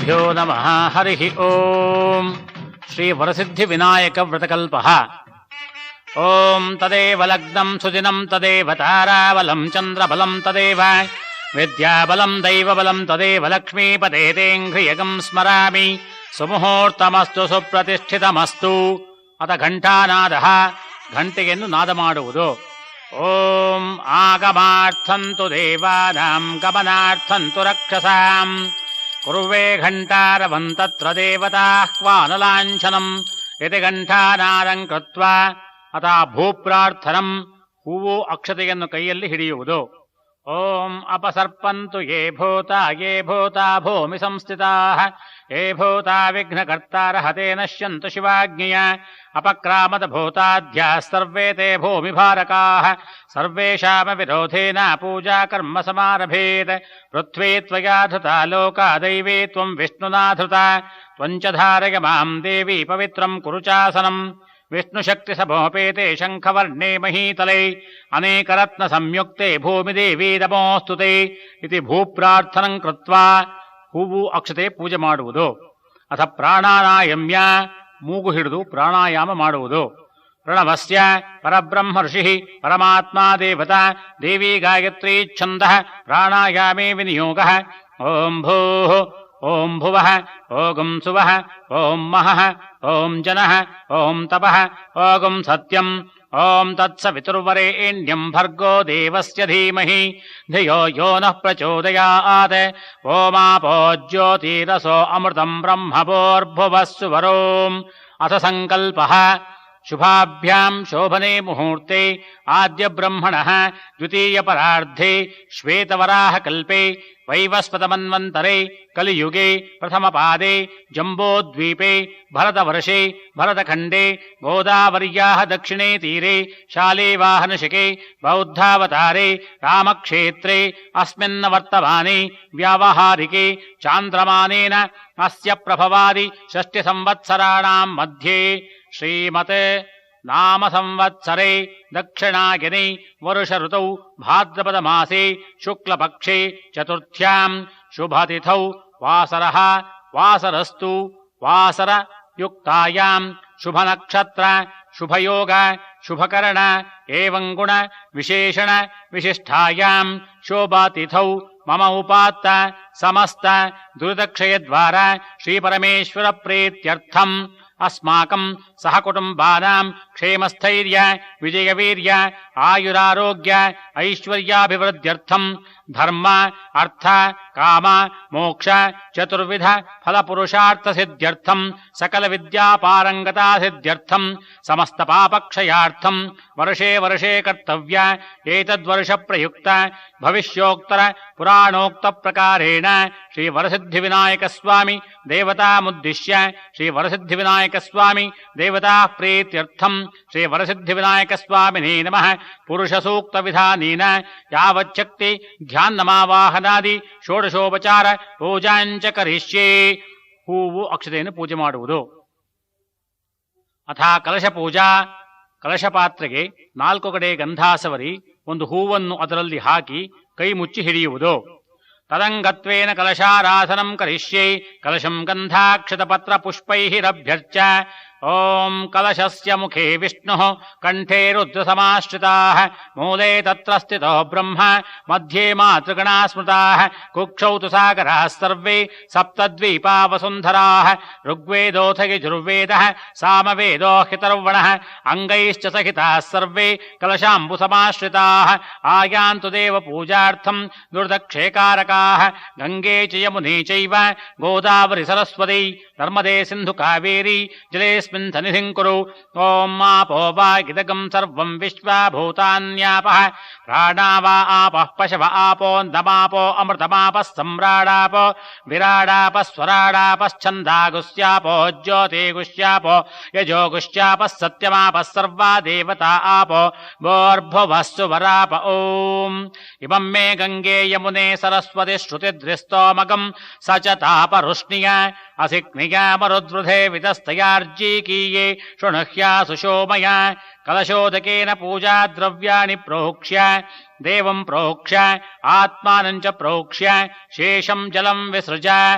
श्रीगुरुभ्यो नमः। हरिः ओम्। श्रीवरसिद्धिविनायकव्रतकल्पः। ॐ तदेव लग्नं सुदिनं तदेव ताराबलं चन्द्रबलं तदेव विद्याबलं दैवबलं तदेव लक्ष्मीपते तेऽङ्घ्रियकं स्मरामि। ಸುಮುಹೂರ್ತಮಸ್ತು ಸುಪ್ರತಿಷ್ಠಿತಮಸ್ತು. ಅಥ ಘಂಟಾನಾದಃ, ಘಂಟೆಯನ್ನು ನಾದ ಮಾಡುವುದು. ಓಂ ಆಗಮಾರ್ಥಂತು ದೇವಾನಾಂ ಗಮನಾರ್ಥಂತು ರಕ್ಷಸಾಂ ಕುರ್ವೇ ಘಂಟಾರವಂ ತತ್ರ ದೇವತಾಹ್ವಾನಲಾಂಛನಂ ಇತಿ ಘಂಟಾನಾದಂ ಕೃತ್ವಾ. ಅಥ ಭೂಪ್ರಾರ್ಥನಂ, ಹೂವು ಅಕ್ಷತೆಯನ್ನು ಕೈಯಲ್ಲಿ ಹಿಡಿಯುವುದು. ಓಂ ಅಪಸರ್ಪಂತು ಯೇ ಭೂತಾ ಭೂಮಿ ಸಂಸ್ಥಿತಾಃ ಯೇ ಭೂತಾ ವಿಘ್ನಕರ್ತಾರಃ ತೇ ನಶ್ಯಂತು ಶಿವಾಜ್ಞೆಯ. ಅಪಕ್ರಾಮದ ಭೂತಾದ್ಯಾಃ ಸರ್ವೇ ತೇ ಭೂಮಿಭಾರಕಾಃ ಸರ್ವೇಷಾಮ ವಿರೋಧೇನ ಪೂಜಾ ಕರ್ಮ ಸಮಾರಭೇತ್. ಪೃಥ್ವೀ ತ್ವಯಾ ಧೃತಾ ಲೋಕಾ ದೈವೇ ತ್ವಂ ವಿಷ್ಣುನಾ ಧೃತಾ ತ್ವಂಚ ಧಾರಯ ಮಾಂ ದೇವಿ ಪವಿತ್ರಂ ಕುರು ಚಾಸನಂ. ವಿಷ್ಣುಶಕ್ತಿ ಸಮೋಪೇತೆ ಶಂಖವರ್ಣೇ ಮಹೀತಲೆ ಅನೇಕರತ್ನ ಸಂಯುಕ್ತೆ ಭೂಮಿದೇವಿ ನಮೋಸ್ತುತೆ ಇತಿ ಭೂಪ್ರಾರ್ಥನಂ ಕೃತ್ವಾ. ಹೂವು ಅಕ್ಷತೆ ಪೂಜೆ ಮಾಡುವುದು. ಅಥ ಪ್ರಾಣಾಯಾಮ್ಯ, ಮೂಗು ಹಿಡಿದು ಪ್ರಾಣಾಯಾಮ ಮಾಡುವುದು. ಪ್ರಣವಸ್ಯ ಪರಬ್ರಹ್ಮ ಋಷಿ ಪರಮಾತ್ಮ ದೇವತಾ ದೇವಿ ಗಾಯತ್ರೀ ಛಂದಃ ಪ್ರಾಣಾಯಾಮೇ ವಿನಿಯೋಗಃ. ಓಂ ಭೂಃ ಓಂ ಭುವಃ ಓಂ ಸುವಃ ಓಂ ಮಹಃ ಓಂ ಜನಃ ಓಂ ತಪಃ ಓಂ ಸತ್ಯಂ ಓಂ ತತ್ಸವಿತುರ್ವರೆಣ್ಯಂ ಭರ್ಗೋ ದೇವಸ್ಯ ಧೀಮಹಿ ಧಿಯೋ ಯೋ ನಃ ಪ್ರಚೋದಯಾತ್. ಓಮಾಪೋ ಜ್ಯೋತಿರಸೋ ಅಮೃತಂ ಬ್ರಹ್ಮಭೋರ್ಭುವಃ ಸುವರೋಂ. ಅಥ ಸಂಕಲ್ಪಃ. ಶುಭಾಭ್ಯಾಂ ಶೋಭನೆ ಮುಹೂರ್ತೆ ಆದ್ಯ ಬ್ರಹ್ಮಣಃ ದ್ವಿತೀಯ ಪರಾರ್ಧೆ ಶ್ವೇತವರಾಹ ಕಲ್ಪೆ ವೈವಸ್ವತಮನ್ವಂತರೆ ಕಲಿಯುಗೆ ಪ್ರಥಮ ಪಾದೆ ಜಂಬೋದ್ವೀಪೆ ಭರತವರ್ಷೆ ಭರತಖಂಡೆ ಗೋದಾವರ್ಯಾಃ ದಕ್ಷಿಣೇ ತೀರೆ ಶಾಲೇವಾಹನಶಕೆ ಬೌದ್ಧಾವತಾರೆ ರಾಮಕ್ಷೇತ್ರೆ ಅಸ್ಮಿನ್ನ ವರ್ತಮಾನೆ ವ್ಯಾವಹಾರಿಕೆ ಚಾಂದ್ರಮಾನೇನ ಅಸ್ಯ ಪ್ರಭವಾದಿ ಷಷ್ಠಿ ಸಂವತ್ಸರಾಣಾಂ ಮಧ್ಯೆ ಶ್ರೀಮತ್ ನಾಮ ಸಂವತ್ಸರೆ ದಕ್ಷಿಣಾಯನೆ ವರುಷ ಋತೌ ಭಾದ್ರಪದ ಮಾಸೆ ಶುಕ್ಲಪಕ್ಷೆ ಚತುರ್ಥ್ಯಾಂ ಶುಭತಿಥೌ ವಾಸರಃ ವಾಸರಸ್ತು ವಾಸರಯುಕ್ತಾಯಾಂ ಶುಭನಕ್ಷತ್ರ ಶುಭಯೋಗ ಶುಭಕರಣ ಏವಂ ಗುಣ ವಿಶೇಷಣ ವಿಶಿಷ್ಟಾಯಾಂ ಶೋಭಾತಿಥೌ ಮಮ ಉಪಾತ್ತ ಸಮಸ್ತ ದುರಿತಕ್ಷಯದ್ವಾರ ಶ್ರೀಪರಮೇಶ್ವರ ಪ್ರೀತ್ಯರ್ಥಂ ಅಸ್ಮಾಕಂ ಸಹಕುಟುಂಬಾನಾಂ ಕ್ಷೇಮಸ್ಥೈರ್ಯ ವಿಜಯವೀರ್ಯ ಆಯುರಾರೋಗ್ಯ ಐಶ್ವರ್ಯಾಭಿವೃದ್ಧ್ಯರ್ಥಂ ಧರ್ಮ ಅರ್ಥ ಕಾಮ ಮೋಕ್ಷ ಚತುರ್ವಿಧ ಫಲಪುರುಷಾರ್ಥ ಸಿದ್ಧ್ಯರ್ಥಂ ಸಕಲ ವಿದ್ಯಾಪಾರಂಗತಾ ಸಿದ್ಧ್ಯರ್ಥಂ ಸಮಸ್ತ ಪಾಪಕ್ಷಯಾರ್ಥಂ ವರ್ಷೇ ವರ್ಷೇ ಕರ್ತವ್ಯ ಏತದ್ವರ್ಷ ಪ್ರಯುಕ್ತ ಭವಿಷ್ಯೋಕ್ತರ ಪುರಾಣೋಕ್ತ ಪ್ರಕಾರೇಣ ಶ್ರೀ ವರಸಿದ್ಧಿವಿನಾಯಕ ಸ್ವಾಮಿ ದೇವತಾಮುದ್ದಿಶ್ಯ ಶ್ರೀ ವರಸಿದ್ಧಿವಿನಾಯಕ ಸ್ವಾಮಿ ದೇವತಾ ಪ್ರೀತ್ಯರ್ಥಂ ಶ್ರೀ ವರಸಿದ್ಧಿವಿನಾಯಕ ಸ್ವಾಮಿನೇ ನಮಃ ಪುರುಷ ಸೂಕ್ತ ವಿಧಾನೇನ ಯಾವಚ್ಛಕ್ತಿ ಧ್ಯಾನ್ನಮಾವಾಹನಾದಿ ಷೋಡಶೋಪಚಾರ ಪೂಜಾಂಚ ಕರಿಷ್ಯೇ. ಹೂವು ಅಕ್ಷತೆಯನ್ನು ಪೂಜೆ ಮಾಡುವುದು. ಅಥ ಕಲಶ ಪೂಜಾ. ಕಲಶ ಪಾತ್ರೆಗೆ 4 ಕಡೆ ಗಂಧಾಸವರಿ ಒಂದು ಹೂವನ್ನು ಅದರಲ್ಲಿ ಹಾಕಿ ಕೈ ಮುಚ್ಚಿ ಹಿಡಿಯುವುದು. ತದಂಗತ್ವೇನ ಕಲಶಾರಾಧನಂ ಕರಿಷ್ಯೇ. ಕಲಶಂ ಗಂಧಾಕ್ಷತ ಪತ್ರ ಪುಷ್ಪೈರಭ್ಯರ್ಚ್ಯ. ಓಂ ಕಲಶಸ್ಯ ಮುಖೇ ವಿಷ್ಣುಃ ಕಂಠೇ ರುದ್ರ ಸಮಾಶ್ರಿತಾಃ ಮೂಲೆ ತತ್ರ ಸ್ಥಿತೋ ಬ್ರಹ್ಮ ಮಧ್ಯೆ ಮಾತೃಗಣಾ ಸ್ಮೃತಾಃ ಕುಕ್ಷೌ ತು ಸಾಗರಾಃ ಸರ್ವೇ ಸಪ್ತದ್ವೀಪಾ ವಸುಂಧರಾಃ ಋಗ್ವೇದೋಥ ಯಜುರ್ವೇದಃ ಸಾಮವೇದೋ ಹಿತರ್ವಣಃ ಅಂಗೈಶ್ಚ ಸಹಿತಾಃ ಸರ್ವೇ ಕಲಶಾಂಬು ಸಮಾಶ್ರಿತಾಃ ಆಯಾಂತು ದೇವ ಪೂಜಾರ್ಥಂ ದುರ್ದಕ್ಷೇಕಾರಕಾಃ ಗಂಗೆ ಚ ಯಮುನೇ ಚೈವ ಗೋದಾವರಿ ಸರಸ್ವತಿ ನರ್ಮದೇ ಸಿಂಧು ಕಾವೇರಿ ಜಲೇಸ್ಮಿನ್ ಸನ್ನಿಧಿಂ ಕುರು. ಓಂ ಆಪೋ ವಾಗಿದಗಂ ಸರ್ವಂ ವಿಶ್ವಭೂತಾನ್ಯಾಪಃ ಪ್ರಾಣಾವಾ ಆಪಃ ಪಶವ ಆಪೋ ದಮಾಪೋ ಅಮೃತಮಾಪಃ ಸಮ್ರಾಡಾಪೋ ವಿರಾಡಾಪಃ ಸ್ವರಾಡಾಪಶ್ಚಂದಾಗುಸ್ಯಾಪೋ ಜ್ಯೋತಿಗುಷ್ಯಾಪೋ ಯಜೋಗುಷ್ಯಾಪಃ ಸತ್ಯಮಾಪಃ ಸರ್ವಾ ದೇವತಾ ಆಪೋ ಭೋರ್ಭುವಸ್ಸು ವರಾಪ. ಓಂ ಇಮಂ ಮೇ ಗಂಗೆ ಯಮುನೆ ಸರಸ್ವತಿ ಶ್ರುತಿದ್ರಿಸ್ತೋಮಗಂ ಸ ಚ ತಾಪರುಷ್ಣಿಯ ಅಸಿಕ್ನಿಯ ಮರುದ್ವೃಧೆ ವಿತಸ್ತಯಾರ್ಜೀಕೀಯೇ ಶೃಣುಹ್ಯಾ ಸುಶೋಮಯ. ಕಲಶೋದಕೇನ ಪೂಜಾ ದ್ರವ್ಯಾಣಿ ಪ್ರೋಕ್ಷ್ಯ ದೇವಂ ಪ್ರೋಕ್ಷ್ಯ ಆತ್ಮಾನಂ ಚ ಪ್ರೋಕ್ಷ್ಯ ಶೇಷಂ ಜಲಂ ವಿಸೃಜ.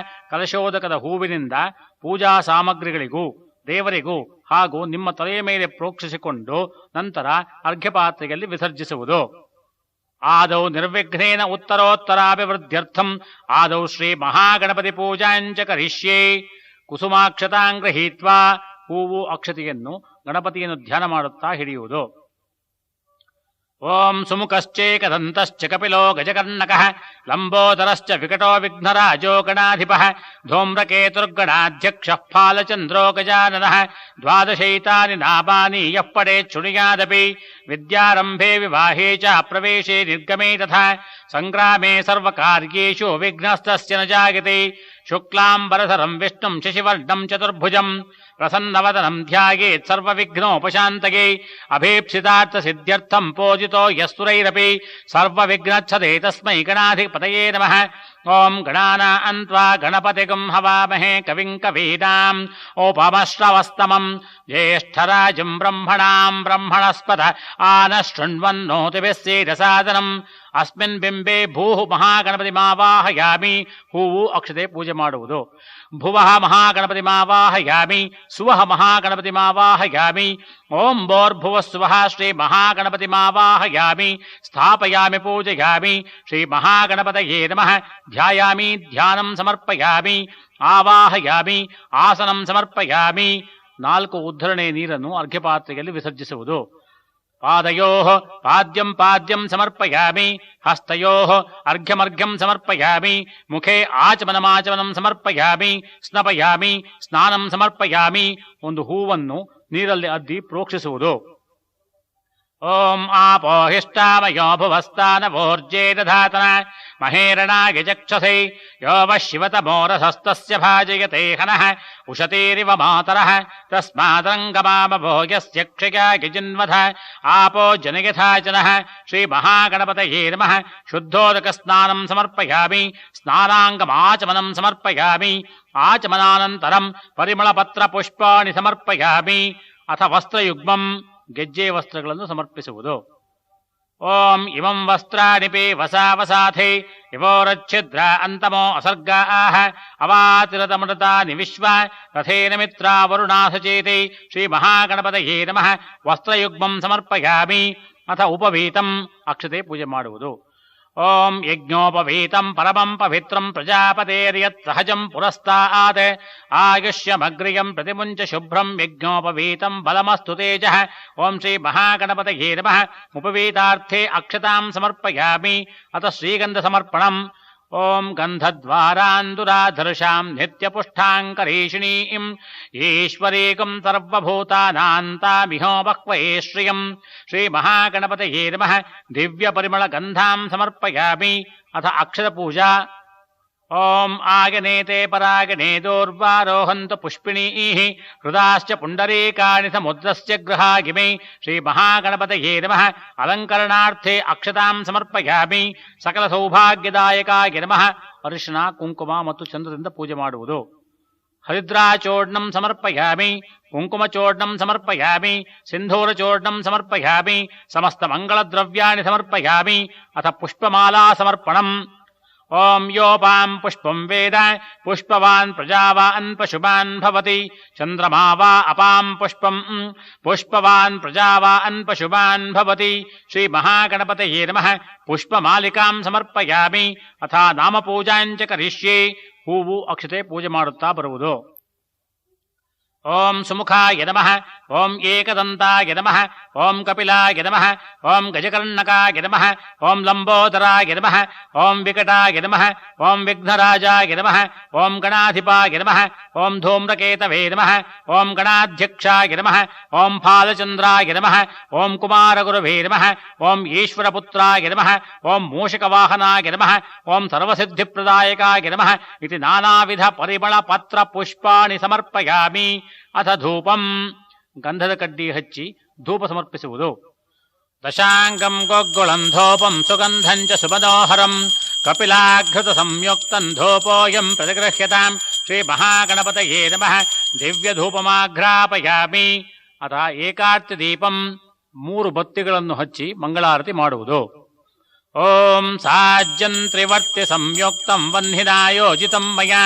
ಕಲಶೋದಕದ ಹೂವಿನಿಂದ ಪೂಜಾ ಸಾಮಗ್ರಿಗಳಿಗೂ ದೇವರಿಗೂ ಹಾಗೂ ನಿಮ್ಮ ತಲೆಯ ಮೇಲೆ ಪ್ರೋಕ್ಷಿಸಿಕೊಂಡು ನಂತರ ಅರ್ಘ್ಯಪಾತ್ರೆಯಲ್ಲಿ ವಿಸರ್ಜಿಸುವುದು. ಆದೌ ನಿರ್ವಿಘ್ನೇನ ಉತ್ತರೋತ್ತರಾಭಿವೃದ್ಧ್ಯರ್ಥಂ ಆದೌ ಶ್ರೀ ಮಹಾಗಣಪತಿ ಪೂಜಾಂಚ ಕರಿಷ್ಯೆ. ಕುಸುಮಾಕ್ಷತಾಂ ಗೃಹೀತ್ವಾ, ಹೂವು ಅಕ್ಷತೆಯನ್ನು ಗಣಪತಿಯನ್ನು ಧ್ಯಾನ ಮಾಡುತ್ತಾ ಹಿಡಿಯುವುದು. ಓಂ ಸುಮುಖಶ್ಚೇಕದಂತಶ್ಚ ಕಪಿಲೋ ಗಜಕರ್ಣಕಃ ಲಂಬೋದರಶ್ಚ ವಿಕಟೋ ವಿಘ್ನರಾಜೋ ಗಣಾಧಿಪಃ ಧೂಮ್ರಕೇತುರ್ಗಣಾಧ್ಯಕ್ಷಃ ಫಾಲಚಂದ್ರೋ ಗಜಾನನಃ ದ್ವಾದಶೈತಾನಿ ನಾಮಾನಿ ಯಃ ಪಠೇತ್ ಶೃಣುಯಾದಪಿ ವಿದ್ಯಾರಂಭೆ ವಿವಾಹೇ ಚ ಪ್ರವೇಶೇ ನಿರ್ಗಮೇ ತಥಾ ಸಂಗ್ರಾಮೇ ಸರ್ವಕಾರ್ಯೇಷು ವಿಘ್ನಸ್ತಸ್ಯ ನ ಜಾಯತೆ. ಶುಕ್ಲಾಂಬರಧರಂ ವಿಷ್ಣುಂ ಶಶಿವರ್ಣಂ ಚತುರ್ಭುಜಂ ಪ್ರಸನ್ನವದನಂ ಧ್ಯಾಯೇತ್ ಸರ್ವವಿಘ್ನೋಪಶಾಂತಯೇ. ಅಭೀಪ್ಸಿತಾರ್ಥಸಿದ್ಧ್ಯರ್ಥಂ ಪೂಜಿತೋ ಯಸ್ತುರೈರಪಿ ಸರ್ವವಿಘ್ನಚ್ಛದೇ ತಸ್ಮೈ ಗಣಾಧಿಪತಯೇ ನಮಃ. ಓಂ ಗಣಾನಾಂ ತ್ವಾ ಗಣಪತಿಗಂ ಹವಾಮಹೇ ಕವಿಂ ಕವೀನಾಂ ಉಪಮಶ್ರವಸ್ತಮಂ ಜ್ಯೇಷ್ಠರಾಜಂ ಬ್ರಹ್ಮಣಾಂ ಬ್ರಹ್ಮಣಸ್ಪದ ಆನಶೃಣ್ವನ್ನೋತಿಭಿಃ ಸೇದಸಾದನಂ. ಅಸ್ಮಿನ್ ಬಿಂಬೆ ಭೂಃ ಮಹಾಗಣಪತಿ ಮಾವಾಹಯಾಮಿ. ಹೂವು ಅಕ್ಷತೆ ಪೂಜೆ ಮಾಡುವುದು. ಭುವಃ ಮಹಾಗಣಪತಿ ಮಾವಾಹಯಾಮಿ. ಸುವಃ ಮಹಾಗಣಪತಿ ಮಾವಾಹಯಾಮಿ. ಓಂ ಭೋರ್ಭುವಃ ಸುವಃ ಶ್ರೀ ಮಹಾಗಣಪತಿ ಮಾವಾಹಯಾಮಿ. ಸ್ಥಾಪಯಾಮಿ ಪೂಜಯಾಮಿ. ಶ್ರೀ ಮಹಾಗಣಪತಯೇ ನಮಃ. ಧ್ಯಾಯಾಮಿ ಧ್ಯಾನಂ ಸಮರ್ಪಯಾಮಿ. ಆವಾಹಯಾಮಿ ಆಸನಂ ಸಮರ್ಪಯಾಮಿ. 4 ಉದ್ಧರಣೆ ನೀರನ್ನು ಅರ್ಘ್ಯಪಾತ್ರೆಯಲ್ಲಿ ವಿಸರ್ಜಿಸುವುದು. ಪಾದಯೋಃ ಪಾದ್ಯಂ ಪಾದ್ಯಂ ಸಮರ್ಪಯಾಮಿ. ಹಸ್ತಯೋಃ ಅರ್ಘ್ಯಮರ್ಘ್ಯಂ ಸಮರ್ಪಯಾಮಿ. ಮುಖೇ ಆಚಮನಮಾಚಮನಂ ಸಮರ್ಪಯಾಮಿ. ಸ್ನಪಯಾಮಿ ಸ್ನಾನಂ ಸಮರ್ಪಯಾಮಿ. ಒಂದು ಹೂವನ್ನು ನೀರಲ್ಲಿ ಅದ್ದಿ ಪ್ರೋಕ್ಷಿಸುವುದು. ಓಂ ಆಪೋ ಹಿಷ್ಟಾಮಯೋ ಭುವಸ್ತಾನವೋರ್ಜೇ ದಧಾತನ ಮಹೇರಣಾಯ ಚಕ್ಷಸೇ ಯೋ ವಃ ಶಿವತಮೋರಸಸ್ತಸ್ಯ ಭಾಜಯತೆ ಹನಃ ಉಶತೀರಿವ ಮಾತರಃ ತಸ್ಮಾದರಂಗಮಾಮಭೋ ಯಸ್ಯ ಕ್ಷಯಾಯ ಜಿನ್ವಥ ಆಪೋ ಜನಯಥಾಚನಃ. ಶ್ರೀ ಮಹಾಗಣಪತಯೇ ನಮಃ. ಶುದ್ಧೋದಕ ಸ್ನಾನಂ ಸಮರ್ಪಯಾಮಿ. ಸ್ನಾನಾಂಗಮಾಚಮನಂ ಸಮರ್ಪಯಾಮಿ. ಆಚಮನಾನಂತರಂ ಪರಿಮಳಪತ್ರ ಪುಷ್ಪಾಣಿ ಸಮರ್ಪಯಾಮಿ. ಅಥ ವಸ್ತ್ರಯುಗ್ಮಂ ಗೆಜ್ಜೆ ವಸ್ತ್ರಗಳನ್ನು ಸಮರ್ಪಿಸುವುದು. ಓಂ ಇಮಂ ವಸ್ತ್ರಾಣಿಪಿ ವಸಾವಸಾಥೇ ಇವೋರಚ್ಛಿದ್ರ ಅಂತಮೋ ಅಸರ್ಗಾಃ ಅವಾತಿರತಮೃತಾನಿ ವಿಶ್ವ ರಥೇನ ಮಿತ್ರಾ ವರುಣಾಸಚೇತೆ. ಶ್ರೀ ಮಹಾಗಣಪತಯೇ ನಮಃ. ವಸ್ತ್ರಯುಗ್ಮಂ ಸಮರ್ಪಯಾಮಿ. ಅಥ ಉಪವೀತಂ ಅಕ್ಷತೆ ಪೂಜೆ ಮಾಡುವುದು. ಓಂ ಯಜ್ಞೋಪವೀತಂ ಪರಮಂ ಪವಿತ್ರಂ ಪ್ರಜಾಪತೇರ್ಯತ್ ಸಹಜಂ ಪುರಸ್ತಾತ್ ಆಯುಷ್ಯಮಗ್ರಿಯಂ ಪ್ರತಿಮುಂಚ ಶುಭ್ರಂ ಯಜ್ಞೋಪವೀತಂ ಬಲಮಸ್ತು ತೇಜಃ. ಓಂ ಶ್ರೀ ಮಹಾಗಣಪತಯೇ ನಮಃ. ಉಪವೀತಾರ್ಥೇ ಅಕ್ಷತಾಂ ಸಮರ್ಪಯಾಮಿ. ಅಥ ಶ್ರೀಗಂಧ ಸಮರ್ಪಣಂ. ಓಂ ಗಂಧದ್ವಾರಾಂದುರಾಧರ್ಷಾಂ ನಿತ್ಯಪುಷ್ಟಾಂಕರೀಷಿಣೀಂ ಈಶ್ವರೀಕಂ ಸರ್ವಭೂತಾನಾಂತಾಮಿಹೋ ಬಹ್ವಯೇ ಶ್ರಿಯಂ. ಶ್ರೀ ಮಹಾಗಣಪತಯೇ ನಮಃ. ದಿವ್ಯ ಪರಿಮಳ ಗಂಧಾಂ ಸಮರ್ಪಯಾಮಿ. ಅಥ ಅಕ್ಷರ ಪೂಜಾ. ಓಂ ಆಗನೇತೆ ಪರಾಗಣೇ ದೂರ್ವಾರೋಹಂತು ಪುಷ್ಪಿಣೀಃ ಹೃದಾಶ್ಚ ಪುಂಡರೀಕಾಣಿ ಸಮುದ್ರಸ್ಯ ಗೃಹಾಗಿಮೇ. ಶ್ರೀ ಮಹಾಗಣಪತಯೇ ನಮಃ. ಅಲಂಕರಣಾರ್ಥೇ ಅಕ್ಷತಾಂ ಸಮರ್ಪಯಾಮಿ. ಸಕಲ ಸೌಭಾಗ್ಯದಾಯಕಾಯ ನಮಃ. ಅರಿಶಿಣ ಕುಂಕುಮ ಮತ್ತು ಚಂದ್ರದಿಂದ ಪೂಜೆ ಮಾಡುವುದು. ಹರಿದ್ರಾಚೂರ್ಣಂ ಸಮರ್ಪಯಾಮಿ. ಕುಂಕುಮಚೂರ್ಣಂ ಸಮರ್ಪಯಾಮಿ. ಸಿಂಧೂರಚೂರ್ಣಂ ಸಮರ್ಪಯಾಮಿ. ಸಮಸ್ತ ಮಂಗಳದ್ರವ್ಯಾಣಿ ಸಮರ್ಪಯಾಮಿ. ಅಥ ಪುಷ್ಪಮಾಲಾ ಸಮರ್ಪಣಂ. ಓಂ ಯೋಪಾಂ ಪುಷ್ಪಂ ವೇದ ಪುಷ್ಪವಾನ್ ಪ್ರಜಾವಾನ್ ಪಶುಮಾನ್ ಭವತಿ. ಚಂದ್ರಮಾ ವಾ ಅಪಾಂ ಪುಷ್ಪಂ ಪುಷ್ಪವಾನ್ ಪ್ರಜಾವಾನ್ ಪಶುಮಾನ್ ಭವತಿ. ಶ್ರೀ ಮಹಾಗಣಪತಯೇ ನಮಃ. ಪುಷ್ಪಮಾಲಿಕಾಂ ಸಮರ್ಪಯಾಮಿ. ಅಥ ನಾಮಪೂಜಾಂಚ ಕರಿಷ್ಯೆ. ಹೂವು ಅಕ್ಷತೆ ಪೂಜೆ ಮಾಡುತ್ತಾ ಬರುವುದು. ಓಂ ಸುಮುಖಾಯ ನಮಃ. ಓಂ ಏಕದಂತಾಯ ನಮಃ. ಓಂ ಕಪಿಲಾಯ ನಮಃ. ಓಂ ಗಜಕರ್ಣಕಾಯ ನಮಃ. ಓಂ ಲಂಬೋದರಾಯ ನಮಃ. ಓಂ ವಿಕಟಾಯ ನಮಃ. ಓಂ ವಿಘ್ನರಾಜಾಯ ನಮಃ. ಓಂ ಗಣಾಧಿಪಾಯ ನಮಃ. ಓಂ ಧೂಮ್ರಕೇತವೇ ನಮಃ. ಓಂ ಗಣಾಧ್ಯಕ್ಷಾಯ ನಮಃ. ಓಂ ಫಾಲಚಂದ್ರಾಯ ನಮಃ. ಓಂ ಕುಮಾರಗುರುವೇ ನಮಃ. ಓಂ ಈಶ್ವರಪುತ್ರಾಯ ನಮಃ. ಓಂ ಮೂಷಕವಾಹನಾಯ ನಮಃ. ಓಂ ಸರ್ವಸಿದ್ಧಿಪ್ರದಾಯಕಾಯ ನಮಃ. ಇತಿ ನಾನಾವಿಧ ಪರಿಮಳ ಪತ್ರ ಪುಷ್ಪಾಣಿ ಸಮರ್ಪಯಾಮಿ. ಅಥ ಧೂಪಂ ಗಂಧದ ಕಡ್ಡಿ ಹಚ್ಚಿ ಧೂಪ ಸಮರ್ಪಿಸುವುದು. ದಶಾಂಗಂ ಗೊಗ್ಗುಳಂ ಧೂಪಂ ಸುಗಂಧಂಚ ಸುಮನೋಹರಂ ಕಪಿಲಾಘೃತ ಸಂಯುಕ್ತಂ ಧೂಪೋಯಂ ಪ್ರತಿಗೃಹ್ಯತಾಂ. ಶ್ರೀ ಮಹಾಗಣಪತಯೇ ನಮಃ. ದಿವ್ಯ ಧೂಪಮಾಘ್ರಾಪಯಾಮಿ. ಅಥ ಏಕಾರ್ತಿ ದೀಪಂ 3 ಬತ್ತಿಗಳನ್ನು ಹಚ್ಚಿ ಮಂಗಳಾರತಿ ಮಾಡುವುದು. ಓಂ ಸಾಜ್ಯಂ ತ್ರಿವರ್ತಿ ಸಂಯುಕ್ತಂ ವನ್ಹಿನಾಯೋಜಿತಂ ಮಯಾ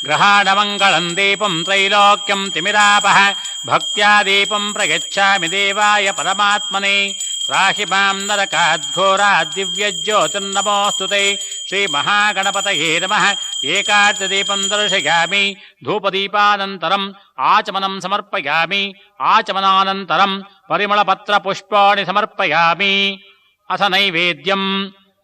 ग्रहाणमङ्गलम् दीपम् त्रैलोक्यम् तिमिरापः भक्त्या दीपम् प्रयच्छामि देवाय परमात्मने त्राहि माम् नरकाद्घोरात् दिव्यज्योतिर्नमोऽस्तु ते श्रीमहागणपतये नमः एकादशदीपम् दर्शयामि धूपदीपानन्तरम् आचमनम् समर्पयामि आचमनानन्तरम् ಪರಿಮಳಪತ್ರಪುಷ್ಪಾಣಿ ಸಮರ್ಪಯಾಮಿ ಅಥ ನೈವೇದ್ಯಂ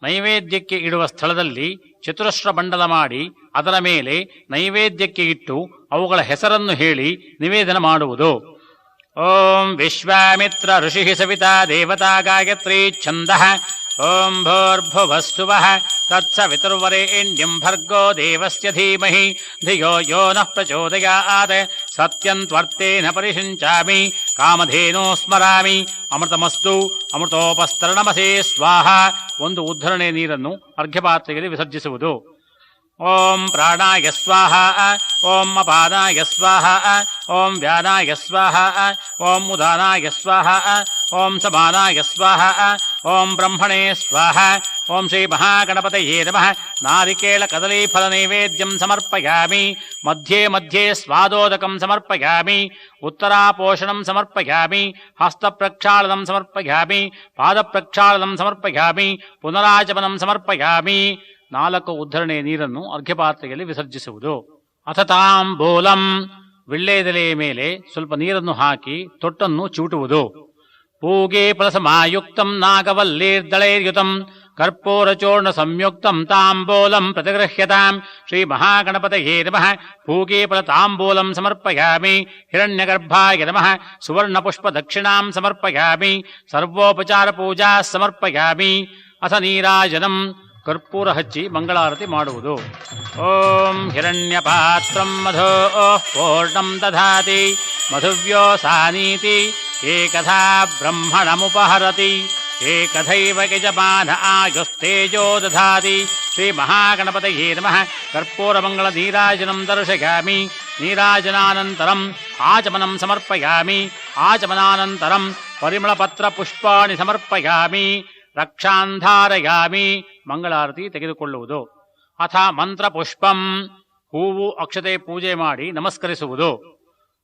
ನೈವೇದ್ಯಕ್ಕೆ ಇಡುವ ಸ್ಥಳದಲ್ಲಿ ಚತುರಸ್ರ ಮಂಡಲ ಮಾಡಿ ಅದರ ಮೇಲೆ ನೈವೇದ್ಯಕ್ಕೆ ಇಟ್ಟು ಅವುಗಳ ಹೆಸರನ್ನು ಹೇಳಿ ನಿವೇದನ ಮಾಡುವುದು. ಓಂ ವಿಶ್ವಾಮಿತ್ರ ಋಷಿ ಸವಿತಾ ದೇವತಾ ಗಾಯತ್ರಿ ಛಂದಃ ಓಂ ಭೂರ್ಭುವಸ್ಸುವಃ ತತ್ಸವಿತುರ್ವರೆಣ್ಯಂ ಭರ್ಗೋ ದೇವಸ್ಯ ಧೀಮಹಿ ಧಿಯೋ ಯೋ ನಃ ಪ್ರಚೋದಯಾತ್ ಸತ್ಯಂ ತ್ವರ್ತೇನ ಪರಿಷಿಂಚಾಮಿ ಕಾಮಧೇನೋ ಸ್ಮರಾಮಿ ಅಮೃತಮಸ್ತು ಅಮೃತೋಪಸ್ತರಣಮಸೇ ಸ್ವಾಹ. ಒಂದು ಉದ್ಧರಣೆ ನೀರನ್ನು ಅರ್ಘ್ಯಪಾತ್ರೆಯಲ್ಲಿ ವಿಸರ್ಜಿಸುವುದು. ಓಂ ಪ್ರಾಣಾಯ ಸ್ವಾಹ ಓಂ ಅಪಾನಾಯ ಸ್ವಾಹ ಓಂ ವ್ಯಾನಾಯ ಸ್ವಾಹ ಓಂ ಉದಾನಾಯ ಸ್ವಾಹ ಓಂ ಸಮಾನಾಯ ಸ್ವಾಹ ಓಂ ಬ್ರಹ್ಮಣೇ ಸ್ವಾಹ. ಓಂ ಶ್ರೀ ಮಹಾಗಣಪತಯೇ ನಮಃ. ನಾರಿಕೇಳ ಕದಲೀಫಲ ನೈವೇದ್ಯಂ ಸಮರ್ಪಯಾಮಿ. ಮಧ್ಯೆ ಮಧ್ಯೆ ಸ್ವಾದೋದಕಂ ಸಮರ್ಪಯಾಮಿ. ಉತ್ತರಾಪೋಷಣಂ ಸಮರ್ಪಯಾಮಿ. ಹಸ್ತಪ್ರಕ್ಷಾಳನಂ ಸಮರ್ಪಯಾಮಿ. ಪಾದಪ್ರಕ್ಷಾಳನಂ ಸಮರ್ಪಯಾಮಿ. ಪುನರಾಚಮನಂ ಸಮರ್ಪಯಾಮಿ. 4 ಉದ್ಧರಣೆ ನೀರನ್ನು ಅರ್ಘ್ಯಪಾತ್ರೆಯಲ್ಲಿ ವಿಸರ್ಜಿಸುವುದು. ಅಥ ತಾಂಬೂಲಂ ವಿಳ್ಳೆದೆಲೆಯ ಮೇಲೆ ಸ್ವಲ್ಪ ನೀರನ್ನು ಹಾಕಿ ತೊಟ್ಟನ್ನು ಚೂಟುವುದು. ಪೂಗೆ ಫಲಸಮಾಯುಕ್ತಂ ನಾಗವಲ್ಲೀರ್ದಳೈರ್ಯುತಂ ಕರ್ಪೂರಚೂರ್ಣ ಸಂಯುಕ್ತಂ ತಾಂಬೂಲಂ ಪ್ರತಿಗೃಹ್ಯತಾಂ. ಶ್ರೀ ಮಹಾಗಣಪತಯೇ ನಮಃ. ಪೂಗೆ ಫಲ ತಾಂಬೂಲಂ ಸಮರ್ಪಯಾಮಿ. ಹಿರಣ್ಯಗರ್ಭಾಯ ನಮಃ. ಸುವರ್ಣಪುಷ್ಪ ದಕ್ಷಿಣಾಂ ಸಮರ್ಪಯಾಮಿ. ಸರ್ವೋಪಚಾರ ಪೂಜಾ ಸಮರ್ಪಯಾಮಿ. ಅಥ ನೀರಾಜನಂ ಕರ್ಪೂರ ಹಚ್ಚಿ ಮಂಗಳಾರತಿ ಮಾಡುವುದು. ಓಂ ಹಿರಣ್ಯಪಾತ್ರಂ ಮಧೋ ಪೂರ್ಣಂ ದಧಾತಿ ಮಧುವ್ಯೋಸಾನೀತಿ ಏಕಥಾ ಬ್ರಹ್ಮಣಮುಪಹರತಿ ಏಕಥೈವ ಯಜಮಾನ ಆಯುಸ್ತೇಜೋ ದಧಾತಿ. ಶ್ರೀ ಮಹಾಗಣಪತಯೇ ನಮಃ. ಕರ್ಪೂರ ಮಂಗಳ ನೀರಾಜನಂ ದರ್ಶಯಾಮಿ. ನೀರಾಜನಾನಂತರಂ ಆಚಮನಂ ಸಮರ್ಪಯಾಮಿ. ಆಚಮನಾನಂತರಂ ಪರಿಮಳಪತ್ರ ಪುಷ್ಪಾಣಿ ಸಮರ್ಪಯಾಮಿ. ರಕ್ಷಾಂಧಾರಯಾಮಿ. ಮಂಗಳಾರತಿ ತೆಗೆದುಕೊಳ್ಳುವುದು. ಅಥ ಮಂತ್ರಪುಷ್ಪಂ ಹೂವು ಅಕ್ಷತೆ ಪೂಜೆ ಮಾಡಿ ನಮಸ್ಕರಿಸುವುದು.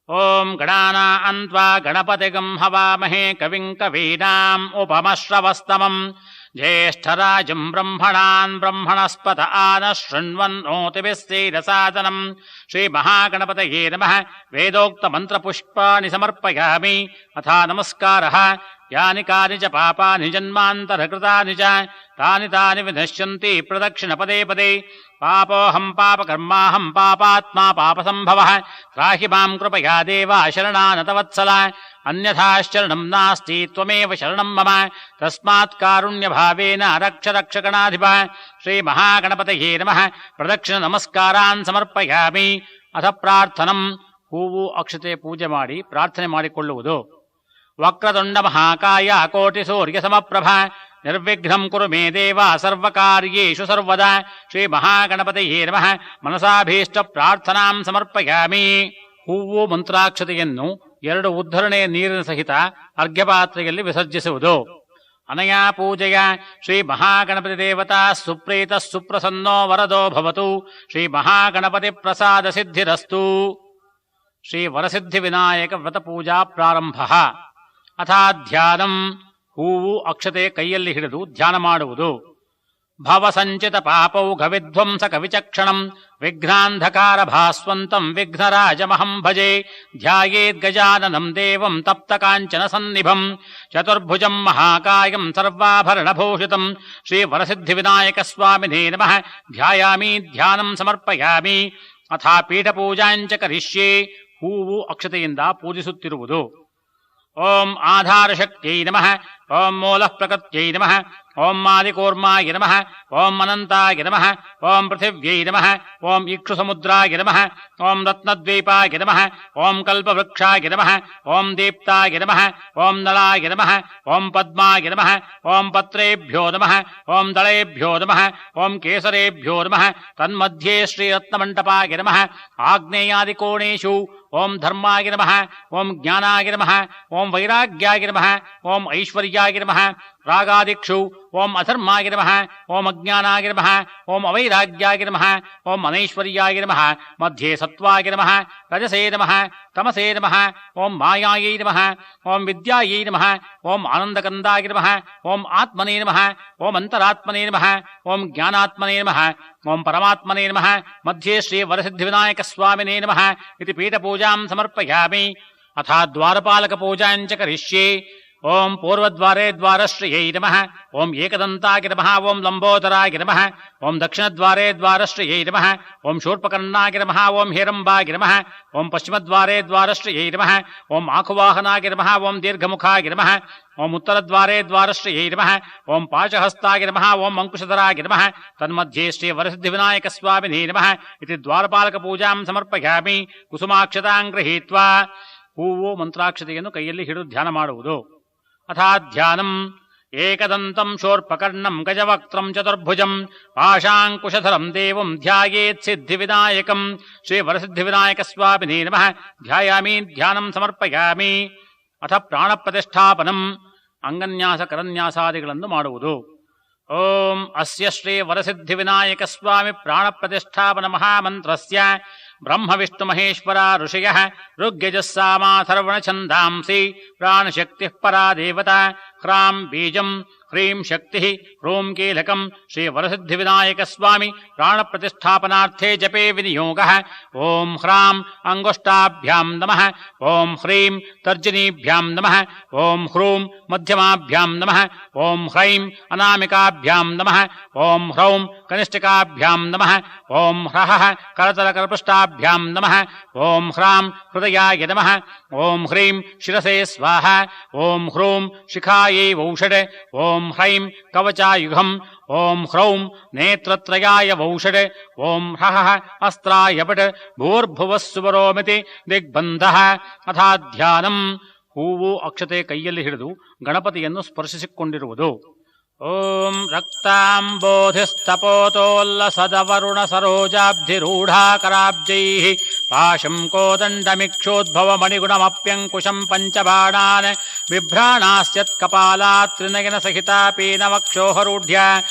ಓಂ ಗಣಾನಾನ್ವಾ ಗಣಪತಿಗಂ ಹವಾಮಹೇ ಕವಿಂ ಕವೀನಾಂ ಉಪಮಶ್ರವಸ್ತಮಂ ಜ್ಯೇಷ್ಠರಾಜಂ ಬ್ರಹ್ಮಣಾನ್ ಬ್ರಹ್ಮಣಸ್ಪತ ಆನಃ ಶೃಣ್ವನ್ನೋತಿಭಿಸ್ಸೇದಸಾದನಂ. ಶ್ರೀ ಮಹಾಗಣಪತಯೇ ನಮಃ. ವೇದೋಕ್ತ ಮಂತ್ರಪುಷ್ಪಾಣಿ ಸಮರ್ಪಯಾಮಿ. ಅಥ ನಮಸ್ಕಾರಃ. ಯಾನಿ ಕಾನಿ ಚ ಪಾಪಾನಿ ಜನ್ಮಾಂತರಕೃತಾನಿ ಚ ತಾನಿ ತಾನಿ ವಿನಶ್ಯಂತಿ ಪ್ರದಕ್ಷಿಣ ಪದೇ ಪದೇ. ಪಾಪೋಹಂ ಪಾಪಕರ್ಮಾಹಂ ಪಾಪಾತ್ಮಾ ಪಾಪಸಂಭವಃ. ತ್ರಾಹಿ ಮಾಂ ಕೃಪಯಾ ದೇವ ಶರಣಾನತವತ್ಸಲ. ಅನ್ಯಥಾಶ್ಚರಣಂ ನಾಸ್ತಿ ತ್ವಮೇವ ಶರಣಂ ಮಮ. ತಸ್ಮಾತ್ ಕಾರುಣ್ಯಭಾವೇನ ರಕ್ಷ ರಕ್ಷಗಣಾಧಿಪ. ಶ್ರೀ ಮಹಾಗಣಪತಯೇ ನಮಃ. ಪ್ರದಕ್ಷಿಣ ನಮಸ್ಕಾರಾನ್ ಸಮರ್ಪಯಾಮಿ. ಅಥ ಪ್ರಾರ್ಥನಂ ಹೂವು ಅಕ್ಷತೆ ಪೂಜೆ ಮಾಡಿ ಪ್ರಾರ್ಥನೆ ಮಾಡಿಕೊಳ್ಳುವುದು. ವಕ್ರತುಂಡ ಮಹಾಕಾಯ ಕೋಟಿ ಸೂರ್ಯ ಸಮಪ್ರಭ ನಿರ್ವಿಘ್ನಂ ಕುರು ಮೇ ದೇವ ಸರ್ವಕಾರ್ಯೇಷು ಸರ್ವದಾ. ಶ್ರೀ ಮಹಾಗಣಪತಯೇ ನಮಃ. ಮನಸಾಭೀಷ್ಟ ಪ್ರಾರ್ಥನಾಂ ಸಮರ್ಪಯಾಮಿ. ಹೂವು ಮಂತ್ರಾಕ್ಷತೆಯನ್ನು 2 ಉದ್ಧರಣೆ ನೀರಿನ ಸಹಿತ ಅರ್ಘ್ಯಪಾತ್ರೆಯಲ್ಲಿ ವಿಸರ್ಜಿಸುವುದು. ಅನಯಾ ಪೂಜೆಯ ಶ್ರೀ ಮಹಾಗಣಪತಿ ದೇವತಾ ಸುಪ್ರೀತ ಸುಪ್ರಸನ್ನೋ ವರದೋ ಭವತು. ಶ್ರೀ ಮಹಾಗಣಪತಿ ಪ್ರಸಾದ ಸಿದ್ಧಿರಸ್ತು. ಶ್ರೀ ವರಸಿದ್ಧಿ ವಿನಾಯಕ ವ್ರತ ಪೂಜಾ ಪ್ರಾರಂಭ. ಅಥಾಧ್ಯಾನಂ ಹೂವು ಅಕ್ಷತೆ ಕೈಯಲ್ಲಿ ಹಿಡಿದು ಧ್ಯಾನ ಮಾಡುವುದು. ಭವಸಂಚಿತ ಪಾಪೌಘ ವಿಧ್ವಂಸಕ ವಿಚಕ್ಷಣಂ ವಿಘ್ನಾಂಧಕಾರ ಭಾಸ್ವಂತಂ ವಿಘ್ನರಾಜಮಹಂ ಭಜೆ. ಧ್ಯಾಯೇದ್ ಗಜಾನನಂ ದೇವಂ ತಪ್ತ ಕಾಂಚನ ಸನ್ನಿಭಂ ಚತುರ್ಭುಜಂ ಮಹಾಕಾಯಂ ಸರ್ವಾಭರಣಭೂಷಿತಂ. ಶ್ರೀ ವರಸಿದ್ಧಿ ವಿನಾಯಕ ಸ್ವಾಮಿನೇ ನಮಃ. ಧ್ಯಾಯಾಮಿ ಧ್ಯಾನಂ ಸಮರ್ಪಯಾಮಿ. ಅಥ ಪೀಠಪೂಜಾಂಚ ಕರಿಷ್ಯೆ ಹೂವು ಅಕ್ಷತೆಯಿಂದ ಪೂಜಿಸುತ್ತಿರುವುದು. ಓಂ ಆಧಾರಶಕ್ತಿಯೈ ನಮಃ. ಓಂ ಮೂಲಃ ಪ್ರಕೃತ್ಯೈ ನಮಃ. ಓಂ ಆದಿಕೂರ್ಮಾಯ ನಮಃ. ಓಂ ಅನಂತಾಯ ನಮಃ. ಓಂ ಪೃಥಿವ್ಯೈ ನಮಃ. ಓಂ ಇಕ್ಷುಸಮುದ್ರಾಯ ನಮಃ. ಓಂ ರತ್ನದ್ವೀಪಾಯ ನಮಃ. ಓಂ ಕಲ್ಪವೃಕ್ಷಾಯ ನಮಃ. ಓಂ ದೀಪ್ತಾಯ ನಮಃ. ಓಂ ನಳಾಯ ನಮಃ. ಓಂ ಪದ್ಮಾಯ ನಮಃ. ಓಂ ಪತ್ರೇಭ್ಯೋ ನಮಃ. ಓಂ ದಳೇಭ್ಯೋ ನಮಃ. ಓಂ ಕೇಸರೇಭ್ಯೋ ನಮಃ. ತನ್ಮಧ್ಯೆ ಶ್ರೀರತ್ನಮಂಟಪಾಯ ನಮಃ. ಆಗ್ನೇಯಾದಿಕೋಣೇಷು ಓಂ ಧರ್ಮಾಯ ನಮಃ. ಓಂ ಜ್ಞಾನಾಯ ನಮಃ. ಓಂ ವೈರಾಗ್ಯಾಯ ನಮಃ. ಓಂ ಐಶ್ವರ್ಯಾಯ ನಮಃ. ರಾಗಾದಿಕ್ಷು ಓಂ ಅಧರ್ಮಾಯ ನಮಃ, ಓಂ ಅಜ್ಞಾನಾಯ ನಮಃ, ಓಂ ಅವೈರಾಗ್ಯಾಯ ನಮಃ, ಓಂ ಅನೈಶ್ವರ್ಯಾಯ ನಮಃ, ಮಧ್ಯೆ ಸತ್ವಾಯ ನಮಃ, ರಜಸೇ ನಮಃ, ತಮಸೇ ನಮಃ, ಓಂ ಮಾಯಾಯೈ ನಮಃ, ಓಂ ವಿದ್ಯಾಯೈ ನಮಃ, ಓಂ ಆನಂದಕಂದಾಯ ನಮಃ, ಓಂ ಆತ್ಮನೇ ನಮಃ, ಓಂ ಅಂತರಾತ್ಮನೇ ನಮಃ, ಓಂ ಜ್ಞಾನಾತ್ಮನೇ ನಮಃ, ಓಂ ಪರಮಾತ್ಮನೇ ನಮಃ, ಮಧ್ಯೆ ಶ್ರೀ ವರಸಿದ್ಧಿವಿನಾಯಕ ಸ್ವಾಮಿನೇ ನಮಃ ಇತಿ ಪೀಠಪೂಜಾಂ ಸಮರ್ಪಯಾಮಿ. ಅಥ ದ್ವಾರಪಾಲಕ ಪೂಜಾಂಚ ಕರಿಷ್ಯೆ. ಓಂ ಪೂರ್ವದ್ವಾರೆ ದ್ವಾರಶ್ರಿಯೈ ನಮಃ, ಓಂ ಏಕದಂತಾಯ ನಮಃ, ಓಂ ಲಂಬೋದರಾಯ ನಮಃ, ಓಂ ದಕ್ಷಿಣದ್ವಾರೆ ದ್ವಾರಶ್ರಿಯೈ ನಮಃ, ಓಂ ಶೂರ್ಪಕರ್ಣಾಯ ನಮಃ, ಓಂ ಹೇರಂಬಾಯ ನಮಃ, ಓಂ ಪಶ್ಚಿಮದ್ವಾರೆ ದ್ವಾರಶ್ರಿಯೈ ನಮಃ, ಓಂ ಆಕುವಾಹನಾಯ ನಮಃ, ಓಂ ದೀರ್ಘಮುಖಾಯ ನಮಃ, ಓಂ ಉತ್ತರದ್ವಾರೆ ದ್ವಾರಶ್ರಿಯೈ ನಮಃ, ಓಂ ಪಾಶಹಸ್ತಾಯ ನಮಃ, ಓಂ ಅಂಕುಶಧರಾಯ ನಮಃ, ತನ್ಮಧ್ಯೆ ಶ್ರೀ ವರಸಿದ್ಧಿವಿನಾಯಕ ಸ್ವಾಮಿನೇ ನಮಃ ಇತಿ ದ್ವಾರಪಾಲಕ ಪೂಜಾಂ ಸಮರ್ಪಯಾಮಿ. ಕುಸುಮಾಕ್ಷತಾಂ ಗೃಹೀತ್ವಾ. ಹೂವು ಮಂತ್ರಾಕ್ಷತೆಯನ್ನು ಕೈಯಲ್ಲಿ ಹಿಡಿದು ಧ್ಯಾನ ಮಾಡುವುದು. ಅಥಾ ಧ್ಯಾನಂ. ಏಕದಂತಂ ಶೂರ್ಪಕರ್ಣಂ ಗಜವಕ್ತ್ರಂ ಚತುರ್ಭುಜಂ ಪಾಶಾಂಕುಶಧರಂ ದೇವಂ ಧ್ಯಾಯೇತ್ ಸಿದ್ಧಿವಿನಾಯಕಂ. ಶ್ರೀ ವರಸಿದ್ಧಿವಿನಾಯಕ ಸ್ವಾಮಿನೇ ನಮಃ ಧ್ಯಾಯಾಮಿ, ಧ್ಯಾನಂ ಸಮರ್ಪಯಾಮಿ. ಅಥ ಪ್ರಾಣಪ್ರತಿಷ್ಠಾಪನಂ. ಅಂಗನ್ಯಾಸ ಕರನ್ಯಾಸಾದಿಗಳನ್ನು ಮಾಡುವುದು. ಓಂ ಅಸ್ಯ ಶ್ರೀ ವರಸಿದ್ಧಿವಿನಾಯಕ ಸ್ವಾಮಿ ಪ್ರಾಣಪ್ರತಿಷ್ಠಾಪನ ಮಹಾಮಂತ್ರಸ್ಯ ಬ್ರಹ್ಮ ವಿಷ್ಣು ಮಹೇಶ್ವರ ಋಷಯಃ ಋಗ್ಯಜಸ್ಸಾಮಾಥರ್ವಣ ಛಂದಾಂಸಿ ಪ್ರಾಣಶಕ್ತಿಃ ಪರಾ ದೇವತಾ. ಹ್ರಾಂ ಬೀಜಂ, ಹ್ರೀಂ ಶಕ್ತಿಃ, ಹ್ರೂಂ ಕೀಲಕಂ. ಶ್ರೀ ವರಸಿದ್ಧಿವಿನಾಯಕ ಸ್ವಾಮಿ ಪ್ರಾಣಪ್ರತಿಷ್ಠಾಪನಾರ್ಥೇ ಜಪೇ ವಿನಿಯೋಗಃ. ಓಂ ಹ್ರಾಂ ಅಂಗುಷ್ಟಾಭ್ಯಾಂ ನಮಃ, ಓಂ ಹ್ರೀಂ ತರ್ಜನೀಭ್ಯಾಂ ನಮಃ, ಓಂ ಹ್ರೂಂ ಮಧ್ಯಮಾಭ್ಯಾಂ ನಮಃ, ಓಂ ಹ್ರೈಂ ಅನಾಮಿಕಾಭ್ಯಾಂ ನಮಃ, ಓಂ ಹ್ರೌಂ ಕನಿಷ್ಠಿಕಾಭ್ಯಾಂ ನಮಃ, ಓಂ ಹ್ರಃ ಕರತಲಕರಪೃಷ್ಠಾಭ್ಯಾಂ ನಮಃ, ಓಂ ಹ್ರಾಂ ಹೃದಯಾಯ ನಮಃ, ಓಂ ಹ್ರೀಂ ಶಿರಸೇ ಸ್ವಾಹ, ಓಂ ಹ್ರೂಂ ಶಿಖಾಯೈ ವೌಷಡ್, ಓಂ ಹ್ರೈಂ ಕವಚಾಯುಧಂ, ಓಂ ಹ್ರೌಂ ನೇತ್ರತ್ರಯಾಯ ವೌಷಡ್, ಓಂ ಹ್ರಃ ಅಸ್ತ್ರಾಯ ಪಟ್. ಭೂರ್ಭುವಃ ಸುವರೋಮಿತಿ ದಿಗ್ಬಂಧಃ. ಅಥಾ ಧ್ಯಾನಂ. ಹೂವು ಅಕ್ಷತೆ ಕೈಯಲ್ಲಿ ಹಿಡಿದು ಗಣಪತಿಯನ್ನು ಸ್ಪರ್ಶಿಸಿಕೊಂಡಿರುವುದು. ಓಂ ರಕ್ತಾಂಬೋಧಿಸ್ತಪೋತೋಲ್ಲಸದವರುಣ ಸರೋಜಾಬ್ಧಿರೂಢಾಕರಾಬ್ಜೈಃ ಪಾಶಂ ಕೋದಂಡಮಿಕ್ಷೋದ್ಭವ ಮಣಿಗುಣಮಪ್ಯಂಕುಶಂ ಪಂಚಬಾಣಾನ್ ಬಿಭ್ರಾಣಾಸ್ಯತ್ಕಪಾಲಾತ್ ತ್ರಿನಯನ ಸಹಿತಾ ಪೀನವಕ್ಷೋಹರೂಢ್ಯ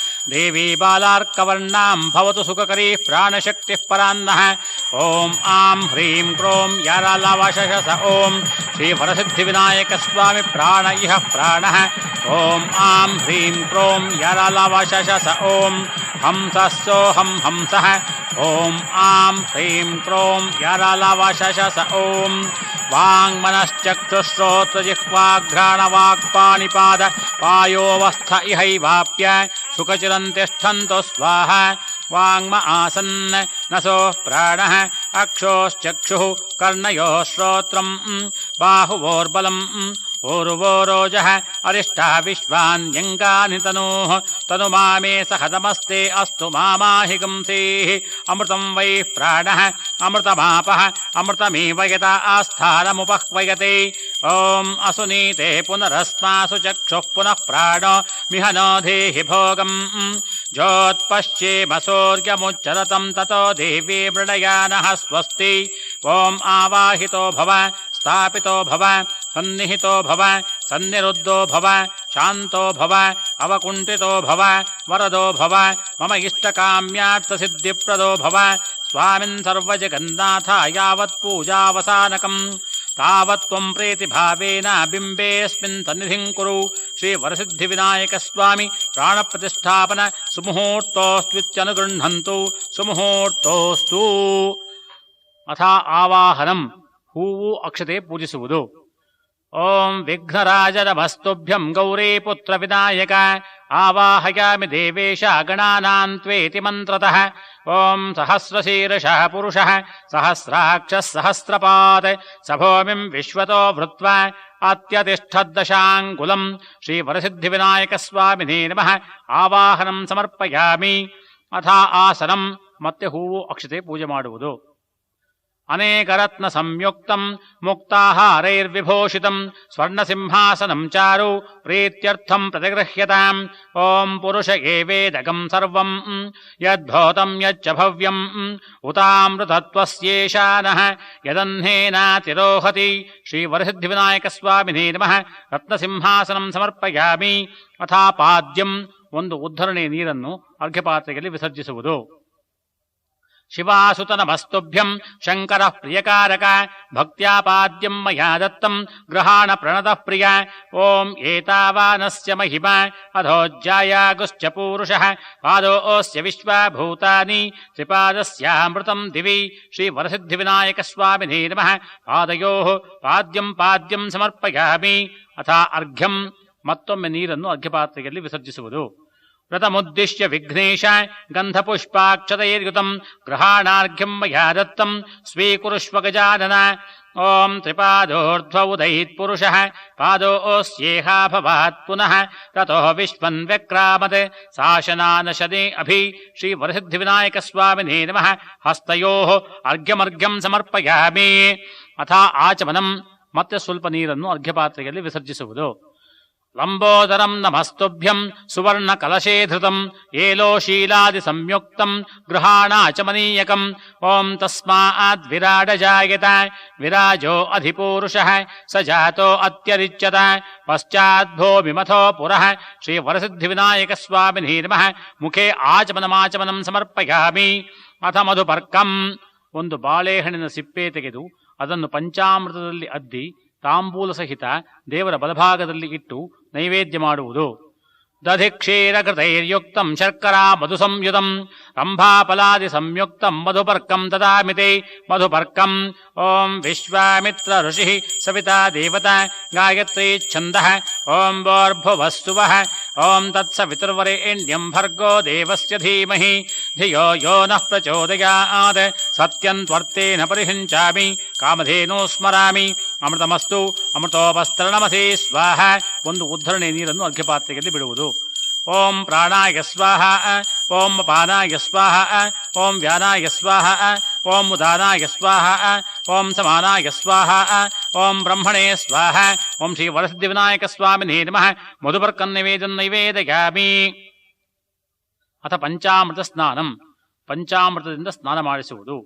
ದೇವಿ ಬಾಲಾರ್ಕವರ್ಣಾಂ ಭವತು ಸುಖಕರೀಃ ಪ್ರಾಣಶಕ್ತಿಃ ಪರಾನ್ನಃ. ಓಂ ಆಂ ಹ್ರೀಂ ಕ್ರೋಂ ಯಾರಾಲವಶಸ. ಓಂ ಶ್ರೀ ವರಸಿದ್ಧಿವಿನಾಯಕ ಸ್ವಾಮಿ ಪ್ರಾಣ ಇಹ ಪ್ರಾಣಃ. ಓಂ ಆಂ ಹ್ರೀಂ ಕ್ರೋಂ ಯಾರಾಲವಶಸ. ಓಂ ಹಂಸಸ್ಸೋಹಂ ಹಂಸಃ. ಓಂ ಆಂ ಹ್ರೀಂ ಕ್ರೋಂ ಯಾರಾಲವಶಸ. ಓಂ ವಾಂಗ್ಮನಶ್ಚಕ್ಷುಶ್ರೋತ್ರಜಿಹ್ವಾಘ್ರಾಣವಾಕ್ಪಾಣಿಪಾದ ಪಾಯೋವಸ್ಥ ಇಹೈವಾಪ್ಯ ಸುಖಚಿರಂತಿಷ್ಠಂತು ಸ್ವಾಹ. ವಾಂಗ್ಮ ಆಸನ್ ನಸೋಃ ಪ್ರಾಣಃ ಅಕ್ಷೋಶ್ಚಕ್ಷುಃ ಕರ್ಣಯೋಃ ಶ್ರೋತ್ರಂ ಬಾಹುವೋರ್ಬಲಂ ಊರುವೋರೋಜಃ ಅರಿಷ್ಟಃ ವಿಶ್ವಾನ್ಯಂಗಾನಿ ತನೂಃ ತನುಮಾಮೇ ಸಹದಮಸ್ತೆ ಅಸ್ತು ಮಾಮಾಹಿಗಂಸೇಃ. ಅಮೃತಂ ವೈ ಪ್ರಾಣಃ ಅಮೃತಮಾಪಃ ಅಮೃತಮೇವ ಯತಾ ಆಸ್ಥಾನಮುಪಹ್ವಯತೆ. ಓಂ ಅಸುನೀತೆ ಪುನರಸ್ಮಾಸು ಚಕ್ಷುಃ ಪುನಃ ಪ್ರಾಣೋ ಮಿಹನೋ ಧೇಹಿ ಭೋಗಂ. ಜ್ಯೋತ್ಪಶ್ಯೇಮಸೂರ್ಯಮುಚ್ಚರತಂ ತತೋ ದೇವೀ ಮೃಡಯಾನಃ ಸ್ವಸ್ತಿ. ಓಂ ಆವಾಹಿತೋ ಭವ ಸ್ಥಾಪಿತೋ ಭವ ಸನ್ನಿಹಿತೋ ಭವ ಸನ್ನಿರುದ್ಧೋ ಭವ ಶಾಂತೋ ಭವ ಅವಕುಂಠಿತೋ ಭವ ವರದೋ ಭವ ಮಮ ಇಷ್ಟಕಾಮ್ಯಾರ್ಥಸಿದ್ಧಿಪ್ರದೋ ಭವ. ಸ್ವಾಮಿನ್ ಸರ್ವಜಗನ್ನಾಥ ಯಾವತ್ ಪೂಜಾವಸಾನಕಂ ತಾವತ್ ತ್ವಂ ಪ್ರೀತಿಭಾವೇನ ಬಿಂಬೇಸ್ಮಿನ್ ಸನ್ನಿಧಿಂ ಕುರು. ಶ್ರೀ ವರಸಿದ್ಧಿವಿನಾಯಕ ಸ್ವಾಮಿ ಪ್ರಾಣಪ್ರತಿಷ್ಠಾಪನ ಸುಮುಹೂರ್ತೋಸ್ತ್ವಿತ್ಯನುಗೃಹ್ಣಂತು. ಸುಮುಹೂರ್ತೋಸ್ತು. ಅಥ ಆವಾಹನಂ. ಹೂವು ಅಕ್ಷತೆ ಪೂಜಿಸುವುದು. ಓಂ ವಿಘ್ನರಾಜ ನಮಸ್ತುಭ್ಯಂ ಗೌರೀ ಪುತ್ರ ವಿನಾಯಕ. ಆವಾಹಯಾಮಿ ದೇವೇಶ ಗಣಾನಾಂ ತ್ವೇತಿ ಮಂತ್ರತಃ. ಓಂ ಸಹಸ್ರಶೀರ್ಷಃ ಪುರುಷಃ ಸಹಸ್ರಾಕ್ಷಃ ಸಹಸ್ರಪಾತ್ ಸಭೂಮಿಂ ವಿಶ್ವತೋ ವೃತ್ವಾ ಅತ್ಯತಿಷ್ಠದ್ದಶಾಂಗುಲಂ. ಶ್ರೀ ವರಸಿದ್ಧಿವಿನಾಯಕ ಸ್ವಾಮಿನೇ ನಮಃ ಆವಾಹನಂ ಸಮರ್ಪಯಾಮಿ. ಅಥ ಆಸನಂ. ಮತ್ತೆ ಹೂವು ಅಕ್ಷತೆ ಪೂಜೆ ಮಾಡುವುದು. ಅನೇಕರತ್ನ ಸಂಯುಕ್ತಂ ಮುಕ್ತಾಹಾರೈರ್ವಿಭೂಷಿತಂ ಸ್ವರ್ಣಸಿಂಹಾಸನಂ ಚಾರು ಪ್ರೀತ್ಯರ್ಥಂ ಪ್ರತಿಗೃಹ್ಯತಾಂ. ಓಂ ಪುರುಷ ಏವೇದಕಂ ಸರ್ವಂ ಯದ್ಭೂತಂ ಯಚ್ಚ ಭವ್ಯಂ ಉತಾಮೃತತ್ವಸ್ಯೇಷಾನಃ ಯದನ್ನೇನಾತಿರೋಹತಿ. ಶ್ರೀ ವರಸಿದ್ಧಿವಿನಾಯಕ ಸ್ವಾಮಿನೇ ನಮಃ ರತ್ನಸಿಂಹಾಸನಂ ಸಮರ್ಪಯಾಮಿ. ಅಥಾಪಾದ್ಯಂ. ಒಂದು ಉದ್ಧರಣೆ ನೀರನ್ನು ಅರ್ಘ್ಯಪಾತ್ರೆಯಲ್ಲಿ ವಿಸರ್ಜಿಸುವುದು. ಶಿವಾಸುತನಮಸ್ತುಭ್ಯಂ ಶಂಕರ ಪ್ರಿಯಕಾರಕ ಭಕ್ತ್ಯಾಪಾದ್ಯಂ ಮಯಾ ದತ್ತಂ ಗೃಹಾಣ ಪ್ರಣತಃ ಪ್ರಿಯ. ಓಂ ಏತಾವಾನಸ್ಯ ಮಹಿಮಾ ಅಧೋಜ್ಜಾಯಾಗುಶ್ಚ ಪೂರುಷಃ ಪಾದೋಸ್ಯ ವಿಶ್ವಭೂತಾನಿ ತ್ರಿಪಾದಸ್ಯಾಮೃತಂ ದಿವಿ. ಶ್ರೀ ವರಸಿದ್ಧಿವಿನಾಯಕ ಸ್ವಾಮಿನೇ ನಮಃ. ಪಾದಯೋಃ ಪಾದ್ಯಂ ಸಮರ್ಪಯಾಮಿ. ಅಥ ಅರ್ಘ್ಯಂ ಮತ್ತೊಮ್ಮೆ ನೀರನ್ನು ಅರ್ಘ್ಯಪಾತ್ರೆಯಲ್ಲಿ ವಿಸರ್ಜಿಸುವುದು. ವ್ರತಮುದ್ದಿಶ್ಯ ವಿಘ್ನೇಶ ಗಂಧಪುಷ್ಪಾಕ್ಷತೈರ್ಯುತಂ ಗೃಹಾಣಾರ್ಘ್ಯಂ ಮಯಾ ದತ್ತಂ ಸ್ವೀಕುರುಷ್ವ ಗಜಾನನ. ಓಂ ತ್ರಿಪಾದೋರ್ಧ್ವ ಉದಯಿತ್ ಪುರುಷಃ ಪಾದೋಸ್ಯೇಹಾ ಭವಾತ್ ಪುನಃ ತತೋ ವಿಶ್ವನ್ವ್ಯಕ್ರಾಮತ್ ಶಾಸನಾನಶನೇ ಅಭಿ. ಶ್ರೀ ವರಸಿದ್ಧಿವಿನಾಯಕ ಸ್ವಾಮಿನೇ ನಮಃ. ಹಸ್ತಯೋಃ ಅರ್ಘ್ಯಮರ್ಘ್ಯಂ ಸಮರ್ಪಯಾಮಿ. ಅಥ ಆಚಮನಂ ಮತ್ತೆ ಸ್ವಲ್ಪ ನೀರನ್ನು ಅರ್ಘ್ಯಪಾತ್ರೆಯಲ್ಲಿ ವಿಸರ್ಜಿಸುವುದು. ಲಂಬೋದರಂ ನಮಸ್ತುಭ್ಯಂ ಸುವರ್ಣ ಕಲಶೇ ಧೃತಂ ಏಲೋಶೀಲಾದಿ ಸಂಯುಕ್ತಂ ಗೃಹಾಣಾಚಮನೀಯಕಂ. ಓಂ ತಸ್ಮಾದ್ ವಿರಾಡ ಜಾಯತ ವಿರಾಜೋ ಅಧಿಪೂರುಷಃ ಸ ಜಾತೋ ಅತ್ಯರಿಚ್ಯತ ಪಶ್ಚಾದ್ಭೋ ವಿಮಥೋ ಪುರಃ. ಶ್ರೀ ವರಸಿದ್ಧಿವಿನಾಯಕ ಸ್ವಾಮಿನೇ ನಮಃ. ಮುಖೇ ಆಚಮನಮಾಚಮನಂ ಸಮರ್ಪಯಾಮಿ. ಅಥ ಮಧುಪರ್ಕಂ ಒಂದು ಬಾಳೆಹಣ್ಣಿನ ಸಿಪ್ಪೆ ತೆಗೆದು ಅದನ್ನು ಪಂಚಾಮೃತದಲ್ಲಿ ಅದ್ದಿ ತಾಂಬೂಲ ಸಹಿತ ದೇವರ ಬಲಭಾಗದಲ್ಲಿ ಇಟ್ಟು ನೈವೇದ್ಯ ಮಾಡುವುದು. ದಧಿಕ್ಷೀರಕೃತೈರ್ಯುಕ್ತಂ ಶರ್ಕರಾ ಮಧು ಸಂಯುತಂ ರಂಭಾಫಲಾದಿ ಸಂಯುಕ್ತಂ ಮಧುಪರ್ಕಂ ದದಾಮಿತೆ. ಮಧುಪರ್ಕಂ ಓಂ ವಿಶ್ವಾಮಿತ್ರ ಋಷಿ ಸವಿತಾ ದೇವತಾ ಗಾಯತ್ರೀ ಛಂದಃ. ಓಂ ಭೋರ್ಭುವಃಸುವಃ. ಓಂ ತತ್ಸವಿತುರ್ವರೆಣ್ಯಂ ಭರ್ಗೋ ದೇವಸ್ಯ ಧೀಮಹಿ ಧಿಯೋ ಯೋ ನಃ ಪ್ರಚೋದಯಾತ್. ಸತ್ಯಂ ತ್ವರ್ಥೇನ ಪರಿಹಿಂಚಾಮಿ ಕಾಮಧೇನೋ ಸ್ಮರಾಮಿ. ಅಮೃತಮಸ್ತು ಅಮೃತೋಪಸ್ತರಣಮಸಿ ಸ್ವಾಹ. ಒಂದು ಉದ್ಧರಣೆ ನೀರನ್ನು ಅರ್ಘ್ಯಪಾತ್ರೆಯಲ್ಲಿ ಬಿಡುವುದು. ಓಂ ಪ್ರಾಣಾಯ ಸ್ವಾಹ. ಓಂ ಅಪಾನಾಯ ಸ್ವಾಹ. ಓಂ ವ್ಯಾನಾಯ ಸ್ವಾಹ. ಓಂ ಉದಾನಾಯ ಸ್ವಾಹ. ಓಂ ಸಮಾನಾಯ ಸ್ವಾಹ. ಓಂ ಬ್ರಹ್ಮಣೇ ಸ್ವಾಹ. ಓಂ ಶ್ರೀ ವರಸಿದ್ಧಿವಿನಾಯಕ ಸ್ವಾಮಿನೇ ನಮಃ. ಮಧುಪರ್ಕಂ ನೈವೇದ್ಯಾಮಿ. ಅಥ ಪಂಚಾಮೃತ ಸ್ನಾನಂ ಪಂಚಾಮೃತದಿಂದ ಸ್ನಾನ ಮಾಡಿಸುವುದು.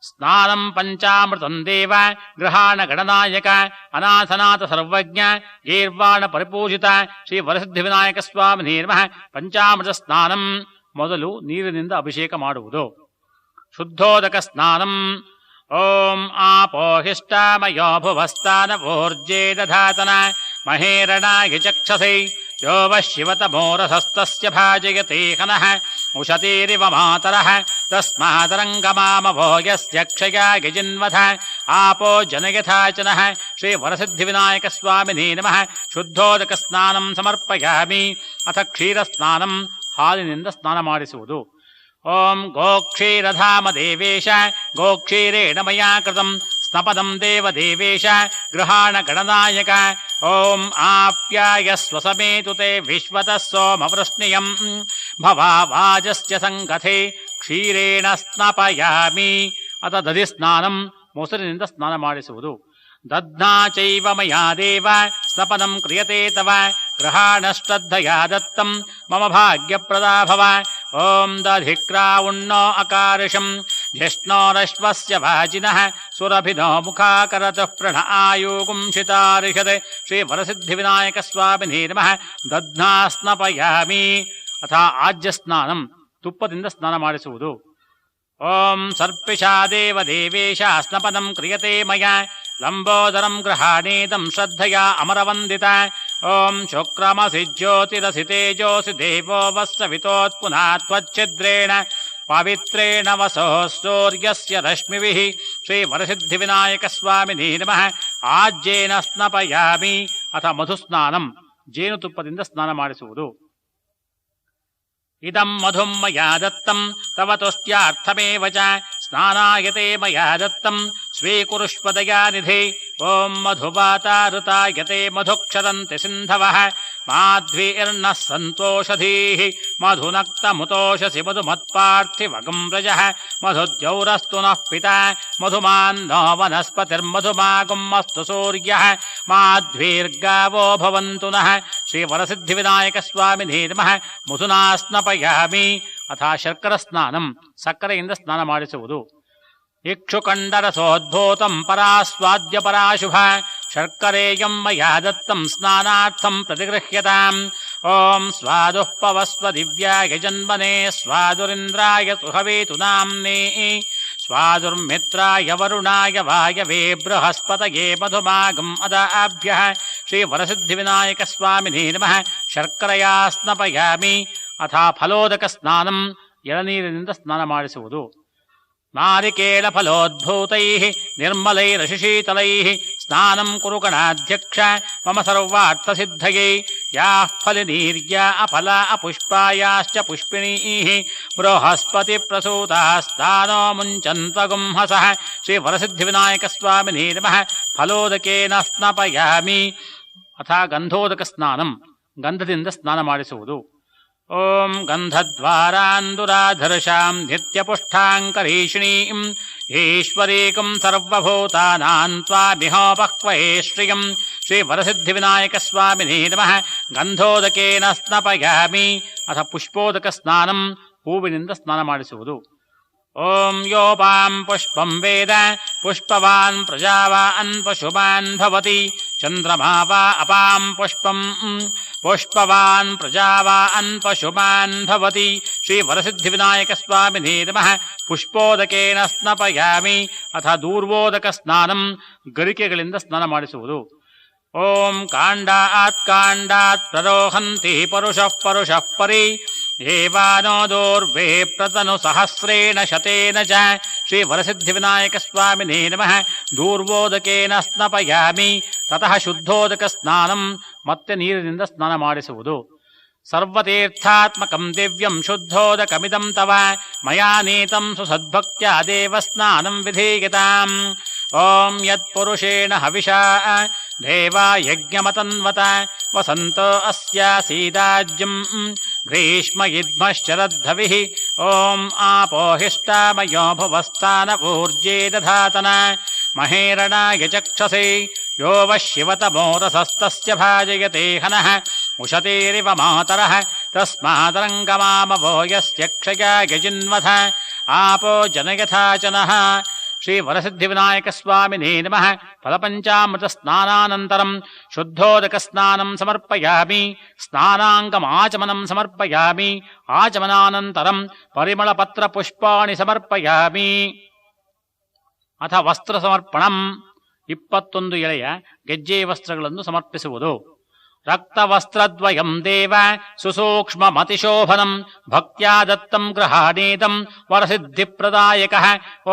ಸ್ನಾನಂ ಪಂಚಾಮೃತಂ ದೇವ ಗೃಹಾಣ ಗಣನಾಯಕ ಅನಾಥನಾಥ ಸರ್ವಜ್ಞ ಗೀರ್ವಾಣ ಪರಿಪೂಜಿತ. ಶ್ರೀ ವರಸಿದ್ಧಿವಿನಾಯಕ ಸ್ವಾಮಿನೇ ನಮಃ. ಪಂಚಾಮೃತ ಸ್ನಾನಂ ಮೊದಲು ನೀರಿನಿಂದ ಅಭಿಷೇಕ ಮಾಡುವುದು. ಶುದ್ಧೋದಕ ಸ್ನಾನಂ. ಓಂ ಆಪೋಹಿಷ್ಟಾಮಯೋ ಭುವಸ್ತಾನವೋರ್ಜೇ ದಧಾತನ ಮಹೇರಣಾಯ ಚಕ್ಷಸೈ ಯೋ ವಃ ಶಿವತಮೋರಸಸ್ತಸ್ಯ ಭಾಜಯತೆ ಹನಃ ಉಷತೀರಿವ ಮಾತರಃ ತಸ್ಮಾದರಂಗಮಾಮಭೋ ಯಸ್ಯ ಕ್ಷಯಾಯ ಜಿನ್ವಥ ಆಪೋ ಜನಯಥಾಚನಃ. ಶ್ರೀ ವರಸಿದ್ಧಿವಿನಾಯಕ ಸ್ವಾಮಿನೇ ನಮಃ. ಶುದ್ಧೋದಕ ಸ್ನಾನಂ ಸಮರ್ಪಯಾಮಿ. ಅಥ ಕ್ಷೀರಸ್ನಾನಂ ಹಾಲಿನಿಂದ ಸ್ನಾನ ಮಾಡಿಸುವುದು. ಓಂ ಗೋಕ್ಷೀರಧಾಮ ದೇವೇಶ ಗೋಕ್ಷೀರೇಣ ಮಯಾ ಕೃತಂ ಸ್ನಪದಂ ದೇವದೇವೇಶ ಗೃಹಾಣ ಗಣನಾಯಕ. ಓಂ ಆಪ್ಯಾಯಸ್ವ ಸಮೇತು ತೇ ವಿಶ್ವತಃ ಸೋಮವೃಷ್ಣಿಯಂ ಭವಾವಾಜಸ್ಯ ಸಂಗಥೆ ಕ್ಷೀರೇಣ ಸ್ನಪಯಾಮಿ. ಅಥ ದಧಿ ಸ್ನಾನಂ ಮೊಸರಿನಿಂದ ಸ್ನಾನ ಮಾಡಿಸುವುದು. ದಧ್ನಾ ಚೈವ ಮಯಾ ದೇವ ಸ್ನಪನಂ ಕ್ರಿಯತೆ ತವ ಗೃಹಾಣಶ್ರದ್ಧಯಾ ದತ್ತಂ ಮಮ ಭಾಗ್ಯಪ್ರದಾ ಭವ. ಓಂ ದಧಿಕ್ರಾವುಣ್ಣೋ ಅಕಾರ್ಷಂ ಧ್ಯಷ್ಣೋರಶ್ವಸ್ಯ ವಾಜಿನಃ ಸುರಭಿನೋ ಮುಖಾಕರತಃ ಪ್ರಣ ಆಯುಗುಂಶಿತಾರಿಷದೆ. ಶ್ರೀ ವರಸಿದ್ಧಿವಿನಾಯಕ ಸ್ವಾಮಿನೇ ನಮಃ. ದಧ್ನಾ ಸ್ನಪಯಾಮಿ. ಅಥ ಆಜ್ಯ ಸ್ನಾನಂ ತುಪ್ಪದಿಂದ ಸ್ನಾನ ಮಾಡಿಸುವುದು. ಓಂ ಸರ್ಪಿಷಾ ದೇವದೇವೇಶ ಸ್ನಪನಂ ಕ್ರಿಯತೆ ಮಯಾ ಲಂಬೋದರಂ ಗೃಹಾಣೇದಂ ಶ್ರದ್ಧಯಾ ಅಮರವಂದಿತ. ಓಂ ಶುಕ್ರಮಸಿ ಜ್ಯೋತಿರಸಿ ತೇಜೋಸಿ ದೇವೋ ವಸ್ಸವಿತೋತ್ಪುನಾ ತ್ವಚ್ಛಿದ್ರೇಣ ಪವಿತ್ರೇಣ ವಸೋ ಸೂರ್ಯಸ್ಯ ರಶ್ಮಿಭಿಃ. ಶ್ರೀ ವರಸಿದ್ಧಿವಿನಾಯಕ ಸ್ವಾಮಿನೇ ನಮಃ. ಆಜ್ಯೇನ ಸ್ನಪಯಾಮಿ. ಅಥ ಮಧುಸ್ನಾನಂ ಜೇನುತುಪ್ಪದಿಂದ ಸ್ನಾನ ಮಾಡಿಸುವುದು. ಇದಂ ಮಧುಂ ಮಯಾ ದತ್ತಂ ತವ ತುಷ್ಟ್ಯಾರ್ಥಮೇವ ಚ ಸ್ನಾನಾಯತೆ ಮಯಾ ದತ್ತಂ ಸ್ವೀಕುರುಷ್ವ ದಯಾನಿಧಿ. ಓಂ ಮಧುವಾತಾಋತಾಯತೆ ಮಧುಕ್ಷರಂತಿ ಸಿಂಧವಃ ಮಾಧ್ವೀರ್ನಃ ಸಂತೋಷಧೀಃ ಮಧುನಕ್ತಮುತೋಷಸಿ ಮಧುಮತ್ಪಾರ್ಥಿವಗಂ ರಜಃ ಮಧುದ್ಯೌರಸ್ತು ನಃ ಪಿತಾ ಮಧುಮಾನ್ನೋ ವನಸ್ಪತಿರ್ಮಧುಮಾಗುಂ ಅಸ್ತು ಸೂರ್ಯಃ ಮಾಧ್ವೀರ್ಗಾವೋ ಭವಂತು ನಃ. ಶ್ರೀ ವರಸಿದ್ಧಿವಿನಾಯಕ ಸ್ವಾಮಿನೇ ನಮಃ. ಮಧುನಾ ಸ್ನಪಯಾಮಿ. ಅಥ ಶರ್ಕರ ಸ್ನಾನಂ ಸಕ್ಕರೆಯಿಂದ ಸ್ನಾನ ಮಾಡಿಸುವುದು. ಇಕ್ಷುಕಂಡರಸೋದ್ಭೂತಂ ಪರಾಸ್ವಾದ್ಯ ಪರಾಶುಭ ಶರ್ಕರೇಯಂ ಮಯಾ ದತ್ತಂ ಸ್ನಾನಾರ್ಥಂ ಪ್ರತಿಗೃಹ್ಯತಾಂ. ಓಂ ಸ್ವಾದುಃ ಪವಸ್ವ ದಿವ್ಯಾಯ ಜನ್ಮನೆ ಸ್ವಾದುರಿಂದ್ರಾಯ ಸುಹವೇತು ನಾಮ್ನೇ ಸ್ವಾದುರ್ಮಿತ್ರಾಯ ವರುಣಾಯ ವಾಯವೇ ಬೃಹಸ್ಪತಯೇ ಮಧುಮಾಗಂ ಅದಾಭ್ಯಃ ಶ್ರೀ ವರಸಿದ್ಧಿವಿನಾಯಕ ಸ್ವಾಮಿನೇ ನಮಃ. ಶರ್ಕರಯಾ ಸ್ನಪಯಾಮಿ. ಅಥ ಫಲೋದಕ ಸ್ನಾನಂ, ಎಳನೀರಿನಿಂದ ಸ್ನಾನ ಮಾಡಿಸುವುದು. ನಾರಿಕೇಳ ಫಲೋದ್ಭೂತೈಃ ನಿರ್ಮಲೈರಶಿಶೀತಲೈಃ ಸ್ನಾನಂ ಕುರು ಗಣಾಧ್ಯಕ್ಷ ಮಮ ಸರ್ವಾರ್ಥಸಿದ್ಧಯೇ. ಯಾಃ ಫಲನೀರ್ಯಾ ಅಫಲಾ ಅಪುಷ್ಪಾಯಾಶ್ಚ ಪುಷ್ಪಿಣೀಃ ಬೃಹಸ್ಪತಿ ಪ್ರಸೂತಾಸ್ತಾನೋ ಮುಂಚನ್ತ್ವಗುಂಹಸಃ. ಶ್ರೀ ವರಸಿದ್ಧಿವಿನಾಯಕ ಸ್ವಾಮಿನೇ ನಮಃ. ಫಲೋದಕೇನ ಸ್ನಪಯಾಮಿ. ಅಥ ಗಂಧೋದಕ ಸ್ನಾನಂ, ಗಂಧದಿಂದ ಸ್ನಾನ ಮಾಡಿಸುವುದು. ಓಂ ಗಂಧದ್ವಾರಾಂದುರಾಧರ್ಷಾಂ ನಿತ್ಯಪುಷ್ಟಾಂಕರೀಷಿಣೀಂ ಈಶ್ವರೀಕಂ ಸರ್ವಭೂತಾನಾಂ ತ್ವಾಮಿಹೋಪಕ್ವಯೇ ಶ್ರಿಯಂ. ಶ್ರೀ ವರಸಿದ್ಧಿವಿನಾಯಕ ಸ್ವಾಮಿನೇ ನಮಃ. ಗಂಧೋದಕೇನ ಸ್ನಪಯಾಮಿ. ಅಥ ಪುಷ್ಪೋದಕ ಸ್ನಾನಂ, ಹೂವಿನಿಂದ ಸ್ನಾನ ಮಾಡಿಸುವುದು. ಓಂ ಯೋಪಾಂ ಪುಷ್ಪಂ ವೇದ ಪುಷ್ಪವಾನ್ ಪ್ರಜಾವಾನ್ ಪಶುಮಾನ್ ಭವತಿ. ಚಂದ್ರಮಾ ವಾ ಅಪಾಂ ಪುಷ್ಪಂ ಪುಷ್ಪವಾನ್ ಪ್ರಜಾವಾನ್ ಪಶುಮಾನ್ ಭವತಿ. ಶ್ರೀ ವರಸಿದ್ಧಿವಿನಾಯಕ ಸ್ವಾಮಿನೇ ನಮಃ. ಪುಷ್ಪೋದಕೇನ ಸ್ನಪಯಾಮಿ. ಅಥ ದೂರ್ವೋದಕ ಸ್ನಾನಂ, ಗರಿಕೆಗಳಿಂದ ಸ್ನಾನ ಮಾಡಿಸುವುದು. ಓಂ ಕಾಂಡಾತ್ ಕಾಂಡಾತ್ ಪ್ರರೋಹಂತಿ ಪರುಷಃ ಪರುಷಃ ಪರಿ ಏವಾನೋ ದೂರ್ವೇ ಪ್ರತನು ಸಹಸ್ರೇಣ ಶತೇನ ಚ. ಶ್ರೀ ವರಸಿದ್ಧಿವಿನಾಯಕ ಸ್ವಾಮಿನೇ ನಮಃ. ದೂರ್ವೋದಕೇನ ಸ್ನಪಯಾಮಿ. ತತಃ ಶುದ್ಧೋದಕ ಸ್ನಾನಂ, ಮತ್ತೆ ನೀರಿನಿಂದ ಸ್ನಾನ ಮಾಡಿಸುವುದು. ಸರ್ವತೀರ್ಥಾತ್ಮಕಂ ದಿವ್ಯಂ ಶುದ್ಧೋದಕಮಿದಂ ತವ ಮಯಾ ನೀತಂ ಸುಸದ್ಭಕ್ತ್ಯಾ ದೇವ ಸ್ನಾನಂ ವಿಧೀಯತಾಂ. ಓಂ ಯತ್ಪುರುಷೇಣ ಹವಿಷಾ ದೇವಾ ಯಜ್ಞಮತನ್ವತ ವಸಂತೋ ಅಸ್ಯಾಸೀದಾಜ್ಯಂ ಗ್ರೀಷ್ಮ ಯುಧ್ಮಶ್ಚರದ್ಧವಿಃ. ಓಂ ಆಪೋಹಿಷ್ಟಾಮಯೋ ಭುವಸ್ಥಾನ ಊರ್ಜೇ ದಧಾತನ ಮಹೇರಣಾಯ ಚಕ್ಷಸೇ. ಯೋ ವಃ ಶಿವತಮೋರಸಸ್ತಸ್ಯ ಭಾಜಯತೆ ಹನಃ ಉಶತೇರಿವ ಮಾತರಃ ತಸ್ಮಾದರಂಗಮಾಮವೋ ಯಸ್ಯ ಕ್ಷಯಾಯ ಜಿನ್ವಥ ಆಪೋ ಜನಯಥಾಚನಃ. ಶ್ರೀ ವರಸಿದ್ಧಿವಿನಾಯಕ ಸ್ವಾಮಿನೇ ನಮಃ. ಫಲಪಂಚಾಮೃತ ಸ್ನಾನಾನಂತರಂ ಶುದ್ಧೋದಕ ಸ್ನಾನಂ ಸಮರ್ಪಯಾಮಿ. ಸ್ನಾನಾಂಗಮಾಚಮನಂ ಸಮರ್ಪಯಾಮಿ. ಆಚಮನಾನಂತರಂ ಪರಿಮಳಪತ್ರ ಪುಷ್ಪಾಣಿ ಸಮರ್ಪಯಾಮಿ. ಅಥ ವಸ್ತ್ರ ಸಮರ್ಪಣಂ, 21 ಎಳೆಯ ಗೆಜ್ಜೆ ವಸ್ತ್ರಗಳನ್ನು ಸಮರ್ಪಿಸುವುದು. ರಕ್ತವಸ್ತ್ರದ್ವಯಂ ದೇವ ಸುಸೂಕ್ಷ್ಮಮತಿಶೋಭನಂ ಭಕ್ತ್ಯಾ ದತ್ತಂ ಗೃಹಾಣೇದಂ ವರಸಿದ್ಧಿಪ್ರದಾಯಕಃ.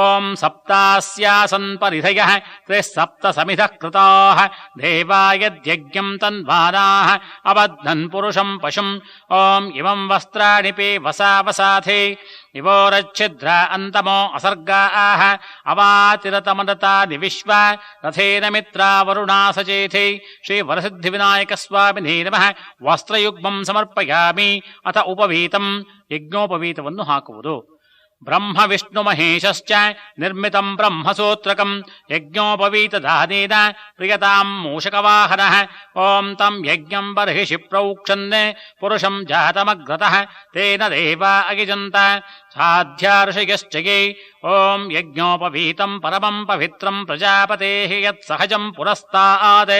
ಓಂ ಸಪ್ತಾಸ್ಯಾಸನ್ ಪರಿಧಯಃ ತ್ರಿಸಪ್ತ ಸಮಿಧಃ ಕೃತಾಃ ದೇವಾಯದ್ಯಜ್ಞಂ ತನ್ವಾನಾಃ ಅಬಧ್ನನ್ ಪುರುಷಂ ಪಶುಂ. ಓಂ ಇಮಂ ವಸ್ತ್ರಾಣಿ ಪೇ ವಸಾವಸಾಥೇ ಇವೋರಚ್ಛಿದ್ರ ಅಂತಮೋ ಅಸರ್ಗಾಃ ಅವಾತಿರತಮದತಾನಿ ವಿಶ್ವ ರಥೇನ ಮಿತ್ರಾ ವರುಣಾ ಸಚೇಥೇ. ಶ್ರೀ ವರಸಿದ್ಧಿವಿನಾಯಕ ಸ್ವಾಮಿನೇ ನಮಃ. ವಸ್ತ್ರಯುಗ್ಮಂ ಸಮರ್ಪಯಾಮಿ. ಅಥ ಉಪವೀತಂ, ಯಜ್ಞೋಪವೀತವನ್ನು ಹಾಕುವುದು. ಬ್ರಹ್ಮ ವಿಷ್ಣು ಮಹೇಶಶ್ಚ ನಿರ್ಮಿತಂ ಬ್ರಹ್ಮಸೂತ್ರಕಂ ಯಜ್ಞೋಪವೀತದಾನೇನ ಪ್ರಿಯತಾಂ ಮೂಷಕವಾಹನಃ. ಓಂ ತಂ ಯಜ್ಞಂ ಬರ್ಹಿಷಿ ಪ್ರೌಕ್ಷನ್ ಪುರುಷಂ ಜಾತಮಗ್ರತಃ ತೇನ ದೇವಾ ಅಗಿಜಂತ ಸಾಧ್ಯಾರ್ಷಯಶ್ಚಯೇ. ಓಂ ಯಜ್ಞೋಪವೀತಂ ಪರಮಂ ಪವಿತ್ರಂ ಪ್ರಜಾಪತೇಃ ಯತ್ಸಹಜಂ ಪುರಸ್ತಾತ್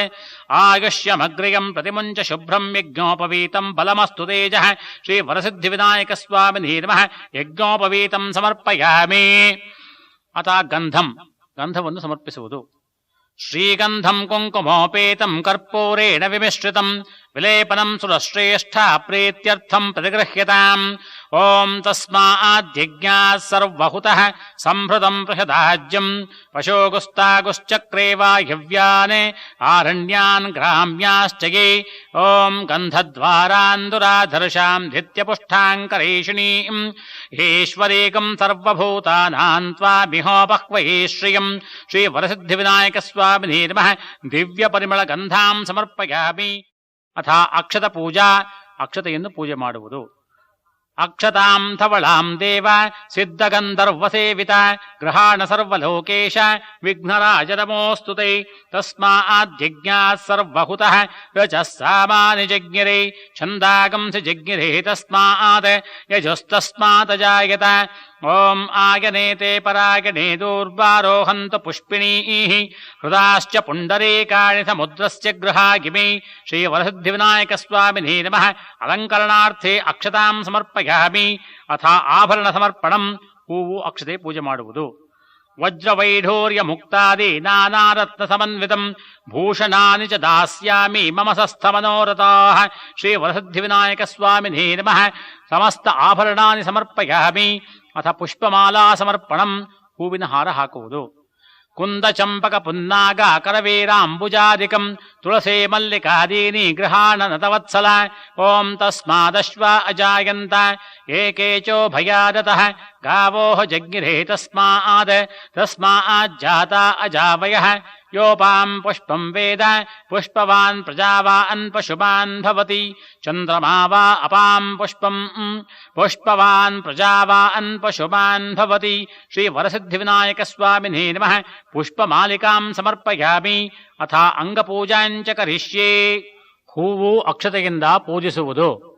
ಆಯುಷ್ಯಮಗ್ರ್ಯಂ ಪ್ರತಿಮುಂಚ ಶುಭ್ರಂ ಯಜ್ಞೋಪವೀತಂ ಬಲಮಸ್ತು ತೇಜಃ. ಶ್ರೀ ವರಸಿದ್ಧಿವಿನಾಯಕ ಸ್ವಾಮಿನೇ ನಮಃ. ಯಜ್ಞೋಪವೀತಂ ಸಮರ್ಪಯಾಮಿ. ಅಥ ಗಂಧಂ, ಗಂಧವನ್ನು ಸಮರ್ಪಿಸುವುದು. ಶ್ರೀಗಂಧಂ ಕುಂಕುಮೋಪೇತಂ ಕರ್ಪೂರೇಣ ವಿಮಿಶ್ರಿತಂ ವಿಲೇಪನಂ ಸುರಶ್ರೇಷ್ಠ ಪ್ರೀತ್ಯರ್ಥಂ ಪ್ರತಿಗೃಹ್ಯತಾಂ. ಓಂ ತಸ್ಮಾದ್ಯಜ್ಞಾತ್ ಸರ್ವಹುತಃ ಸಂಭೃತಂ ಬೃಹದಾಜ್ಯಂ ಪಶೋಗುಸ್ತಾಗುಶ್ಚಕ್ರೇ ವಾಯವ್ಯಾನ್ ಆರಣ್ಯಾನ್ ಗ್ರಾಮ್ಯಾಶ್ಚಯೇ. ಓಂ ಗಂಧದ್ವಾರಾಂದುರಾಧರ್ಷಾಂ ನಿತ್ಯಪುಷ್ಟಾಂಕರೇಷಿಣೀಂ ಈಶ್ವರೇಕಂ ಸರ್ವಭೂತಾನಾಂ ತ್ವಾಮಿಹೋಪಕ್ವಯೇ ಶ್ರಿಯಂ. ಶ್ರೀ ವರಸಿದ್ಧಿವಿನಾಯಕ ಸ್ವಾಮಿನೇ ನಮಃ. ದಿವ್ಯ ಪರಿಮಳ ಗಂಧಾಂ ಸಮರ್ಪಯಾಮಿ. ಅಥ ಅಕ್ಷತ ಪೂಜಾ, ಅಕ್ಷತೆಯನ್ನು ಪೂಜೆ ಮಾಡುವುದು. ಅಕ್ಷತಾಂ ಧವಳಾಂ ದೇವ ಸಿದ್ಧಗಂಧರ್ವಸೇವಿತ ಗೃಹಾಣ ಸರ್ವಲೋಕೇಶ ವಿಘ್ನರಾಜ ನಮೋಸ್ತುತೇ. ತಸ್ಮಾದ್ಯಜ್ಞಾತ್ ಸರ್ವಹುತಃ ರಜಃ ಸಾಮಾನಿ ಜಜ್ಞಿರೆ ಛಂದಾಗಂಸಿ ಜಜ್ಞಿರೆ ತಸ್ಮಾತ್ ಯಜಸ್ತಸ್ಮಾತ್ ಜಾಯತ. ಓಂ ಆಗನೇತೆ ಪರಾಗಣೇ ದೂರ್ವಾರೋಹಂತು ಪುಷ್ಪಿಣೀಃ ಹೃದಾಶ್ಚ ಪುಂಡರೀಕಾಣಿ ಸಮುದ್ರಸ್ಯ ಗೃಹಾಗಿಮಿ. ಶ್ರೀ ವರಸಿದ್ಧಿವಿನಾಯಕ ಸ್ವಾಮಿನೇ ನಮಃ. ಅಲಂಕರಣಾರ್ಥೇ ಅಕ್ಷತಾಂ ಸಮರ್ಪಯಾಮಿ. ಅಥ ಆಭರಣ ಸಮರ್ಪಣಂ. ಹೂವು ಅಕ್ಷತೆ ಪೂಜೆ ಮಾಡುವುದು. ವಜ್ರವೈಢೂರ್ಯ ಮುಕ್ತಾದಿ ನಾನಾರತ್ನ ಸಮನ್ವಿತಂ ಭೂಷಣಾನಿ ಚ ದಾಸ್ಯಾಮಿ ಮಮ ಸಸ್ಥಮನೋರಥಾಃ. ಶ್ರೀ ವರಸಿದ್ಧಿವಿನಾಯಕ ಸ್ವಾಮಿನೇ ನಮಃ. ಸಮಸ್ತ ಆಭರಣಾನಿ ಸಮರ್ಪಯಾಮಿ. ಅಥ ಪುಷ್ಪಮಾಲಾ ಸಮರ್ಪಣಂ. ಹೂವಿನ ಹಾರ ಹಾಕುವುದು. ಕುಂದ ಚಂಪಕ ಪುನ್ನಾಗ ಕರವೀರಾಂಬುಜಾದಿಕಂ ತುಳಸೇ ಮಲ್ಲಿಕಾದೀನಿ ಗೃಹಾಣ ನತವತ್ಸಲ. ಓಂ ತಸ್ಮಾದಶ್ವ ಅಜಾಯಂತ ಏಕೇಚೋ ಭಯಾದತಃ ಗಾವೋ ಜಗ್ಗಿರೇ ತಸ್ಮಾಜ್ಜಾತ ಅಜಾವಯಃ. ಯೋಪಾಂ ಪುಷ್ಪಂ ವೇದ ಪುಷ್ಪವಾನ್ ಪ್ರಜಾವಾನ್ ಪಶುಮಾನ್ ಭವತಿ. ಚಂದ್ರಮಾ ವಾ ಅಪಾಂ ಪುಷ್ಪಂ ಪುಷ್ಪವಾನ್ ಪ್ರಜಾವಾನ್ ಪಶುಮಾನ್ ಭವತಿ. ಶ್ರೀ ವರಸಿದ್ಧಿವಿನಾಯಕ ಸ್ವಾಮಿನೇ ನಮಃ. ಪುಷ್ಪಮಾಲಿಕಾಂ ಸಮರ್ಪಯಾಮಿ. ಅಥ ಅಂಗಪೂಜಾಂಚ ಕರಿಷ್ಯೇ. ಹೂವು ಅಕ್ಷತೆಯಿಂದ ಪೂಜಿಸುವುದು.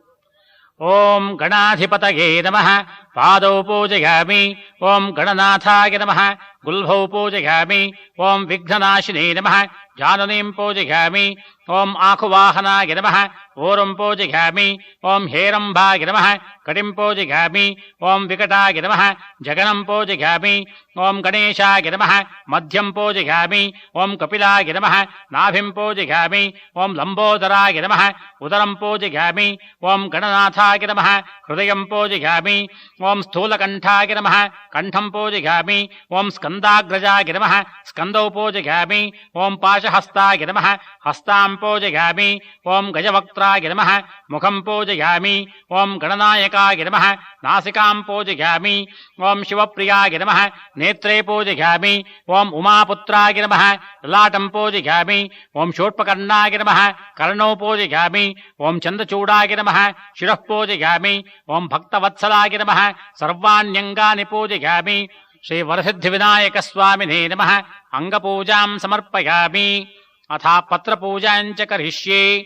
ಓಂ ಗಣಾಧಿಪತಯೇ ನಮಃ. ಪಾದೌ ಪೂಜಯಾಮಿ. ಓಂ ಗಣನಾಥಾಯ ನಮಃ. ಗುಲ್ಭೌ ಪೂಜಯಾಮಿ. ಓಂ ವಿಘ್ನನಾಶಿನೇ ನಮಃ. ಜಾನುನೀಂ ಪೂಜಯಾಮಿ. ಓಂ ಆಖುವಾಹನಾಯ ನಮಃ. ಓರಂ ಪೂಜಯಾಮಿ. ಓಂ ಹೇರಂಭಾಯ ನಮಃ. ಕಟಿಂ ಪೂಜಯಾಮಿ. ಓಂ ವಿಕಟಾಯ ನಮಃ. ಜಗನಂ ಪೂಜಯಾಮಿ. ಓಂ ಗಣೇಶಾಯ ನಮಃ. ಮಧ್ಯಂ ಪೂಜಯಾಮಿ. ಓಂ ಕಪಿಲಾಯ ನಮಃ. ನಾಭಿಂ ಪೂಜಯಾಮಿ. ಓಂ ಲಂಬೋದರಾಯ ನಮಃ. ಉದರಂ ಪೂಜಯಾಮಿ. ಓಂ ಗಣನಾಥಾಯ ನಮಃ. ಹೃದಯಂ ಪೂಜಯಾಮಿ. ಓಂ ಸ್ಥೂಲಕಂಠಾಯ ನಮಃ. ಕಂಠಂ ಪೂಜಯಾಮಿ. ಓಂ ಸ್ಕಂದಾಗ್ರಜಾಯ ನಮಃ. ಸ್ಕಂದೌ ಪೂಜಯಾಮಿ. ಓಂ ಪಾಶಹಸ್ತಾಯ ನಮಃ. ಹಸ್ತಾಂ ಪೂಜಯಾಮಿ. ಓಂ ಗಜವಕ್ತ್ರಾಯ ನಮಃ. ಮುಖಂ ಪೂಜಯಾಮಿ. ಓಂ ಗಣನಾಯಕಾಯ ನಮಃ. ನಾಸಿಕಾಂ ಪೂಜಯಾಮಿ. ಓಂ ಶಿವಪ್ರಿಯಾಯ ನಮಃ. ನೇತ್ರೇ ಪೂಜಯಾಮಿ. ಓಂ ಉಮಾಪುತ್ರಾಯ ನಮಃ. ಲಲಾಟಂ ಪೂಜಯಾಮಿ. ಓಂ ಶೂರ್ಪಕರ್ಣಾಯ ನಮಃ. ಕರ್ಣೌ ಪೂಜಯಾಮಿ. ಓಂ ಚಂದ್ರಚೂಡಾಯ ನಮಃ. ಶಿರಃ ಪೂಜಯಾಮಿ. ಓಂ ಭಕ್ತವತ್ಸಲಾಯ ನಮಃ. ಸರ್ವಾಣ್ಯಂಗಾನಿ ಪೂಜಯಾಮಿ. ಶ್ರೀ ವರಸಿದ್ಧಿವಿನಾಯಕ ಸ್ವಾಮಿನೇ ನಮಃ. ಅಂಗಪೂಜಾಂ ಸಮರ್ಪಯಾಮಿ. ಅಥ ಪತ್ರಪೂಜಾಂಚ ಕರಿಷ್ಯೇ.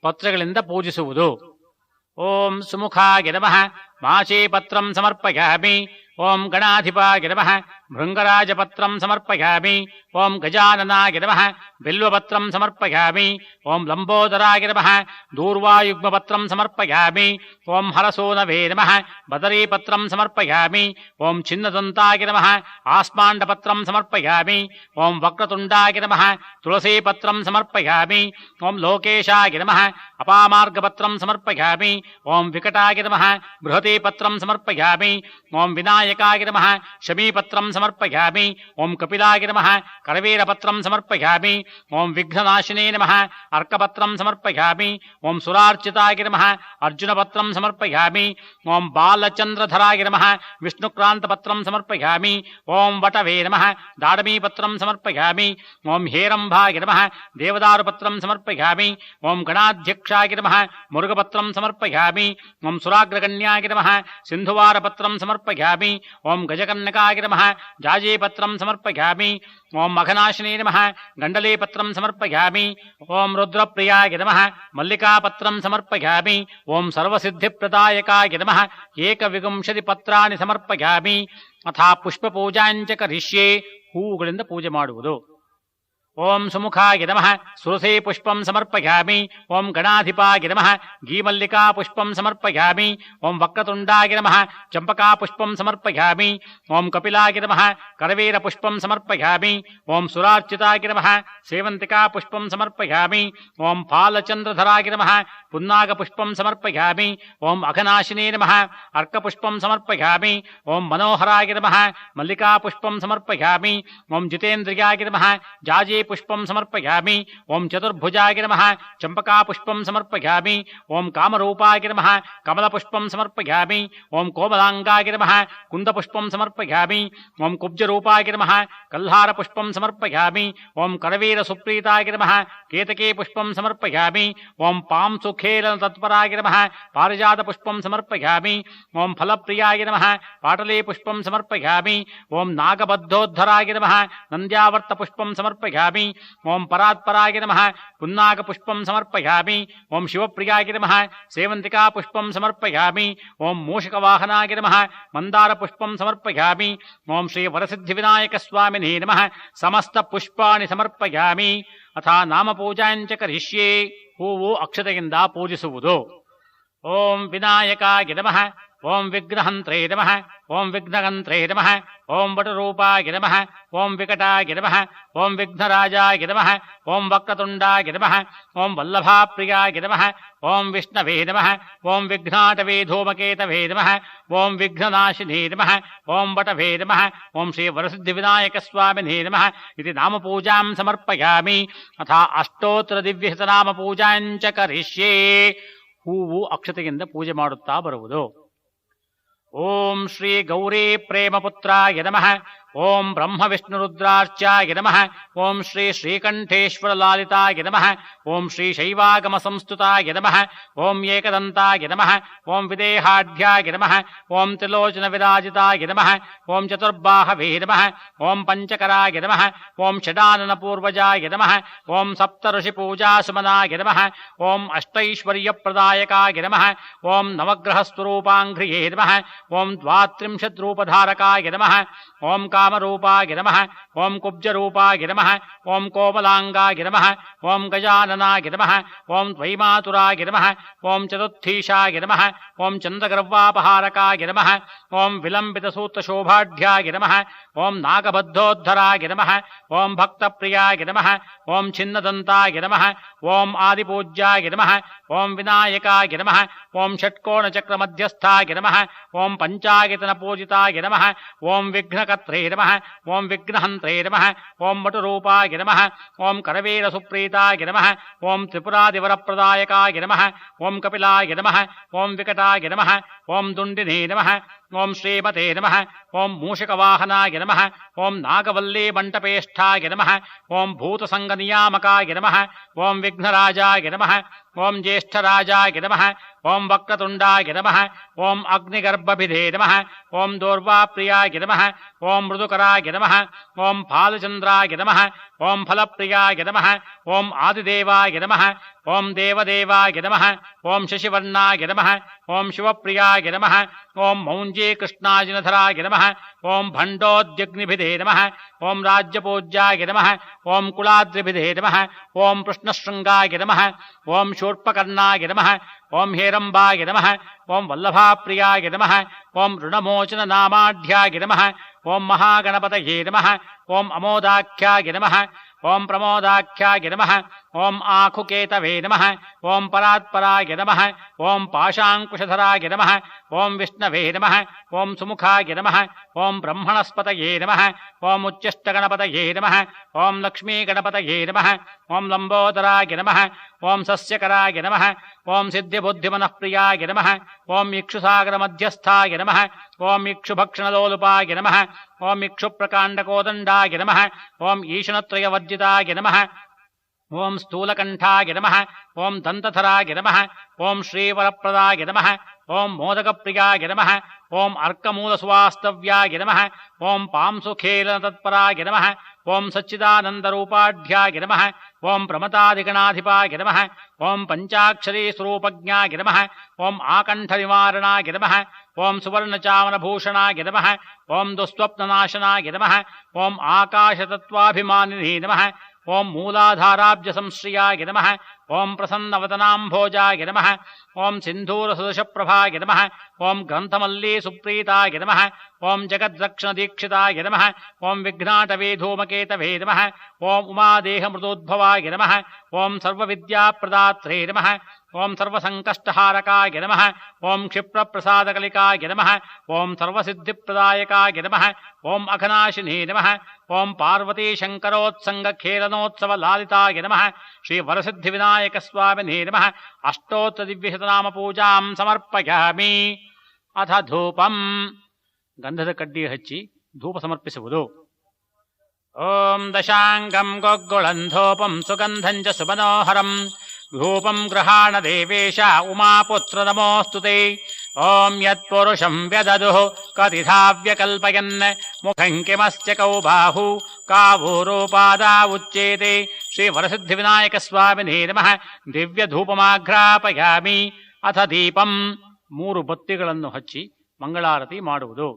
ಪತ್ರಗಳಿಂದ ಪೂಜಿಸುವುದು. ಓಂ ಸುಮುಖಾಯ ನಮಃ. ಮಾಶೀಪತ್ರಂ ಸಮರ್ಪಯಾಮಿ. ಓಂ ಗಣಾಧಿಪಾಯ ನಮಃ. ಭೃಂಗರಾಜಪತ್ರಂ ಸಮರ್ಪಯಾಮಿ. ಓಂ ಗಜಾನನಾಯ ನಮಃ. ಬಿಲ್ವಪತ್ರಂ ಸಮರ್ಪಯಾಮಿ. ಓಂ ಲಂಬೋದರಾಯ ನಮಃ. ದೂರ್ವಾಯುಗ್ಮಪತ್ರಂ ಸಮರ್ಪಯಾಮಿ. ಓಂ ಹರಸೂನವೇ ನಮಃ. ಬದರೀಪತ್ರಂ ಸಮರ್ಪಯಾಮಿ. ಓಂ ಚಿನ್ನದಂತಾಯ ನಮಃ. ಆಸ್ಮಾಂಡಪತ್ರಂ ಸಮರ್ಪಯಾಮಿ. ಓಂ ವಕ್ರತುಂಡಾಯ ನಮಃ. ತುಳಸೀಪತ್ರಂ ಸಮರ್ಪಯಾಮಿ. ಓಂ ಲೋಕೇಶಾಯ ನಮಃ. ಅಪಾಮಾರ್ಗಪತ್ರಂ ಸಮರ್ಪಯಾಮಿ. ಓಂ ವಿಕಟಾಯ ನಮಃ. ಬೃಹತೀಪತ್ರಂ ಸಮರ್ಪಯಾಮಿ. ಓಂ ವಿನಾಯಕಾಯ ನಮಃ. ಶಮೀಪತ್ರಂ ಸಮರ್ಪಯಾಮಿ. ಓಂ ಕಪಿಲಾಯ ನಮಃ. ಕರವೀರಪತ್ರಂ ಸಮರ್ಪಯಾಮಿ. ಓಂ ವಿಘ್ನನಾಶಿನೇ ನಮಃ. ಅರ್ಕಪತ್ರಂ ಸಮರ್ಪಯಾಮಿ. ಓಂ ಸುರಾರ್ಚಿತಾಯ ನಮಃ. ಅರ್ಜುನಪತ್ರಂ ಸಮರ್ಪಯಾಮಿ. ಓಂ ಬಾಲಚಂದ್ರಧರಾಯ ನಮಃ. ವಿಷ್ಣುಕ್ರಾಂತಪತ್ರಂ ಸಮರ್ಪಯಾಮಿ. ಓಂ ವಟವೇ ನಮಃ. ದಾಡಮೀಪತ್ರಂ ಸಮರ್ಪಯಾಮಿ. ಓಂ ಹೇರಂಭಾಯ ನಮಃ. ದೇವದಾರುಪತ್ರಂ ಸಮರ್ಪಯಾಮಿ. ಓಂ ಗಣಾಧ್ಯಕ್ಷಾಯ ನಮಃ. ಮುರುಗಪತ್ರಂ ಸಮರ್ಪಯಾಮಿ. ಓಂ ಸುರಾಗ್ರಗಣ್ಯಾಯ ನಮಃ. ಸಿಂಧುವಾರಪತ್ರಂ ಸಮರ್ಪಯಾಮಿ. ಓಂ ಗಜಕನ್ನಕಾಯ ನಮಃ. ಜಾಜೀಪತ್ರಂ ಸಮರ್ಪಯಾಮಿ. ಓಂ ಮಘನಾಶಿನೇ ನಮಃ. ಗಂಡಲೀಪತ್ರಂ ಸಮರ್ಪಯಾಮಿ. ಓಂ ರುದ್ರಪ್ರಿಯಾಯ ನಮಃ. ಮಲ್ಲಿಕಾಪತ್ರಂ ಸಮರ್ಪಯಾಮಿ. ಓಂ ಸರ್ವಸಿದ್ಧಿಪ್ರದಾಯಕಾಯ ನಮಃ. ಏಕವಿಂಶತಿ ಪತ್ರಾಣಿ ಸಮರ್ಪಯಾಮಿ. ಅಥ ಪುಷ್ಪಪೂಜಾಂಚ ಕರಿಷ್ಯೇ. ಹೂವುಗಳಿಂದ ಪೂಜೆ ಮಾಡುವುದು. ಓಂ ಸುಮುಖಾಯ ನಮಃ. ಸುರಸೇ ಪುಷ್ಪಂ ಸಮರ್ಪಯಾಮಿ. ಓಂ ಗಣಾಧಿಪಾಯ ನಮಃ. ಗೀಮಲ್ಲಿಕಾ ಪುಷ್ಪಂ ಸಮರ್ಪಯಾಮಿ. ಓಂ ವಕ್ರತುಂಡಾಯ ನಮಃ. ಚಂಪಕಾ ಪುಷ್ಪಂ ಸಮರ್ಪಯಾಮಿ. ಓಂ ಕಪಿಲಾಯ ನಮಃ. ಕರವೀರ ಪುಷ್ಪಂ ಸಮರ್ಪಯಾಮಿ. ಓಂ ಸುರಾರ್ಚಿತಾಯ ನಮಃ. ಸೇವಂತಿಕಾ ಪುಷ್ಪಂ ಸಮರ್ಪಯಾಮಿ. ಓಂ ಫಾಲಚಂದ್ರಧರಾಯ ನಮಃ. ಪುನ್ನಾಗ ಪುಷ್ಪಂ ಸಮರ್ಪಯಾಮಿ. ಓಂ ಅಘನಾಶಿನೇ ನಮಃ. ಅರ್ಕಪುಷ್ಪಂ ಸಮರ್ಪಯಾಮಿ. ಓಂ ಮನೋಹರಾಯ ನಮಃ. ಮಲ್ಲಿಕಾ ಪುಷ್ಪಂ ಸಮರ್ಪಯಾಮಿ. ಓಂ ಜಿತೇಂದ್ರಿಯಾಯ ನಮಃ. ಜಾಜಿ ಪುಷ್ಪಂ ಸಮರ್ಪಯಾಮಿ. ಓಂ ಚತುರ್ಭುಜಾಯ ನಮಃ. ಚಂಪಕಾ ಪುಷ್ಪಂ ಸಮರ್ಪಯಾಮಿ. ಓಂ ಕಾಮರೂಪಾಯ ನಮಃ. ಕಮಲಪುಷ್ಪಂ ಸಮರ್ಪಯಾಮಿ. ಓಂ ಕೋಮಲಾಂಗಾಯ ನಮಃ. ಕುಂದಪುಷ್ಪಂ ಸಮರ್ಪಯಾಮಿ. ಓಂ ಕುಬ್ಜರೂಪಾಯ ನಮಃ. ಕಲ್ಹಾರ ಪುಷ್ಪಂ ಸಮರ್ಪಯಾಮಿ. ಓಂ ಕರವೀರ ಸುಪ್ರೀತಾಯ ನಮಃ. ಕೇತಕೇ ಪುಷ್ಪಂ ಸಮರ್ಪಯಾಮಿ. ಓಂ ಪಾಂಸುಖೇಲ ತತ್ಪರಾಯ ನಮಃ. ಪಾರಿಜಾತ ಪುಷ್ಪಂ ಸಮರ್ಪಯಾಮಿ. ಓಂ ಫಲಪ್ರಿಯಾಯ ನಮಃ. ಪಾಟಲೇ ಪುಷ್ಪಂ ಸಮರ್ಪಯಾಮಿ. ಓಂ ನಾಗಬದ್ಧೋದ್ಧರಾಯ ನಮಃ. ನಂದ್ಯಾವರ್ತ ಪುಷ್ಪಂ ಸಮರ್ಪಯಾಮಿ. समर्पयामि ओं परात्पराय नमः पुन्नाकपुष्पं समर्पयामि ओं शिवप्रियाय नमः सेवन्तिकापुष्पं समर्पयामि ओं मूषकवाहनाय नमः मन्दारपुष्पं समर्पयामि ओं श्रीवरसिद्धिविनायकस्वामिने नमः समस्तपुष्पाणि समर्पयामि अथ नामपूजाञ्च करिष्ये हूवु अक्षತೆಯಿಂದ पूजिಸುವುದು ओं विनायकाय नमः ओं विघ्नहन्त्रे नमः ओं विघ्नहन्त्रे नमः ओं वटरूपाय नमः ओं विकटाय नमः ओं विघ्नराजाय नमः ओं वक्रतुण्डाय नमः ओं वल्लभाप्रियाय नमः ओं विष्णवे नमः ओं विघ्नाटवे धूमकेतवे नमः ओं विघ्ननाशिने नमः ओं वटवे नमः ओं श्रीवरसिद्धिविनायकस्वामिने नमः इति नामपूजां समर्पयामि अथ अष्टोत्तरदिव्यशतनामपूजाञ्च करिष्ये ಹೂವು ಅಕ್ಷತೆಯಿಂದ ಪೂಜೆ ಮಾಡುತ್ತಾ ಬರುವುದು ಓಂ ಶ್ರೀ ಗೌರಿ ಪ್ರೇಮಪುತ್ರಾಯ ನಮಃ ಓಂ ಬ್ರಹ್ಮ ವಿಷ್ಣುರುದ್ರಾರ್ಚಾಯ ನಮಃ ಓಂ ಶ್ರೀ ಶ್ರೀಕಂಠೇಶ್ವರ ಲಾಲಿತಾಯ ನಮಃ ಓಂ ಶ್ರೀ ಶೈವಾಗಮ ಸಂಸ್ತುತಾಯ ನಮಃ ಓಂ ಏಕದಂತಾಯ ನಮಃ ಓಂ ವಿದೇಹಾಢ್ಯಾಯ ನಮಃ ಓಂ ತ್ರಿಲೋಚನ ವಿರಾಜಿತಾಯ ನಮಃ ಓಂ ಚತುರ್ಬಾಹವೇ ನಮಃ ಓಂ ಪಂಚಕರಾಯ ನಮಃ ಓಂ ಷಡಾನನ ಪೂರ್ವಜಾಯ ನಮಃ ಓಂ ಸಪ್ತಋಷಿ ಪೂಜಾಸುಮನಾಯ ನಮಃ ಓಂ ಅಷ್ಟೈಶ್ವರ್ಯಪ್ರದಾಯಕಾಯ ನಮಃ ಓಂ ನವಗ್ರಹಸ್ವರೂಪಾಂಘ್ರಿಯೇ ನಮಃ ಓಂ ದ್ವಾತ್ರಿಂಶತ್ ರೂಪಧಾರಕಾಯ ನಮಃ ಓಂ ಕಾಮರೂಪಾಯ ನಮಃ ಓಂ ಕುಬ್ಜರೂಪಾಯ ನಮಃ ಓಂ ಕೋಮಲಾಂಗಾಯ ನಮಃ ಓಂ ಗಜಾನನಾಯ ನಮಃ ಓಂ ದ್ವೈಮಾತುರಾಯ ನಮಃ ಓಂ ಚತುರ್ಥೀಶಾಯ ನಮಃ ಓಂ ಚಂದ್ರಗರ್ವಾಪಹಾರಕಾಯ ನಮಃ ಓಂ ವಿಲಂಬಿತಸೂತ್ರಶೋಭಾಢ್ಯಾಯ ನಮಃ ಓಂ ನಾಗಬದ್ಧೋದ್ಧರಾಯ ನಮಃ ಓಂ ಭಕ್ತಪ್ರಿಯಾಯ ನಮಃ ಓಂ ಛಿನ್ನದಂತಾಯ ನಮಃ ಓಂ ಆದಿಪೂಜ್ಯಾಯ ನಮಃ ಓಂ ವಿನಾಯಕಾಯ ನಮಃ ಓಂ ಷಟ್ಕೋಣಚಕ್ರಮಧ್ಯಸ್ಥಾಯ ನಮಃ ಓಂ ಪಂಚಾಯತನ ಪೂಜಿತಾಯ ನಮಃ ಓಂ ವಿಘ್ನಕರ್ತ್ರೇ ನಮಃ ಓಂ ವಿಘ್ನಹಂತ್ರೇ ನಮಃ ಓಂ ವಟುರೂಪಾಯ ನಮಃ ಓಂ ಕರವೀರ ಸುಪ್ರೀತಾಯ ನಮಃ ಓಂ ತ್ರಿಪುರಾದಿವರಪ್ರದಾಯಕಾಯ ನಮಃ ಓಂ ಕಪಿಲಾಯ ನಮಃ ಓಂ ವಿಕಟಾಯ ನಮಃ ಓಂ ದುಂಡಿನೇ ನಮಃ ಓಂ ಶ್ರೀಮತೆ ನಮಃ ಓಂ ಮೂಷಕವಾಹನಾಯ ನಮಃ ಓಂ ನಾಗವಲ್ಲೀ ಮಂಟಪೇಷ್ಠಾಯ ನಮಃ ಓಂ ಭೂತಸಂಗನಿಯಾಮಕಾಯ ನಮಃ ಓಂ ವಿಘ್ನರಾಜಾಯ ನಮಃ ಓಂ ಜ್ಯೇಷ್ಠರಾಜಾಯ ನಮಃ ಓಂ ವಕ್ರತುಂಡಾಯ ನಮಃ ಓಂ ಅಗ್ನಿಗರ್ಭಭಿಧೇ ನಮಃ ಓಂ ದೋರ್ವಾಪ್ರಿಯಾಯ ನಮಃ ಓಂ ಮೃದುಕರಾಯ ನಮಃ ಓಂ ಫಾಲಚಂದ್ರಾಯ ನಮಃ ಓಂ ಫಲಪ್ರಿಯಾಯ ನಮಃ ಓಂ ಆದಿದೇವಾಯ ನಮಃ ಓಂ ದೇವದೇವಾಯ ನಮಃ ಓಂ ಶಶಿವರ್ಣಾಯ ನಮಃ ಓಂ ಶಿವಪ್ರಿಯಾಯ ನಮಃ ಓಂ ಮೌಂಜೀ ಕೃಷ್ಣಾಜಿನಧರಾಯ ನಮಃ ಓಂ ಭಂಡೋದ್ಯಗ್ನಿಭಿಧೇ ನಮಃ ಓಂ ರಾಜ್ಯಪೂಜ್ಯಾಯ ನಮಃ ಓಂ ಕುಲಾದ್ರಿಭಿಧೇ ನಮಃ ಓಂ ಕೃಷ್ಣಶೃಂಗಾಯ ನಮಃ ಓಂ ಶೂರ್ಪಕರ್ಣಾಯ ನಮಃ ಓಂ ಹೇರಂಬಾಯ ನಮಃ ಓಂ ವಲ್ಲಭಾಪ್ರಿಯಾಯ ನಮಃ ಓಂ ಋಣಮೋಚನ ನಾಮಾಢ್ಯಾಯ ನಮಃ ಓಂ ಮಹಾಗಣಪತಯೇ ನಮಃ ಓಂ ಅಮೋದಾಖ್ಯಾಯ ನಮಃ ಓಂ ಪ್ರಮೋದಾಖ್ಯಾಯ ನಮಃ ಓಂ ಆಖುಕೇತವೇ ನಮಃ ಓಂ ಪರಾತ್ಪರಾಯ ನಮಃ ಓಂ ಪಾಶಾಂಕುಶಧರಾಯ ನಮಃ ಓಂ ವಿಷ್ಣವೇ ನಮಃ ಓಂ ಸುಮುಖಾಯ ನಮಃ ಓಂ ಬ್ರಹ್ಮಣಸ್ಪತಯೇ ನಮಃ ಓಂ ಉಚ್ಚಿಷ್ಟಗಣಪತಯೇ ನಮಃ ಓಂ ಲಕ್ಷ್ಮೀಗಣಪತಯೇ ನಮಃ ಓಂ ಲಂಬೋದರಾಯ ನಮಃ ಓಂ ಸಸ್ಯಕರಾಯ ನಮಃ ಓಂ ಸಿದ್ಧಿಬುದ್ಧಿಮನಃಪ್ರಿಯಾಯ ನಮಃ ಓಂ ಇಕ್ಷುಸಾಗರಮಧ್ಯಸ್ಥಾಯ ನಮಃ ಓಂ ಇಕ್ಷುಭಕ್ಷಣಲೋಲುಪಾಯ ನಮಃ ಓಂ ಇಕ್ಷುಪ್ರಕಾಂಡಕೋದಂಡಾಯ ನಮಃ ಓಂ ಈಶನತ್ರಯವರ್ಜಿತಾಯ ನಮಃ ಓಂ ಸ್ಥೂಲಕಂಠಾಯ ನಮಃ ಓಂ ದಂತಧರಾಯ ನಮಃ ಓಂ ಶ್ರೀವರಪ್ರದಾಯ ನಮಃ ಓಂ ಮೋದಕಪ್ರಿಯಾಯ ನಮಃ ಓಂ ಅರ್ಕಮೂಲಸುವಾಸ್ತವ್ಯಾಯ ನಮಃ ಓಂ ಪಾಂಸುಖೇಲನತತ್ಪರಾಯ ನಮಃ ಓಂ ಸಚ್ಚಿದಾನಂದರೂಪಾಢ್ಯಾಯ ನಮಃ ಓಂ ಪ್ರಮತಾಧಿಗಣಾಧಿಪಾಯ ನಮಃ ಓಂ ಪಂಚಾಕ್ಷರೀ ಸ್ವರೂಪಜ್ಞಾಯ ನಮಃ ಓಂ ಆಕಂಠನಿವಾರಣಾಯ ನಮಃ ಓಂ ಸುವರ್ಣಚಾಮರಭೂಷಣಾಯ ನಮಃ ಓಂ ದುಸ್ವಪ್ನನಾಶನಾಯ ನಮಃ ಓಂ ಆಕಾಶತತ್ವಾಭಿಮಾನಿನೇ ನಮಃ ಓಂ ಮೂಲಾಧಾರಾಬ್ಜ ಸಂಶ್ರಿಯಾಯ ನಮಃ ಓಂ ಪ್ರಸನ್ನವದನಾಂಭೋಜಾಯ ನಮಃ ಓಂ ಸಿಂಧೂರಸದೃಶಪ್ರಭಾಯ ನಮಃ ಓಂ ಗ್ರಂಥಮಲ್ಲೀ ಸುಪ್ರೀತಾಯ ನಮಃ ಓಂ ಜಗದ್ರಕ್ಷಣದೀಕ್ಷಿತಾಯ ನಮಃ ಓಂ ವಿಘ್ನಾಟವೇ ಧೂಮಕೇತವೇ ನಮಃ ಓಂ ಉಮಾದೇಹಮೃತೋದ್ಭವಾಯ ನಮಃ ಓಂ ಸರ್ವವಿದ್ಯಾಪ್ರದಾತ್ರೇ ನಮಃ ಓಂ ಸರ್ವಸಂಕಷ್ಟಹಾರಕಾಯ ನಮಃ ಓಂ ಕ್ಷಿಪ್ರಪ್ರಸಾದಕಲಿಕಾಯ ನಮಃ ಓಂ ಸರ್ವಸಿದ್ಧಿಪ್ರದಾಯಕಾಯ ನಮಃ ಓಂ ಅಘನಾಶಿನೇ ನಮಃ ಓಂ ಪಾರ್ವತೀಶಂಕರೋತ್ಸಂಗಖೇಲನೋತ್ಸವಲಾಲಿತಾಯ ನಮಃ ಶ್ರೀ ವರಸಿದ್ಧಿವಿನಾಯಕಸ್ವಾಮಿನೇ ನಮಃ ಅಷ್ಟೋತ್ತರದಿವ್ಯಶತನಾಮಪೂಜಾಂ ಸಮರ್ಪಯಾಮಿ ಅಥ ಧೂಪಂ ಗಂಧದ ಕಡ್ಡಿ ಹಚ್ಚಿ ಧೂಪ ಸಮರ್ಪಿಸುವುದು ಓಂ ದಶಾಂಗಂ ಗೊಗ್ಗುಳಂಧೋಪಂ ಸುಗಂಧಂಚ ಸುಮನೋಹರಂ ಧೂಪಂ ಗೃಹಾಣ ದೇವೇಶ ಉಮಾಪುತ್ರ ನಮೋಸ್ತುತೆ ಓಂ ಯತ್ಪುರುಷಂ ವ್ಯದದುಃ ಕತಿಧಾ ವ್ಯಕಲ್ಪಯನ್ ಮುಖಂ ಕಿಮಸ್ಯ ಕೌ ಬಾಹು ಕಾವೂರೋಪಾದಾ ಉಚ್ಯೇತೆ. ಶ್ರೀ ವರಸಿದ್ಧಿವಿನಾಯಕ ಸ್ವಾಮಿನೇ ನಮಃ. ದಿವ್ಯ ಧೂಪಮಾಘ್ರಾಪಯಾಮಿ. ಅಥ ದೀಪಂ 3 ಬತ್ತಿಗಳನ್ನು ಹಚ್ಚಿ ಮಂಗಳಾರತಿ ಮಾಡುವುದು.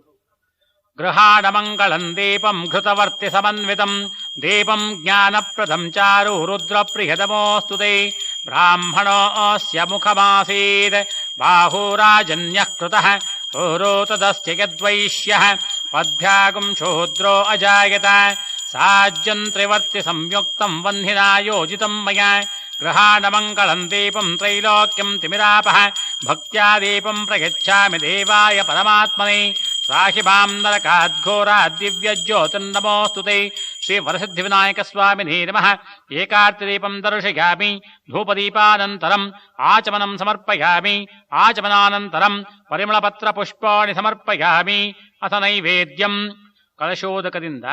ಗೃಹಾಣ ಮಂಗಳಂ ದೀಪಂ ಘೃತವರ್ತಿ ಸಮನ್ವಿತಂ ದೀಪಂ ಜ್ಞಾನಪ್ರದಂ ಚಾರು ರುದ್ರಪ್ರಿಯತಮೋಸ್ತುತೆ. ಬ್ರಾಹ್ಮಣೋऽಸ್ಯ ಮುಖಮಾಸೀತ್ ಬಾಹುರಾಜನ್ಯಃ ಕೃತಃ ಪುರೋ ತದಸ್ಯ ಯದ್ವೈಶ್ಯಃ ಪದ್ಭ್ಯಾಗುಂ ಶೂದ್ರೋ ಅಜಾಯತ. ಸಾಜ್ಯಂ ತ್ರಿವರ್ತಿ ಸಂಯುಕ್ತಂ ವಹ್ನಿನಾ ಯೋಜಿತಂ ಮಯಾ. ಗೃಹಾಣ ಮಂಗಳಂ ದೀಪಂ ತ್ರೈಲೋಕ್ಯಂ ತಿಮಿರಾಪಃ ಭಕ್ತ್ಯಾ ದೀಪಂ ಪ್ರಯಚ್ಛಾಮಿ ದೇವಾಯ ಪರಮಾತ್ಮನೇ. ಸಾಹಿ ಮಾಂ ನರಕಾದ್ಘೋರಾದ್ ದಿವ್ಯಜ್ಯೋತಿರ್ನಮೋಸ್ತುತೆ. ಶ್ರೀ ವರಸಿದ್ಧಿವಿನಾಯಕ ಸ್ವಾಮಿನೇ ನಮಃ. ಏಕಾರ್ತಿದೀಪಂ ದರ್ಶಯಾಮಿ. ಧೂಪದೀಪಾನಂತರಂ ಆಚಮನಂ ಸಮರ್ಪಯಾಮಿ. ಆಚಮನಾನಂತರಂ ಪರಿಮಳಪತ್ರಪುಷ್ಪಾಣಿ ಸಮರ್ಪಯಾಮಿ. ಅಥ ನೈವೇದ್ಯಂ. ಕಲಶೋದಕದಿಂದ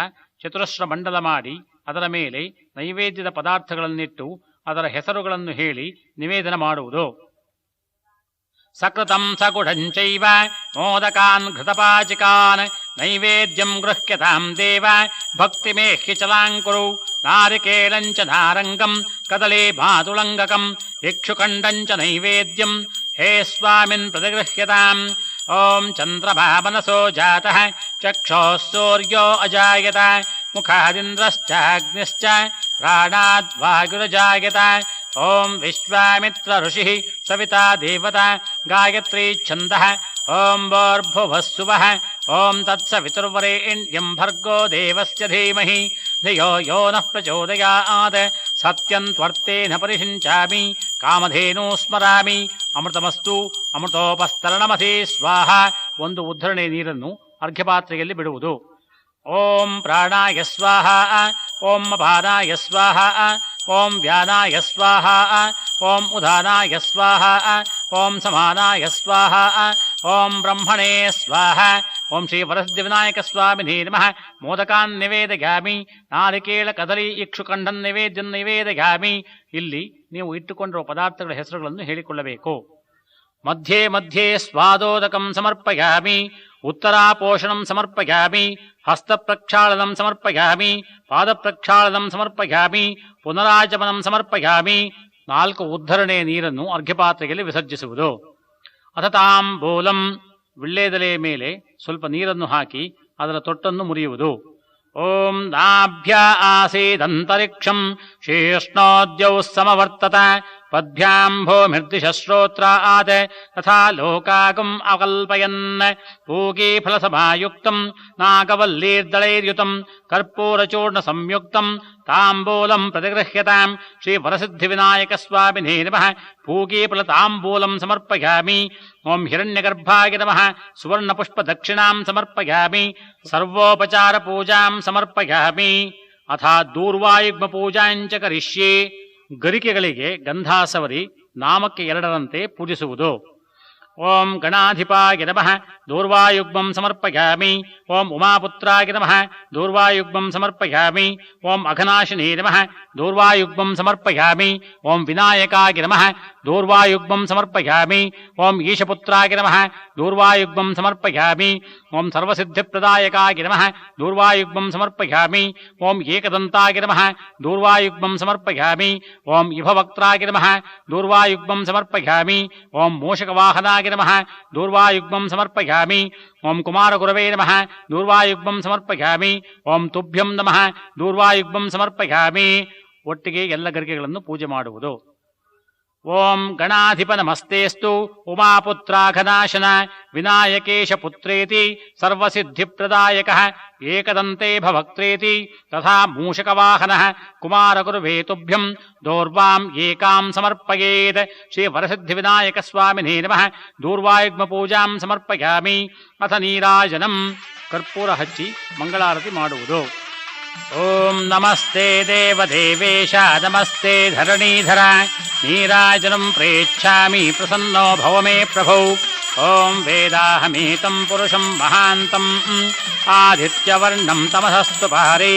ಚತುರಸ್ರ ಮಂಡಲ ಮಾಡಿ ಅದರ ಮೇಲೆ ನೈವೇದ್ಯದ ಪದಾರ್ಥಗಳನ್ನಿಟ್ಟು ಅದರ ಹೆಸರುಗಳನ್ನು ಹೇಳಿ ನಿವೇದನ ಮಾಡುವುದು. ಸಕೃತಂ ಸಗುಢಂಚೈವ ಮೋದಕಾನ್ ಘೃತಪಾಚಿಕಾನ್ ನೈವೇದ್ಯಂ ಗೃಹ್ಯತಾಂ ದೇವ ಭಕ್ತಿಮೇಹ್ಯ ಚಲಾಂಕುರು. ನಾರಿಕೇಲಂಚ ನಾರಂಗಂ ಕದಲೇ ಮಾತುಳಂಗಕಂ ಇಕ್ಷುಖಂಡಂಚ ನೈವೇದ್ಯಂ ಹೇ ಸ್ವಾಮಿನ್ ಪ್ರತಿಗೃಹ್ಯತಾಂ. ಓಂ ಚಂದ್ರಮಾ ಮನಸೋ ಜಾತಃ ಚಕ್ಷೋಃ ಸೂರ್ಯೋ ಅಜಾಯತ. ಮುಖಾದಿಂದ್ರಶ್ಚಾಗ್ನಿಶ್ಚ ಪ್ರಾಣಾದ್ವಾಯುರಜಾಯತ. ಓಂ ವಿಶ್ವಾಮಿತ್ರ ಋಷಿಃ ಸವಿತಾ ದೇವತಾ ಗಾಯತ್ರೀ ಛಂದಃ. ಓಂ ಭೂರ್ಭುವಃ ಓಂ ತತ್ಸವಿತುರ್ವರೆಣ್ಯಂ ಭರ್ಗೋ ದೇವಸ್ಯ ಧೀಮಹಿ ಧಿಯೋ ಯೋ ನಃ ಪ್ರಚೋದಯಾತ್. ಸತ್ಯಂ ತ್ವರ್ತೇನ ಪರಿಷಿಂಚಾಮಿ ಕಾಮಧೇನು ಸ್ಮರಾಮಿ. ಅಮೃತಮಸ್ತು ಅಮೃತೋಪಸ್ತರಣಮಧಿ ಸ್ವಾಹ. 1 ಉದ್ಧರಣೆ ನೀರನ್ನು ಅರ್ಘ್ಯಪಾತ್ರೆಯಲ್ಲಿ ಬಿಡುವುದು. ಓಂ ಪ್ರಾಣಾಯ ಸ್ವಾಹ. ಓಂ ಅಪಾನಾಯ ಸ್ವಾಹ. ಓಂ ವ್ಯಾನಾಯ ಸ್ವಾಹ. ಓಂ ಉದಾನಾಯ ಸ್ವಾಹ. ಓಂ ಸಮಾನಾಯ ಸ್ವಾಹ. ಓಂ ಬ್ರಹ್ಮಣೇ ಸ್ವಾಹ. ಓಂ ಶ್ರೀ ವರಸಿದ್ಧಿವಿನಾಯಕ ಸ್ವಾಮಿನೇ ನಮಃ. ಮೋದಕಾನ್ ನಿವೇದಯಾಮಿ. ನಾರಿಕೇಳ ಕದಲಿ ಇಕ್ಷುಖಂಡನ್ ನೈವೇದ್ಯಂ ನೈವೇದಯಾಮಿ. ಇಲ್ಲಿ ನೀವು ಇಟ್ಟುಕೊಂಡಿರುವ ಪದಾರ್ಥಗಳ ಹೆಸರುಗಳನ್ನು ಹೇಳಿಕೊಳ್ಳಬೇಕು. ಮಧ್ಯೆ ಮಧ್ಯೆ ಸ್ವಾದೋದಕಂ ಸಮರ್ಪಯಾಮಿ. ಉತ್ತರಾಪೋಷಣಂ ಸಮರ್ಪಯಾಮಿ. ಹಸ್ತಪ್ರಕ್ಷಾಳನಂ ಸಮರ್ಪಯಾಮಿ. ಪಾದಪ್ರಕ್ಷಾಳನಂ ಸಮರ್ಪಯಾಮಿ. ಪುನರಾಚಮನಂ ಸಮರ್ಪಯಾಮಿ. 4 ಉದ್ಧರಣೆ ನೀರನ್ನು ಅರ್ಘ್ಯಪಾತ್ರೆಯಲ್ಲಿ ವಿಸರ್ಜಿಸುವುದು. ಅಥ ತಾಂಬೂಲಂ. ವಿಳ್ಳೆದೆಲೆಯ ಮೇಲೆ ಸ್ವಲ್ಪ ನೀರನ್ನು ಹಾಕಿ ಅದರ ತೊಟ್ಟನ್ನು ಮುರಿಯುವುದು. ಓಂ ನಾಭ್ಯ ಆಸೀದಂತರಿಕ್ಷಂ ಶೀರ್ಷ್ಣೋದ್ಯೌ ಸಮವರ್ತತ. ಪದ್ಭ್ಯಾಂಭೋಮಿರ್ದಿಶ್ರೋತ್ರಾತ್ ತಥಾ ಲೋಕಾಗಂ ಅಕಲ್ಪಯನ್. ಪೂಗೀಫಲಸಮಾಯುಕ್ತಂ ನಾಗವಲ್ಲೀರ್ದಳೈರ್ಯುತಂ ಕರ್ಪೂರಚೂರ್ಣ ಸಂಯುಕ್ತಂ ತಾಂಬೂಲಂ ಪ್ರತಿಗೃಹ್ಯತಾಂ. ಶ್ರೀ ವರಸಿದ್ಧಿವಿನಾಯಕ ಸ್ವಾಮಿನೇ ನಮಃ. ಪೂಗೀಫಲ ತಾಂಬೂಲಂ ಸಮರ್ಪಯಾಮಿ. ಓಂ ಹಿರಣ್ಯಗರ್ಭಾಯ ನಮಃ. ಸುವರ್ಣಪುಷ್ಪ ದಕ್ಷಿಣಾಂ ಸಮರ್ಪಯಾಮಿ. ಸರ್ವೋಪಚಾರ ಪೂಜಾಂ ಸಮರ್ಪಯಾಮಿ. ಅಥ ದೂರ್ವಾಯುಗ್ಮ ಪೂಜಾಂಚ ಕರಿಷ್ಯೆ. ಗರಿಕೆಗಳಿಗೆ ಗಂಧಾಸವರಿ ನಾಮಕ್ಕೆ 2ರಂತೆ ಪೂಜಿಸುವುದು. ಓಂ ಗಣಾಧಿಪಾಯ ನಮಃ. ದೂರ್ವಾಯುಗ್ಮಂ ಸಮರ್ಪಯಾಮಿ. ಓಂ ಉಮಾಪುತ್ರಾಯ ನಮಃ. ದೂರ್ವಾಯುಗ್ಮಂ ಸಮರ್ಪಯಾಮಿ. ಓಂ ಅಘನಾಶಿನೇ ನಮಃ. ದೂರ್ವಾಯುಗ್ಮಂ ಸಮರ್ಪಯಾಮಿ. ಓಂ ವಿನಾಯಕಾಯ ನಮಃ. ದೂರ್ವಾಯುಗ್ಮಂ ಸಮರ್ಪಯಾಮಿ. ಓಂ ಈಶಪುತ್ರಾಯ ನಮಃ. ದೂರ್ವಾಯುಗ್ಮಂ ಸಮರ್ಪಯಾಮಿ. ಓಂ ಸರ್ವಸಿದ್ಧಿಪ್ರದಾಯಕಾಯ ನಮಃ. ದೂರ್ವಾಯುಗ್ಮಂ ಸಮರ್ಪಯಾಮಿ. ಓಂ ಏಕದಂತಾಯ ನಮಃ. ದೂರ್ವಾಯುಗ್ಮಂ ಸಮರ್ಪಯಾಮಿ. ಓಂ ಇಭವಕ್ತ್ರಾಯ ನಮಃ. ದೂರ್ವಾಯುಗ್ಮಂ ಸಮರ್ಪಯಾಮಿ. ಓಂ ಮೂಷಕವಾಹನಾಯ ನಮಃ. ದೂರ್ವಾಯುಗ್ಮಂ ಸಮರ್ಪಯಾಮಿ. ಓಂ ಕುಮಾರಗುರವೇ ನಮಃ. ದೂರ್ವಾಯುಗ್ಮಂ ಸಮರ್ಪಯಾಮಿ. ಓಂ ತುಭ್ಯಂ ನಮಃ. ದೂರ್ವಾಯುಗ್ಮಂ ಸಮರ್ಪಯಾಮಿ. ಒಟ್ಟಿಗೆ ಎಲ್ಲ ಗರಿಕೆಗಳನ್ನು ಪೂಜೆ ಮಾಡುವುದು. ಓಂ ಗಣಾಧಿಪ ನಮಸ್ತೇಸ್ತು ಉಮಾಪುತ್ರಾಘನಾಶನ ವಿನಾಯಕೇಶ ಪುತ್ರೇತಿ ಸರ್ವಸಿದ್ಧಿಪ್ರದಾಯಕಃ ಏಕದಂತೆ ಭವಕ್ತ್ರೇತಿ ತಥಾ ಮೂಷಕವಾಹನಃ ಕುಮಾರಗುರುವೇ ತುಭ್ಯಂ ದೂರ್ವಾಂ ಏಕಾಂ ಸಮರ್ಪಯೇತ್. ಶ್ರೀ ವರಸಿದ್ಧಿವಿನಾಯಕ ಸ್ವಾಮಿನೇ ನಮಃ. ದೂರ್ವಾಯುಗ್ಮ ಪೂಜಾಂ ಸಮರ್ಪಯಾಮಿ. ಅಥ ನೀರಾಜನಂ. ಕರ್ಪೂರ ಹಚ್ಚಿ ಮಂಗಳಾರತಿ ಮಾಡುವುದು. ಓಂ ನಮಸ್ತೆ ದೇವದೇವೇಶ ನಮಸ್ತೆ ಧರಣೀಧರ. ನೀರಾಜನಂ ಪ್ರೇಚ್ಛಾಮಿ ಪ್ರಸನ್ನೋ ಭವ ಮೇ ಪ್ರಭೋ. ಓಂ ವೇದಾಹಮೇತಂ ಪುರುಷಂ ಮಹಾಂತಂ ಆದಿತ್ಯವರ್ಣಂ ತಮಸಸ್ತು ಪಾರೇ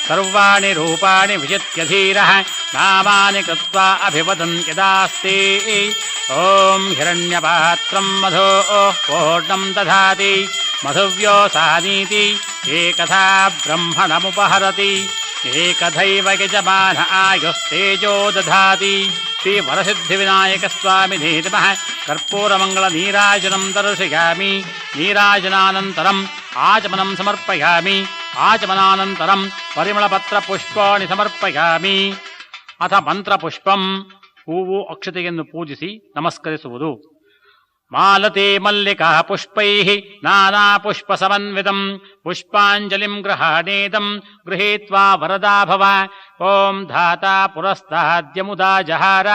ಸರ್ವಾಣಿ ರೂಪಾಣಿ ವಿಜಿತ್ಯ ಧೀರಃ ನಾಮಾನಿ ಕೃತ್ವಾ ಅಭಿವದನ್ ಯದಾಸ್ತಿ. ಓಂ ಹಿರಣ್ಯಪಾತ್ರಂ ಮಧೋಃ ಪೂರ್ಣಂ ದಧಾತಿ ಮಧುವ್ಯೋಸಾನೀತಿ ಏಕಥಾ ಬ್ರಹ್ಮಣಮುಪಹರತಿ ಏಕಥೈವ ಯಜಮಾನ ಆಯುಸ್ತೇಜೋ ದಧಾತಿ. ಶ್ರೀ ವರಸಿದ್ಧಿವಿನಾಯಕ ಸ್ವಾಮಿ ನಮಃ. ಕರ್ಪೂರಮಂಗಲ ನೀರಾಜನಂ ದರ್ಶಯಾಮಿ. ನೀರಾಜನಾನಂತರಂ ಆಚಮನಂ ಸಮರ್ಪಯಾಮಿ. ಆಚಮನಾನಂತರಂ ಪರಿಮಳಪತ್ರ ಪುಷ್ಪಾಣಿ ಸಮರ್ಪಯಾಮಿ. ಅಥ ಮಂತ್ರಪುಷ್ಪಂ. ಹೂವು ಅಕ್ಷತೆಯನ್ನು ಪೂಜಿಸಿ ನಮಸ್ಕರಿಸುವುದು. ಮಾಲತೆ ಮಲ್ಲಿಕಾ ಪುಷ್ಪೈಃ ನಾನಾ ಪುಷ್ಪ ಸಮನ್ವಿತಂ ಪುಷ್ಪಾಂಜಲಿಂ ಗೃಹಾಣೇದಂ ಗೃಹೀತ್ವಾ ವರದಾ ಭವ. ಓಂ ಧಾತಾ ಪುರಸ್ತಾದ್ಯಮುದಾ ಜಹಾರ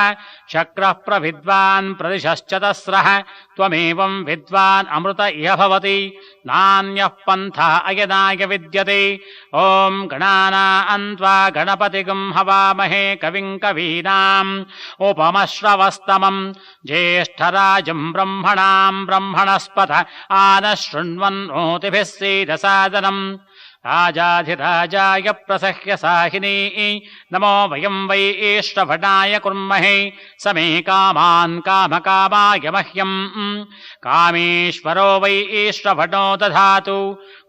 ಶಕ್ರಃ ಪ್ರವಿದ್ವಾನ್ ಪ್ರದಿಶಶ್ಚತಸ್ರಃ ತ್ವಮೇವಂ ವಿದ್ವಾನ್ ಅಮೃತ ಇಹ ಭವತಿ ನಾನ್ಯಃ ಪಂಥಾ ಅಯನಾಯ ವಿದ್ಯತೆ. ಓಂ ಗಣಾನಾಂ ತ್ವಾ ಗಣಪತಿಗಂ ಹವಾಮಹೇ ಕವಿಂ ಕವೀನಾಂ ಉಪಮಶ್ರವಸ್ತಮಂ ಜ್ಯೇಷ್ಠರಾಜಂ ಬ್ರಹ್ಮಣಾಂ ಬ್ರಹ್ಮಣಸ್ಪತ ಆನಃ ಶೃಣ್ವನ್ನೋತಿಭಿಃ ಸೇದಸಾದನಂ. ರಾಜಾಧಿರಾಜಾಯ ಪ್ರಸಹ್ಯ ಸಾಹಿನೇ ನಮೋ ವಯಂ ವೈ ಶ್ರವಣಾಯ ಕುರ್ಮಹೇ ಸಮೇ ಕಾಮಾನ್ ಕಾಮಕಾಮಾಯ ಮಹ್ಯಂ. ಕಾಮೇಶ್ವರೋ ವೈ ಶ್ರವಣೋ ದಧಾತು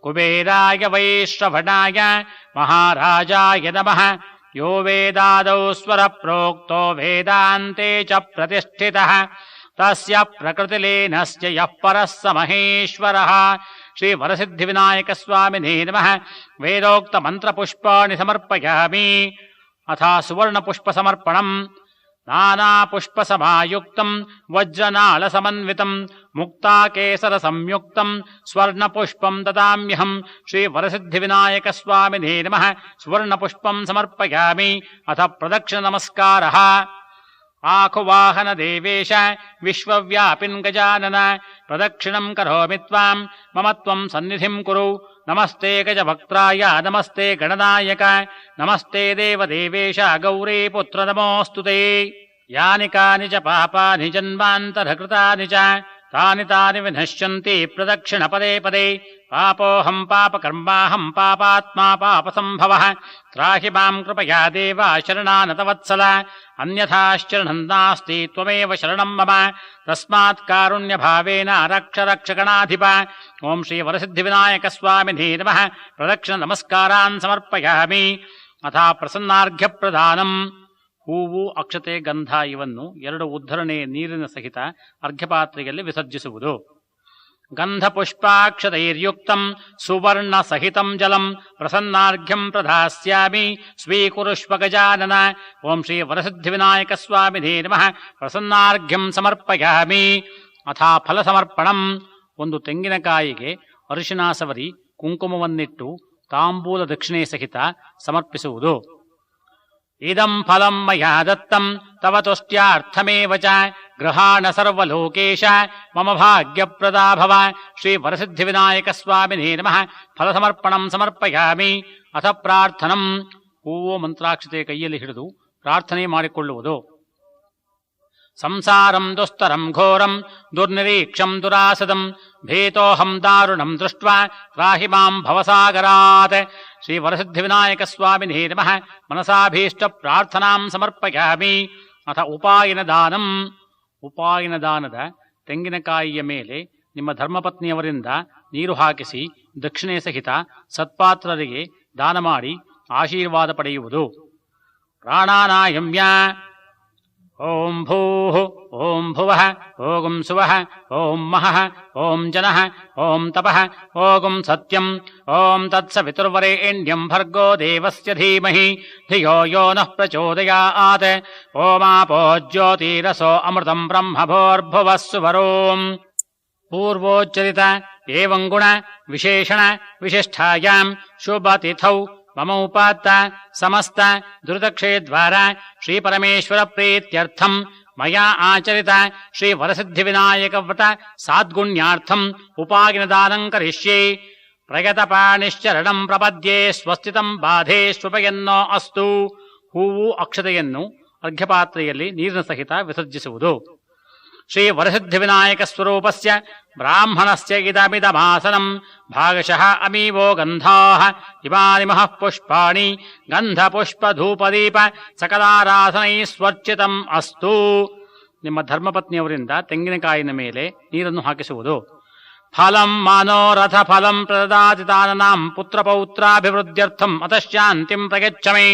ಕುಬೇರಾಯ ವೈ ಶ್ರವಣಾಯ ಮಹಾರಾಜಾಯ ನಮಃ. ಯೋ ವೇದಾದೌ ಸ್ವರ ಪ್ರೋಕ್ತೋ ವೇದಾಂತೆ ಚ ಪ್ರತಿಷ್ಠಿತಃ ತಸ್ಯ ಪ್ರಕೃತಿಲೀನಸ್ಯ ಯಃ ಪರಃ ಸ ಮಹೇಶ್ವರಃ. ಶ್ರೀ ವರಸಿದ್ಧಿವಿನಾಯಕ ಸ್ವಾಮಿನೇ ನಮಃ. ವೇದೋಕ್ತ ಮಂತ್ರಪುಷ್ಪಾಣಿ ಸಮರ್ಪಯಾಮಿ. ಅಥ ಸುವರ್ಣಪುಷ್ಪ ಸಮರ್ಪಣಂ. ನಾನಾ ಪುಷ್ಪ ಸಮಾಯುಕ್ತಂ ವಜ್ರನಾಳ ಸಮನ್ವಿತಂ ಮುಕ್ತಾಕೇಸರ ಸಂಯುಕ್ತಂ ಸ್ವರ್ಣಪುಷ್ಪಂ ದದಾಮ್ಯಹಂ. ಶ್ರೀ ವರಸಿದ್ಧಿವಿನಾಯಕ ಸ್ವಾಮಿನೇ ನಮಃ. ಸುವರ್ಣಪುಷ್ಪಂ ಸಮರ್ಪಯಾಮಿ. ಅಥ ಪ್ರದಕ್ಷಿಣ ನಮಸ್ಕಾರಃ. ಆಖುವಾಹನ ದೇವೇಶ ವಿಶ್ವವ್ಯಾಪಿನ್ ಗಜಾನನ ಪ್ರದಕ್ಷಿಣಂ ಕರೋಮಿ ತ್ವಾಂ ಮಮ ತ್ವಂ ಸನ್ನಿಧಿಂ ಕುರು. ನಮಸ್ತೆ ಗಜಭಕ್ತ್ರಾಯ ನಮಸ್ತೆ ಗಣನಾಯಕ ನಮಸ್ತೆ ದೇವದೇವೇಶ ಗೌರೀ ಪುತ್ರ ನಮೋಸ್ತುತೆ. ಯಾನಿ ಕಾನಿ ಚ ಪಾಪಾನಿ ಜನ್ಮಾಂತರಕೃತಾನಿ ಚ ತಾನಿ ತಾನಿ ವಿನಶ್ಯಂತಿ ಪ್ರದಕ್ಷಿಣ ಪದೇ ಪದೇ. ಪಾಪೋಹಂ ಪಾಪಕರ್ಮಾಹಂ ಪಾಪಾತ್ಮಾ ಪಾಪಸಂಭವಃ. ತ್ರಾಹಿ ಮಾಂ ಕೃಪಯಾ ದೇವ ಶರಣಾನತವತ್ಸಲ. ಅನ್ಯಥಾಶ್ಚರಣಂ ನಾಸ್ತಿ ತ್ವಮೇವ ಶರಣಂ ಮಮ. ತಸ್ಮಾತ್ ಕಾರುಣ್ಯಭಾವೇನ ರಕ್ಷ ರಕ್ಷಗಣಾಧಿಪ. ಓಂ ಶ್ರೀ ವರಸಿದ್ಧಿವಿನಾಯಕ ಸ್ವಾಮಿನೇ ನಮಃ. ಪ್ರದಕ್ಷಿಣ ನಮಸ್ಕಾರಾನ್ ಸಮರ್ಪಯಾಮಿ. ಅಥ ಪ್ರಸನ್ನಾರ್ಘ್ಯ ಪ್ರದಾನಂ. ಹೂವು ಅಕ್ಷತೆ ಗಂಧ ಇವನ್ನು 2 ಉದ್ಧರಣೆ ನೀರಿನ ಸಹಿತ ಅರ್ಘ್ಯಪಾತ್ರೆಯಲ್ಲಿ ವಿಸರ್ಜಿಸುವುದು. ಗಂಧ ಪುಷ್ಪಾಕ್ಷತೈರ್ಯುಕ್ತಂ ಸುವರ್ಣ ಸಹಿತಂ ಜಲಂ ಪ್ರಸನ್ನಾರ್ಘ್ಯಂ ಪ್ರದಾಸ್ಯಾಮಿ ಸ್ವೀಕುರುಷ್ವ ಗಜಾನನ. ಓಂ ಶ್ರೀ ವರಸಿದ್ಧಿವಿನಾಯಕ ಸ್ವಾಮಿನೇ ನಮಃ. ಪ್ರಸನ್ನಾರ್ಘ್ಯಂ ಸಮರ್ಪಯಾಮಿ. ಅಥ ಫಲ ಸಮರ್ಪಣಂ. ಒಂದು ತೆಂಗಿನಕಾಯಿಗೆ ಅರಿಶಿನ ಸವರಿ ಕುಂಕುಮವನ್ನಿಟ್ಟು ತಾಂಬೂಲ ದಕ್ಷಿಣೆ ಸಹಿತ ಸಮರ್ಪಿಸುವುದು. ಇದಂ ಫಲಂ ಮಯಾ ದತ್ತಂ ತವ ತುಷ್ಟ್ಯಾರ್ಥಮೇವ ಚ ಗೃಹಾಣ ಸರ್ವಲೋಕೇಶ ಮಮ ಭಾಗ್ಯಪ್ರದಾ ಭವ. ಶ್ರೀ ವರಸಿದ್ಧಿವಿನಾಯಕ ಸ್ವಾಮಿನೇ ನಮಃ. ಫಲಸಮರ್ಪಣಂ ಸಮರ್ಪಯಾಮಿ. ಅಥ ಪ್ರಾರ್ಥನಂ. ಹೂವು ಮಂತ್ರಾಕ್ಷತೆ ಕೈಯಲ್ಲಿ ಹಿಡಿದು ಪ್ರಾರ್ಥನೆ ಮಾಡಿಕೊಳ್ಳುವುದು. ಸಂಸಾರಂ ದುಸ್ತರಂ ಘೋರಂ ದುರ್ನಿರೀಕ್ಷಂ ದುರಾಸದಂ ಭೇತೋಹಂ ದಾರುಣಂ ದೃಷ್ಟ್ವಾ ತ್ರಾಹಿ ಮಾಂ ಭವಸಾಗರಾತ್. ಶ್ರೀ ವರಸಿದ್ಧಿವಿನಾಯಕ ಸ್ವಾಮಿನೇ ನಮಃ. ಮನಸಾಭೀಷ್ಟ ಪ್ರಾರ್ಥನಾಂ ಸಮರ್ಪಯಾಮಿ. ಅಥ ಉಪಾಯನ ದಾನಂ. ಉಪಾಯನ ದಾನದ ತೆಂಗಿನಕಾಯಿಯ ಮೇಲೆ ನಿಮ್ಮ ಧರ್ಮಪತ್ನಿಯವರಿಂದ ನೀರು ಹಾಕಿಸಿ ದಕ್ಷಿಣೆ ಸಹಿತ ಸತ್ಪಾತ್ರರಿಗೆ ದಾನ ಮಾಡಿ ಆಶೀರ್ವಾದ ಪಡೆಯುವುದು. ಪ್ರಾಣಾನಾಯಮ್ಯ. ಓಂ ಭೂಃ ಓಂ ಭುವಃ ಓಂ ಸುವಃ ಓಂ ಮಹಃ ಓಂ ಜನಃ ಓಂ ತಪಃ ಓಂ ಸತ್ಯಂ ಓಂ ತತ್ಸವಿತುರ್ವರೆಣ್ಯಂ ಭರ್ಗೋ ದೇವಸ್ಯ ಧೀಮಹಿ ಧಿಯೋ ಯೋ ನಃ ಪ್ರಚೋದಯಾತ್. ಓಮಾಪೋ ಜ್ಯೋತಿರಸೋ ಅಮೃತಂ ಬ್ರಹ್ಮಭೋರ್ಭುವಃ ಸುವರೋಂ. ಪೂರ್ವೋಚ್ಚರಿತ ಏವಂ ಗುಣ ವಿಶೇಷಣ ವಿಶಿಷ್ಟಾಯಾಂ ಶುಭತಿಥೌ ಮಮ ಉಪಾತ್ತ ಸಮಸ್ತ ದುರಿತಕ್ಷೇದ್ವಾರ ಶ್ರೀ ಪರಮೇಶ್ವರ ಪ್ರೀತ್ಯರ್ಥಂ ಮಯಾ ಆಚರಿತ ಶ್ರೀ ವರಸಿದ್ಧಿವಿನಾಯಕ ವ್ರತ ಸಾದ್ಗುಣ್ಯಾರ್ಥಂ ಉಪಾಯನ ದಾನಂ ಕರಿಷ್ಯೆ. ಪ್ರಯತಪಾಣಿಶ್ಚರಣಂ ಪ್ರಪದ್ಯೆ ಸ್ವಸ್ಥಿತಂ ಬಾಧೆ ಸ್ವಪಯನ್ನೋ ಅಸ್ತು. ಹೂವು ಅಕ್ಷತೆಯನ್ನು ಅರ್ಘ್ಯಪಾತ್ರೆಯಲ್ಲಿ ನೀರಿನ ಸಹಿತ ವಿಸರ್ಜಿಸುವುದು. ಶ್ರೀ ವರಸಿದ್ಧಿವಿನಾಯಕ ಸ್ವರೂಪಸ್ಯ ಬ್ರಾಹ್ಮಣಸ್ಯ ಇದಮಿದಮಾಸನಂ ಭಾಗಶಃ ಅಮೀವೋ ಗಂಧಾಃ ಇಮಾನಿ ಮಹಃ ಪುಷ್ಪಾಣಿ ಗಂಧ ಪುಷ್ಪ ಧೂಪದೀಪ ಸಕಲಾರಾಸನೈ ಸ್ವರ್ಚಿತಂ ಅಸ್ತು. ನಿಮ್ಮ ಧರ್ಮಪತ್ನಿಯವರಿಂದ ತೆಂಗಿನಕಾಯಿನ ಮೇಲೆ ನೀರನ್ನು ಹಾಕಿಸುವುದು. ಫಲಂ ಮಾನೋರಥ ಫಲಂ ಪ್ರದದಾತಿ ತಾನನಾಂ ಪುತ್ರಪೌತ್ರಾಭಿವೃದ್ಧ್ಯರ್ಥಂ ಅತಃಶಾಂತಿಂ ಪ್ರಯಚ್ಛಮೇ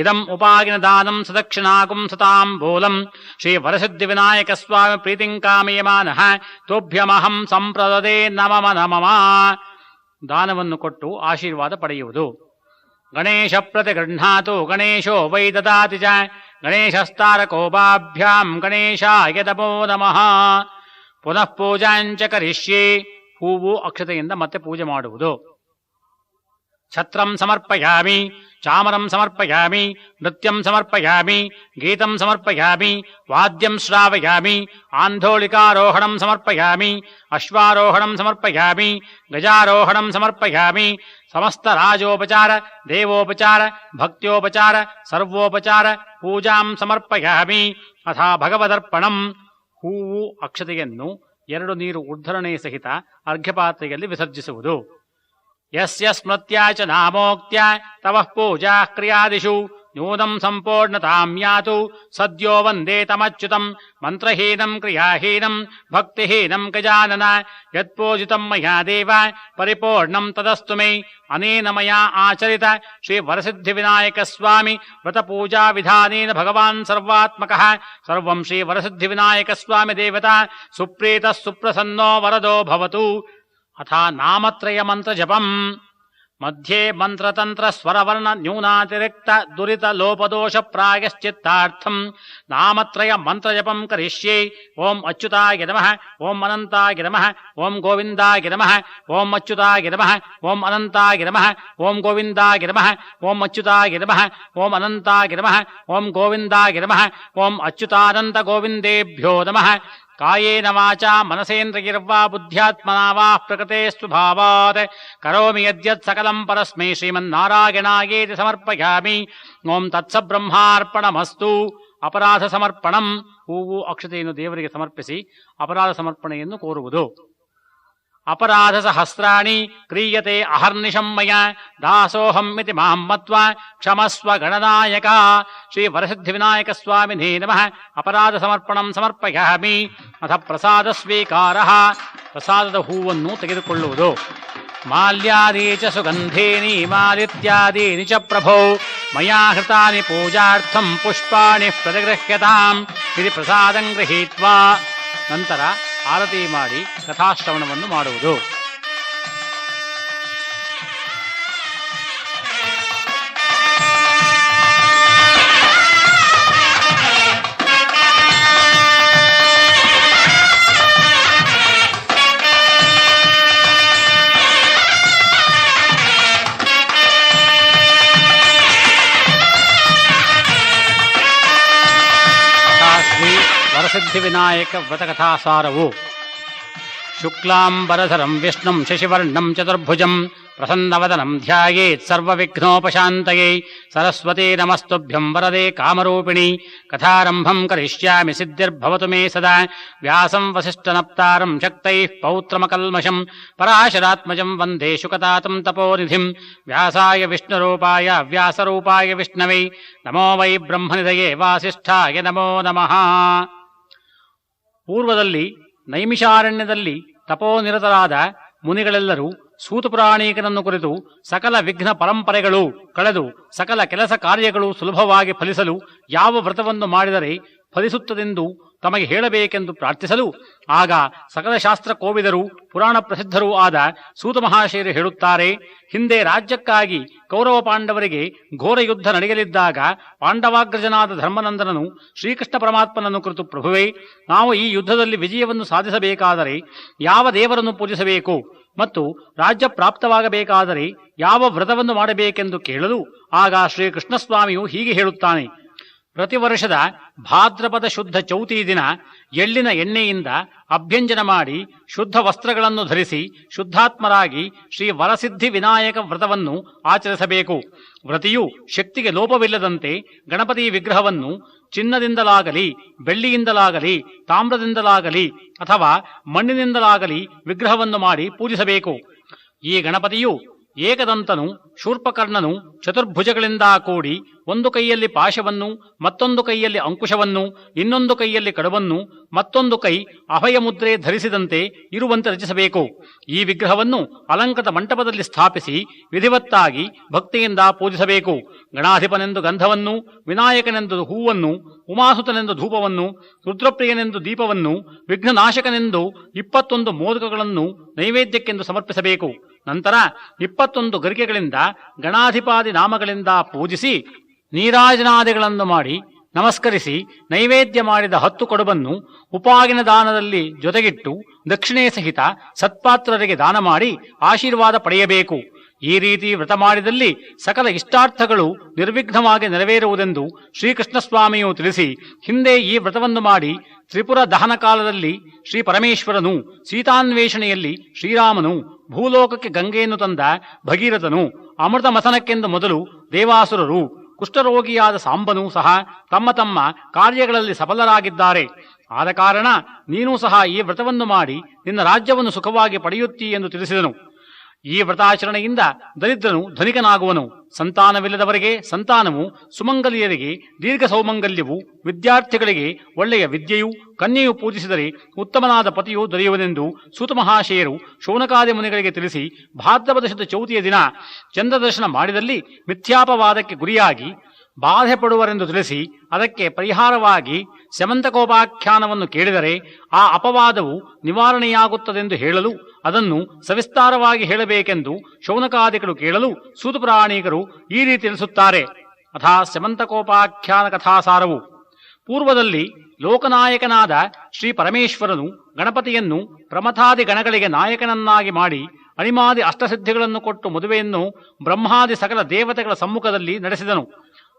ಇದಂ ಉಪಾಗಿನ ದಾನಂ ಸದಕ್ಷಿಣಾಕುಂ ಸತಾಂಬೂಲಂ ಶ್ರೀ ವರಸಿದ್ಧಿವಿನಾಯಕ ಸ್ವಾಮಿ ಪ್ರೀತಿಂ ಕಾಮಯಮಾನಃ ತೋಭ್ಯಮಹಂ ಸಂಪ್ರದದೇ ನಮಮ ನಮಮ. ದಾನವನ್ನು ಕೊಟ್ಟು ಆಶೀರ್ವಾದ ಪಡೆಯುವುದು. ಗಣೇಶ ಪ್ರತಿಗೃಹ್ಣಾತು ಗಣೇಶೋ ವೈ ದದಾತಿ ಚ ಗಣೇಶಸ್ತಾರಕೋಪಾಭ್ಯಾಂ ಗಣೇಶಾಯ ನಮೋ ನಮಃ. ಪುನಃ ಪೂಜಾಂಚ ಕರಿಷ್ಯೆ. ಹೂವು ಅಕ್ಷತೆಯಿಂದ ಮತ್ತೆ ಪೂಜೆ ಮಾಡುವುದು. ಛತ್ರಂ ಸಮರ್ಪಯಾಮಿ, ಚಾಮರಂ ಸಮರ್ಪಯಾಮಿ, ನೃತ್ಯಂ ಸಮರ್ಪಯಾಮಿ, ಗೀತಂ ಸಮರ್ಪಯಾಮಿ, ವಾದ್ಯಂ ಶ್ರಾವಯಾಮಿ, ಆಂಧೋಳಿಕಾರೋಹಣಂ ಸಮರ್ಪಯಾಮಿ, ಅಶ್ವಾರೋಹಣಂ ಸಮರ್ಪಯಾಮಿ, ಗಜಾರೋಹಣಂ ಸಮರ್ಪಯಾಮಿ. ಸಮಸ್ತ ರಾಜೋಪಚಾರ, ದೇವೋಪಚಾರ, ಭಕ್ತ್ಯೋಪಚಾರ, ಸರ್ವೋಪಚಾರ ಪೂಜಾಂ ಸಮರ್ಪಯಾಮಿ. ಅಥಾ ಭಗವದರ್ಪಣಂ. ಹೂವು ಅಕ್ಷತೆಯನ್ನು 2 ನೀರು ಉದ್ಧರಣೆ ಸಹಿತ ಅರ್ಘ್ಯಪಾತ್ರೆಯಲ್ಲಿ ವಿಸರ್ಜಿಸುವುದು. ಯಸ್ಯ ಸ್ಮೃತ್ಯಾ ಚ ನಾಮೋಕ್ತ್ಯ ತವಃ ಪೂಜಾ ಕ್ರಿಯಾದಿಷು ನ್ಯೂನಂ ಸಂಪೂರ್ಣತಾಂ ಯಾತು ಸದ್ಯೋ ವಂದೇ ತಮಚ್ಯುತಂ ಮಂತ್ರಹೀನಂ ಕ್ರಿಯಾಹೀನಂ ಭಕ್ತಿಹೀನಂ ಗಜಾನನ ಯತ್ಪೂಜಿತಂ ಮಯಾ ದೇವ ಪರಿಪೂರ್ಣಂ ತದಸ್ತು ಮೇ. ಅನೇನ ಮಯಾ ಆಚರಿತ ಶ್ರೀ ವರಸಿದ್ಧಿವಿನಾಯಕ ಸ್ವಾಮಿ ವ್ರತಪೂಜಾ ವಿಧಾನೇನ ಭಗವಾನ್ ಸರ್ವಾತ್ಮಕಃ ಸರ್ವಂ ಶ್ರೀ ವರಸಿದ್ಧಿವಿನಾಯಕ ಸ್ವಾಮಿ ದೇವತಾ ಸುಪ್ರೀತಃ ಸುಪ್ರಸನ್ನೋ ವರದೋ ಭವತು. ಅಥಾ ನಾಮತ್ರಯ ಮಂತ್ರ ಜಪಂ. ಮಧ್ಯೆ ಮಂತ್ರತಂತ್ರ ಸ್ವರವರ್ಣ ನ್ಯೂನಾತಿರಿಕ್ತ ದುರಿತ ಲೋಪದೋಷ ಪ್ರಾಯಶ್ಚಿತ್ತಾರ್ಥಂ ನಾಮತ್ರಯ ಮಂತ್ರಜಪಂ ಕರಿಷ್ಯೆ. ಓಂ ಅಚ್ಯುತಾಯ ನಮಃ, ಓಂ ಅನಂತಾಯ ನಮಃ, ಓಂ ಗೋವಿಂದಾಯ ನಮಃ, ಓಂ ಅಚ್ಯುತಾಯ ನಮಃ, ಓಂ ಅನಂತಾಯ ನಮಃ, ಓಂ ಗೋವಿಂದಾಯ ನಮಃ, ಓಂ ಅಚ್ಯುತಾಯ ನಮಃ, ಓಂ ಅನಂತಾಯ ನಮಃ, ಓಂ ಗೋವಿಂದಾಯ ನಮಃ, ಓಂ ಅಚ್ಯುತಾನಂತ ಗೋವಿಂದೇಭ್ಯೋ ನಮಃ. ಕಾಯೇನ ವಾಚಾ ಮನಸೇಂದ್ರಿಯರ್ವಾ ಬುದ್ಧ್ಯಾತ್ಮನಾ ವಾ ಪ್ರಕೃತೆ ಸ್ವಭಾವಾತ್ ಕರೋಮಿ ಯದ್ಯತ್ ಸಕಲಂ ಪರಸ್ಮೈ ಶ್ರೀಮನ್ನಾರಾಯಣಾಯೇತಿ ಸಮರ್ಪಯಾಮಿ. ಓಂ ತತ್ಸಬ್ರಹ್ಮಾರ್ಪಣಮಸ್ತು. ಅಪರಾಧ ಸಮರ್ಪಣಂ. ಹೂವು ಅಕ್ಷತೆಯನ್ನು ದೇವರಿಗೆ ಸಮರ್ಪಿಸಿ ಅಪರಾಧ ಸಮರ್ಪಣೆಯನ್ನು ಕೋರುವುದು. ಅಪರಾಧ ಸಹಸ್ರಾಣಿ ಕ್ರಿಯತೆ ಅಹರ್ನಿಶಂ ಮಯ ದಾಸೋಹಂ ಇತಿ ಮಾಂ ಮತ್ವಾ ಕ್ಷಮಸ್ವ ಗಣನಾಯಕ. ಶ್ರೀ ವರಸಿದ್ಧಿವಿನಾಯಕ ಸ್ವಾಮಿನೇ ನಮಃ. ಅಪರಾಧ ಸಮರ್ಪಣಂ ಸಮರ್ಪಯಾಮಿ. ಅಥ ಪ್ರಸಾದ ಸ್ವೀಕಾರ. ಪ್ರಸಾದದ ಹೂವನ್ನು ತೆಗೆದುಕೊಳ್ಳುವುದು. ಮಾಲ್ಯಾದಿ ಚ ಸುಗಂಧೇನಿ ಮಾಲಿತ್ಯಾದೀನಿ ಚ ಪ್ರಭೋ ಮಯಾ ಹೃತಾನಿ ಪೂಜಾರ್ಥಂ ಪುಷ್ಪಾಣಿ ಪ್ರತಿಗೃಹ್ಯತಾಂ ಇದು ಪ್ರಸಾದಂ ಗೃಹೀತ್ವಾ. ನಂತರ ಆರತಿ ಮಾಡಿ ಕಥಾಶ್ರವಣವನ್ನು ಮಾಡುವುದು. ವರಸಿದ್ಧಿವಿನಾಯಕ ವ್ರತಕಥಾಸಾರವು. ಶುಕ್ಲಾಂಬರಧರಂ ವಿಷ್ಣುಂ ಶಶಿವರ್ಣಂ ಚತುರ್ಭುಜಂ ಪ್ರಸನ್ನವದನಂ ಧ್ಯಾಯೇತ್ ಸರ್ವವಿಘ್ನೋಪಶಾಂತಯೇ. ಸರಸ್ವತೀ ನಮಸ್ತುಭ್ಯಂ ವರದೆ ಕಾಮರೂಪಿಣಿ. ಕಥಾರಂಭಂ ಕರಿಷ್ಯಾಮಿ ಸಿದ್ಧಿರ್ಭವತು ಮೇ ಸದಾ. ವ್ಯಾಸಂ ವಸಿಷ್ಠನಪ್ತಾರಂ ಶಕ್ತೈಃ ಪೌತ್ರಮಕಲ್ಮಷಂ ಪರಾಶರಾತ್ಮಜಂ ವಂದೇ ಶುಕತಾತಂ ತಪೋನಿಧಿಂ. ವ್ಯಾಸಾಯ ವಿಷ್ಣುರೂಪಾಯ ವ್ಯಾಸರೂಪಾಯ ವಿಷ್ಣವೇ ನಮೋ ವೈ ಬ್ರಹ್ಮನಿಧಯೇ ವಾಸಿಷ್ಠಾಯ ನಮೋ ನಮಃ. ಪೂರ್ವದಲ್ಲಿ ನೈಮಿಷಾರಣ್ಯದಲ್ಲಿ ತಪೋನಿರತರಾದ ಮುನಿಗಳೆಲ್ಲರೂ ಸೂತಪುರಾಣೀಕನನ್ನು ಕುರಿತು ಸಕಲ ವಿಘ್ನ ಪರಂಪರೆಗಳು ಕಳೆದು ಸಕಲ ಕೆಲಸ ಕಾರ್ಯಗಳು ಸುಲಭವಾಗಿ ಫಲಿಸಲು ಯಾವ ವ್ರತವನ್ನು ಮಾಡಿದರೆ ಫಲಿಸುತ್ತದೆಂದು ತಮಗೆ ಹೇಳಬೇಕೆಂದು ಪ್ರಾರ್ಥಿಸಲು, ಆಗ ಸಕಲ ಶಾಸ್ತ್ರ ಕೋವಿದರು ಪುರಾಣ ಪ್ರಸಿದ್ಧರೂ ಆದ ಸೂತ ಮಹಾಶಯರು ಹೇಳುತ್ತಾರೆ, ಹಿಂದೆ ರಾಜ್ಯಕ್ಕಾಗಿ ಕೌರವ ಪಾಂಡವರಿಗೆ ಘೋರ ಯುದ್ಧ ನಡೆಯಲಿದ್ದಾಗ ಪಾಂಡವಾಗ್ರಜನಾದ ಧರ್ಮನಂದನನು ಶ್ರೀಕೃಷ್ಣ ಪರಮಾತ್ಮನನ್ನು ಕುರಿತು, ಪ್ರಭುವೇ, ನಾವು ಈ ಯುದ್ಧದಲ್ಲಿ ವಿಜಯವನ್ನು ಸಾಧಿಸಬೇಕಾದರೆ ಯಾವ ದೇವರನ್ನು ಪೂಜಿಸಬೇಕು ಮತ್ತು ರಾಜ್ಯ ಪ್ರಾಪ್ತವಾಗಬೇಕಾದರೆ ಯಾವ ವ್ರತವನ್ನು ಮಾಡಬೇಕೆಂದು ಕೇಳಲು, ಆಗ ಶ್ರೀಕೃಷ್ಣಸ್ವಾಮಿಯು ಹೀಗೆ ಹೇಳುತ್ತಾನೆ. ಪ್ರತಿ ವರ್ಷದ ಭಾದ್ರಪದ ಶುದ್ಧ ಚೌತಿ ದಿನ ಎಳ್ಳಿನ ಎಣ್ಣೆಯಿಂದ ಅಭ್ಯಂಜನ ಮಾಡಿ ಶುದ್ಧ ವಸ್ತ್ರಗಳನ್ನು ಧರಿಸಿ ಶುದ್ಧಾತ್ಮರಾಗಿ ಶ್ರೀ ವರಸಿದ್ಧಿ ವಿನಾಯಕ ವ್ರತವನ್ನು ಆಚರಿಸಬೇಕು. ವ್ರತಿಯು ಶಕ್ತಿಗೆ ಲೋಪವಿಲ್ಲದಂತೆ ಗಣಪತಿ ವಿಗ್ರಹವನ್ನು ಚಿನ್ನದಿಂದಲಾಗಲಿ, ಬೆಳ್ಳಿಯಿಂದಲಾಗಲಿ, ತಾಮ್ರದಿಂದಲಾಗಲಿ ಅಥವಾ ಮಣ್ಣಿನಿಂದಲಾಗಲಿ ವಿಗ್ರಹವನ್ನು ಮಾಡಿ ಪೂಜಿಸಬೇಕು. ಈ ಗಣಪತಿಯು ಏಕದಂತನು, ಶೂರ್ಪಕರ್ಣನು, ಚತುರ್ಭುಜಗಳಿಂದ ಕೂಡಿ ಒಂದು ಕೈಯಲ್ಲಿ ಪಾಶವನ್ನು, ಮತ್ತೊಂದು ಕೈಯಲ್ಲಿ ಅಂಕುಶವನ್ನು, ಇನ್ನೊಂದು ಕೈಯಲ್ಲಿ ಕಡುವನ್ನು, ಮತ್ತೊಂದು ಕೈ ಅಭಯ ಮುದ್ರೆ ಧರಿಸಿದಂತೆ ಇರುವಂತೆ ರಚಿಸಬೇಕು. ಈ ವಿಗ್ರಹವನ್ನು ಅಲಂಕೃತ ಮಂಟಪದಲ್ಲಿ ಸ್ಥಾಪಿಸಿ ವಿಧಿವತ್ತಾಗಿ ಭಕ್ತಿಯಿಂದ ಪೂಜಿಸಬೇಕು. ಗಣಾಧಿಪನೆಂದು ಗಂಧವನ್ನು, ವಿನಾಯಕನೆಂದು ಹೂವನ್ನು, ಉಮಾಸುತನೆಂದು ಧೂಪವನ್ನು, ರುದ್ರಪ್ರಿಯನೆಂದು ದೀಪವನ್ನು, ವಿಘ್ನನಾಶಕನೆಂದು 21 ಮೋದಕಗಳನ್ನು ನೈವೇದ್ಯಕ್ಕೆಂದು ಸಮರ್ಪಿಸಬೇಕು. ನಂತರ 21 ಗರಿಕೆಗಳಿಂದ ಗಣಾಧಿಪಾದಿ ನಾಮಗಳಿಂದ ಪೂಜಿಸಿ ನೀರಾಜನಾದಿಗಳನ್ನು ಮಾಡಿ ನಮಸ್ಕರಿಸಿ ನೈವೇದ್ಯ ಮಾಡಿದ 10 ಕಡುಬನ್ನು ಉಪಾಗಿನ ದಾನದಲ್ಲಿ ಜೊತೆಗಿಟ್ಟು ದಕ್ಷಿಣೆ ಸಹಿತ ಸತ್ಪಾತ್ರರಿಗೆ ದಾನ ಮಾಡಿ ಆಶೀರ್ವಾದ ಪಡೆಯಬೇಕು. ಈ ರೀತಿ ವ್ರತ ಮಾಡಿದಲ್ಲಿ ಸಕಲ ಇಷ್ಟಾರ್ಥಗಳು ನಿರ್ವಿಘ್ನವಾಗಿ ನೆರವೇರುವುದೆಂದು ಶ್ರೀಕೃಷ್ಣಸ್ವಾಮಿಯು ತಿಳಿಸಿ, ಹಿಂದೆ ಈ ವ್ರತವನ್ನು ಮಾಡಿ ತ್ರಿಪುರ ದಹನ ಕಾಲದಲ್ಲಿ ಶ್ರೀ ಪರಮೇಶ್ವರನು, ಸೀತಾನ್ವೇಷಣೆಯಲ್ಲಿ ಶ್ರೀರಾಮನು, ಭೂಲೋಕಕ್ಕೆ ಗಂಗೆಯನ್ನು ತಂದ ಭಗೀರಥನು, ಅಮೃತ ಮಥನಕ್ಕೆಂದು ಮೊದಲು ದೇವಾಸುರರು, ಕುಷ್ಠರೋಗಿಯಾದ ಸಾಂಬನೂ ಸಹ ತಮ್ಮ ತಮ್ಮ ಕಾರ್ಯಗಳಲ್ಲಿ ಸಫಲರಾಗಿದ್ದಾರೆ. ಆದ ಕಾರಣ ನೀನೂ ಸಹ ಈ ವ್ರತವನ್ನು ಮಾಡಿ ನಿನ್ನ ರಾಜ್ಯವನ್ನು ಸುಖವಾಗಿ ಪಡೆಯುತ್ತೀ ಎಂದು ತಿಳಿಸಿದನು. ಈ ವ್ರತಾಚರಣೆಯಿಂದ ದರಿದ್ರನು ಧನಿಕನಾಗುವನು. ಸಂತಾನವಿಲ್ಲದವರಿಗೆ ಸಂತಾನವು, ಸುಮಂಗಲಿಯರಿಗೆ ದೀರ್ಘ ಸೌಮಂಗಲ್ಯವು, ವಿದ್ಯಾರ್ಥಿಗಳಿಗೆ ಒಳ್ಳೆಯ ವಿದ್ಯೆಯು, ಕನ್ಯೆಯು ಪೂಜಿಸಿದರೆ ಉತ್ತಮನಾದ ಪತಿಯು ದೊರೆಯುವನೆಂದು ಸೂತ ಮಹಾಶಯರು ಶೌನಕಾದಿ ಮುನಿಗಳಿಗೆ ತಿಳಿಸಿ, ಭಾದ್ರಪದ ಶುದ್ಧ ಚೌತಿಯ ದಿನ ಚಂದ್ರದರ್ಶನ ಮಾಡಿದಲ್ಲಿ ಮಿಥ್ಯಾಪವಾದಕ್ಕೆ ಗುರಿಯಾಗಿ ಬಾಧೆ ಪಡುವರೆಂದು ತಿಳಿಸಿ, ಅದಕ್ಕೆ ಪರಿಹಾರವಾಗಿ ಸ್ಯಮಂತಕೋಪಾಖ್ಯಾನವನ್ನು ಕೇಳಿದರೆ ಆ ಅಪವಾದವು ನಿವಾರಣೆಯಾಗುತ್ತದೆಂದು ಹೇಳಲು ಅದನ್ನು ಸವಿಸ್ತಾರವಾಗಿ ಹೇಳಬೇಕೆಂದು ಶೌನಕಾದಿಗಳು ಕೇಳಲು ಸೂತಪುರಾಣಿಕರು ಈ ರೀತಿ ತಿಳಿಸುತ್ತಾರೆ. ಅಥಾ ಸ್ಯಮಂತಕೋಪಾಖ್ಯಾನ ಕಥಾಸಾರವು: ಪೂರ್ವದಲ್ಲಿ ಲೋಕನಾಯಕನಾದ ಶ್ರೀ ಪರಮೇಶ್ವರನು ಗಣಪತಿಯನ್ನು ಪ್ರಮಥಾದಿ ಗಣಗಳಿಗೆ ನಾಯಕನನ್ನಾಗಿ ಮಾಡಿ ಅಣಿಮಾದಿ ಅಷ್ಟಸಿದ್ಧಿಗಳನ್ನು ಕೊಟ್ಟು ಮದುವೆಯನ್ನು ಬ್ರಹ್ಮಾದಿ ಸಕಲ ದೇವತೆಗಳ ಸಮ್ಮುಖದಲ್ಲಿ ನಡೆಸಿದನು.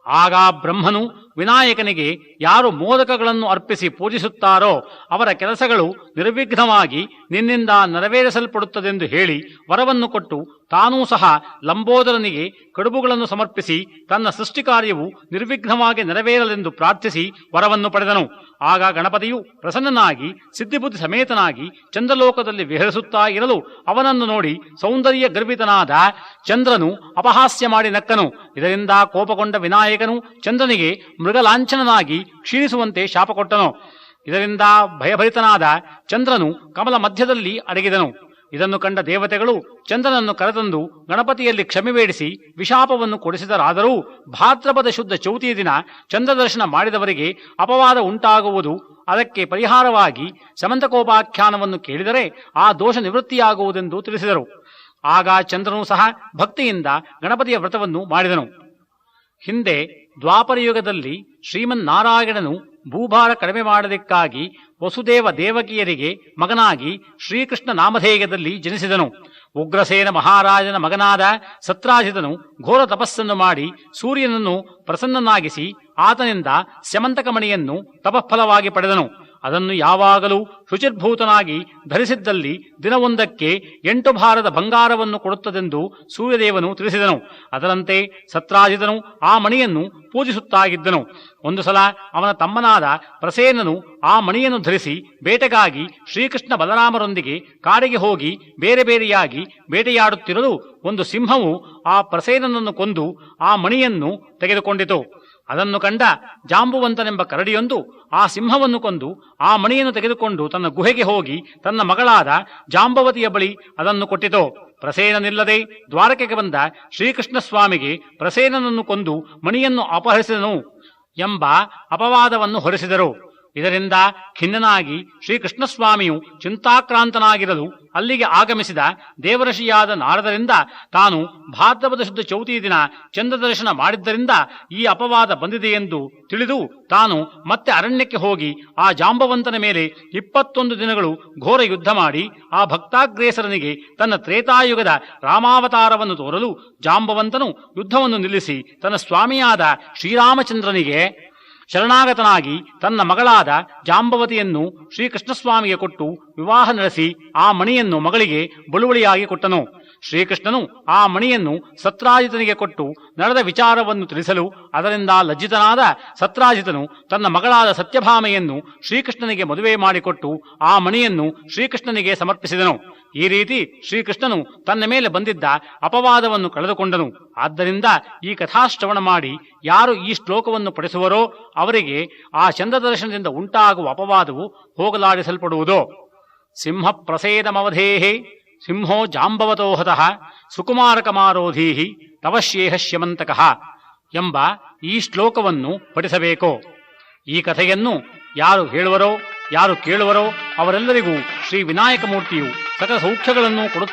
ಆಗ ಬ್ರಹ್ಮನು ವಿನಾಯಕನಿಗೆ ಯಾರು ಮೋದಕಗಳನ್ನು ಅರ್ಪಿಸಿ ಪೂಜಿಸುತ್ತಾರೋ ಅವರ ಕೆಲಸಗಳು ನಿರ್ವಿಘ್ನವಾಗಿ ನಿನ್ನಿಂದ ನೆರವೇರಿಸಲ್ಪಡುತ್ತದೆಂದು ಹೇಳಿ ವರವನ್ನು ಕೊಟ್ಟು ತಾನೂ ಸಹ ಲಂಬೋದರನಿಗೆ ಕಡುಬುಗಳನ್ನು ಸಮರ್ಪಿಸಿ ತನ್ನ ಸೃಷ್ಟಿ ಕಾರ್ಯವು ನಿರ್ವಿಘ್ನವಾಗಿ ನೆರವೇರಲೆಂದು ಪ್ರಾರ್ಥಿಸಿ ವರವನ್ನು ಪಡೆದನು. ಆಗ ಗಣಪತಿಯು ಪ್ರಸನ್ನನಾಗಿ ಸಿದ್ಧಿಬುದ್ಧಿ ಸಮೇತನಾಗಿ ಚಂದ್ರಲೋಕದಲ್ಲಿ ವಿಹರಿಸುತ್ತಾ ಇರಲು ಅವನನ್ನು ನೋಡಿ ಸೌಂದರ್ಯ ಗರ್ವಿತನಾದ ಚಂದ್ರನು ಅಪಹಾಸ್ಯ ಮಾಡಿ ನಕ್ಕನು. ಇದರಿಂದ ಕೋಪಗೊಂಡ ವಿನಾಯಕನು ಚಂದ್ರನಿಗೆ ಮೃಗಲಾಂಛನನಾಗಿ ಕ್ಷೀಣಿಸುವಂತೆ ಶಾಪ ಕೊಟ್ಟನು. ಇದರಿಂದ ಭಯಭರಿತನಾದ ಚಂದ್ರನು ಕಮಲ ಮಧ್ಯದಲ್ಲಿ ಅಡಗಿದನು. ಇದನ್ನು ಕಂಡ ದೇವತೆಗಳು ಚಂದ್ರನನ್ನು ಕರೆತಂದು ಗಣಪತಿಯಲ್ಲಿ ಕ್ಷಮೆ ಬೇಡಿಸಿ ವಿಶಾಪವನ್ನು ಕೊಡಿಸಿದರಾದರೂ ಭಾದ್ರಪದ ಶುದ್ಧ ಚೌತಿಯ ದಿನ ಚಂದ್ರದರ್ಶನ ಮಾಡಿದವರಿಗೆ ಅಪವಾದ ಉಂಟಾಗುವುದು. ಅದಕ್ಕೆ ಪರಿಹಾರವಾಗಿ ಸಮಂತಕೋಪಾಖ್ಯಾನವನ್ನು ಕೇಳಿದರೆ ಆ ದೋಷ ನಿವೃತ್ತಿಯಾಗುವುದೆಂದು ತಿಳಿಸಿದರು. ಆಗ ಚಂದ್ರನು ಸಹ ಭಕ್ತಿಯಿಂದ ಗಣಪತಿಯ ವ್ರತವನ್ನು ಮಾಡಿದನು. ಹಿಂದೆ ದ್ವಾಪರಯುಗದಲ್ಲಿ ಶ್ರೀಮನ್ನಾರಾಯಣನು ಭೂಭಾರ ಕಡಿಮೆ ಮಾಡಲಿಕ್ಕಾಗಿ ವಸುದೇವ ದೇವಕಿಯರಿಗೆ ಮಗನಾಗಿ ಶ್ರೀಕೃಷ್ಣ ನಾಮಧೇಯದಲ್ಲಿ ಜನಿಸಿದನು. ಉಗ್ರಸೇನ ಮಹಾರಾಜನ ಮಗನಾದ ಸತ್ರಾಜಿತನು ಘೋರ ತಪಸ್ಸನ್ನು ಮಾಡಿ ಸೂರ್ಯನನ್ನು ಪ್ರಸನ್ನನಾಗಿಸಿ ಆತನಿಂದ ಸ್ಯಮಂತಕಮಣಿಯನ್ನು ತಪಫಲವಾಗಿ ಪಡೆದನು. ಅದನ್ನು ಯಾವಾಗಲೂ ಶುಚಿರ್ಭೂತನಾಗಿ ಧರಿಸಿದ್ದಲ್ಲಿ ದಿನವೊಂದಕ್ಕೆ 8 ಭಾರದ ಬಂಗಾರವನ್ನು ಕೊಡುತ್ತದೆಂದು ಸೂರ್ಯದೇವನು ತಿಳಿಸಿದನು. ಅದರಂತೆ ಸತ್ರಾಜಿತನು ಆ ಮಣಿಯನ್ನು ಪೂಜಿಸುತ್ತಾಗಿದ್ದನು. ಒಂದು ಸಲ ಅವನ ತಮ್ಮನಾದ ಪ್ರಸೇನನು ಆ ಮಣಿಯನ್ನು ಧರಿಸಿ ಬೇಟೆಗಾಗಿ ಶ್ರೀಕೃಷ್ಣ ಬಲರಾಮರೊಂದಿಗೆ ಕಾಡಿಗೆ ಹೋಗಿ ಬೇರೆ ಬೇರೆಯಾಗಿ ಬೇಟೆಯಾಡುತ್ತಿರಲು ಒಂದು ಸಿಂಹವು ಆ ಪ್ರಸೇನನನ್ನು ಕೊಂದು ಆ ಮಣಿಯನ್ನು ತೆಗೆದುಕೊಂಡಿತು. ಅದನ್ನು ಕಂಡ ಜಾಂಬುವಂತನೆಂಬ ಕರಡಿಯೊಂದು ಆ ಸಿಂಹವನ್ನು ಕೊಂದು ಆ ಮಣಿಯನ್ನು ತೆಗೆದುಕೊಂಡು ತನ್ನ ಗುಹೆಗೆ ಹೋಗಿ ತನ್ನ ಮಗಳಾದ ಜಾಂಬವತಿಯ ಬಳಿ ಅದನ್ನು ಕೊಟ್ಟಿತು. ಪ್ರಸೇನನಿಲ್ಲದೆ ದ್ವಾರಕೆಗೆ ಬಂದ ಶ್ರೀಕೃಷ್ಣ ಸ್ವಾಮಿಗೆ ಪ್ರಸೇನನನ್ನು ಕೊಂದು ಮಣಿಯನ್ನು ಅಪಹರಿಸಿದನು ಎಂಬ ಅಪವಾದವನ್ನು ಹೊರಿಸಿದರು. ಇದರಿಂದ ಖಿನ್ನನಾಗಿ ಶ್ರೀಕೃಷ್ಣಸ್ವಾಮಿಯು ಚಿಂತಾಕ್ರಾಂತನಾಗಿರಲು ಅಲ್ಲಿಗೆ ಆಗಮಿಸಿದ ದೇವಋಷಿಯಾದ ನಾರದರಿಂದ ತಾನು ಭಾದ್ರಪದ ಶುದ್ಧ ಚೌತಿ ದಿನ ಚಂದ್ರದರ್ಶನ ಮಾಡಿದ್ದರಿಂದ ಈ ಅಪವಾದ ಬಂದಿದೆಯೆಂದು ತಿಳಿದು ತಾನು ಮತ್ತೆ ಅರಣ್ಯಕ್ಕೆ ಹೋಗಿ ಆ ಜಾಂಬವಂತನ ಮೇಲೆ 21 ದಿನಗಳು ಘೋರ ಯುದ್ಧ ಮಾಡಿ ಆ ಭಕ್ತಾಗ್ರೇಸರನಿಗೆ ತನ್ನ ತ್ರೇತಾಯುಗದ ರಾಮಾವತಾರವನ್ನು ತೋರಲು ಜಾಂಬವಂತನು ಯುದ್ಧವನ್ನು ನಿಲ್ಲಿಸಿ ತನ್ನ ಸ್ವಾಮಿಯಾದ ಶ್ರೀರಾಮಚಂದ್ರನಿಗೆ ಶರಣಾಗತನಾಗಿ ತನ್ನ ಮಗಳಾದ ಜಾಂಬವತಿಯನ್ನು ಶ್ರೀಕೃಷ್ಣಸ್ವಾಮಿಗೆ ಕೊಟ್ಟು ವಿವಾಹ ನಡೆಸಿ ಆ ಮಣಿಯನ್ನು ಮಗಳಿಗೆ ಬಳುವಳಿಯಾಗಿ ಕೊಟ್ಟನು. ಶ್ರೀಕೃಷ್ಣನು ಆ ಮಣಿಯನ್ನು ಸತ್ರಾಜಿತನಿಗೆ ಕೊಟ್ಟು ನಡೆದ ವಿಚಾರವನ್ನು ತಿಳಿಸಲು ಅದರಿಂದ ಲಜ್ಜಿತನಾದ ಸತ್ರಾಜಿತನು ತನ್ನ ಮಗಳಾದ ಸತ್ಯಭಾಮೆಯನ್ನು ಶ್ರೀಕೃಷ್ಣನಿಗೆ ಮದುವೆ ಮಾಡಿಕೊಟ್ಟು ಆ ಮಣಿಯನ್ನು ಶ್ರೀಕೃಷ್ಣನಿಗೆ ಸಮರ್ಪಿಸಿದನು. ಈ ರೀತಿ ಶ್ರೀಕೃಷ್ಣನು ತನ್ನ ಮೇಲೆ ಬಂದಿದ್ದ ಅಪವಾದವನ್ನು ಕಳೆದುಕೊಂಡನು. ಆದ್ದರಿಂದ ಈ ಕಥಾಶ್ರವಣ ಮಾಡಿ ಯಾರು ಈ ಶ್ಲೋಕವನ್ನು ಪಠಿಸುವರೋ ಅವರಿಗೆ ಆ ಚಂದ್ರದರ್ಶನದಿಂದ ಉಂಟಾಗುವ ಅಪವಾದವು ಹೋಗಲಾಡಿಸಲ್ಪಡುವುದು. ಸಿಂಹ ಪ್ರಸೇದಮವಧೇಹೇ ಸಿಂಹೋ ಜಾಂಬವತೋ ಹತಃ ಸುಕುಮಾರಕಮಾರೋಧೀಹಿ ತವಶ್ಯೇಹ ಶ್ಯಮಂತಕಃ ಎಂಬ ಈ ಶ್ಲೋಕವನ್ನು ಪಠಿಸಬೇಕು. ಈ ಕಥೆಯನ್ನು ಯಾರು ಹೇಳುವರೋ ಯಾರು ಕೇಳುವರೋ ಅವರೆಲ್ಲರಿಗೂ ಶ್ರೀ ವಿನಾಯಕ ಮೂರ್ತಿಯು ಸಕಲ ಸೌಖ್ಯಗಳನ್ನು ಕೊಡುತ್ತಾರೆ.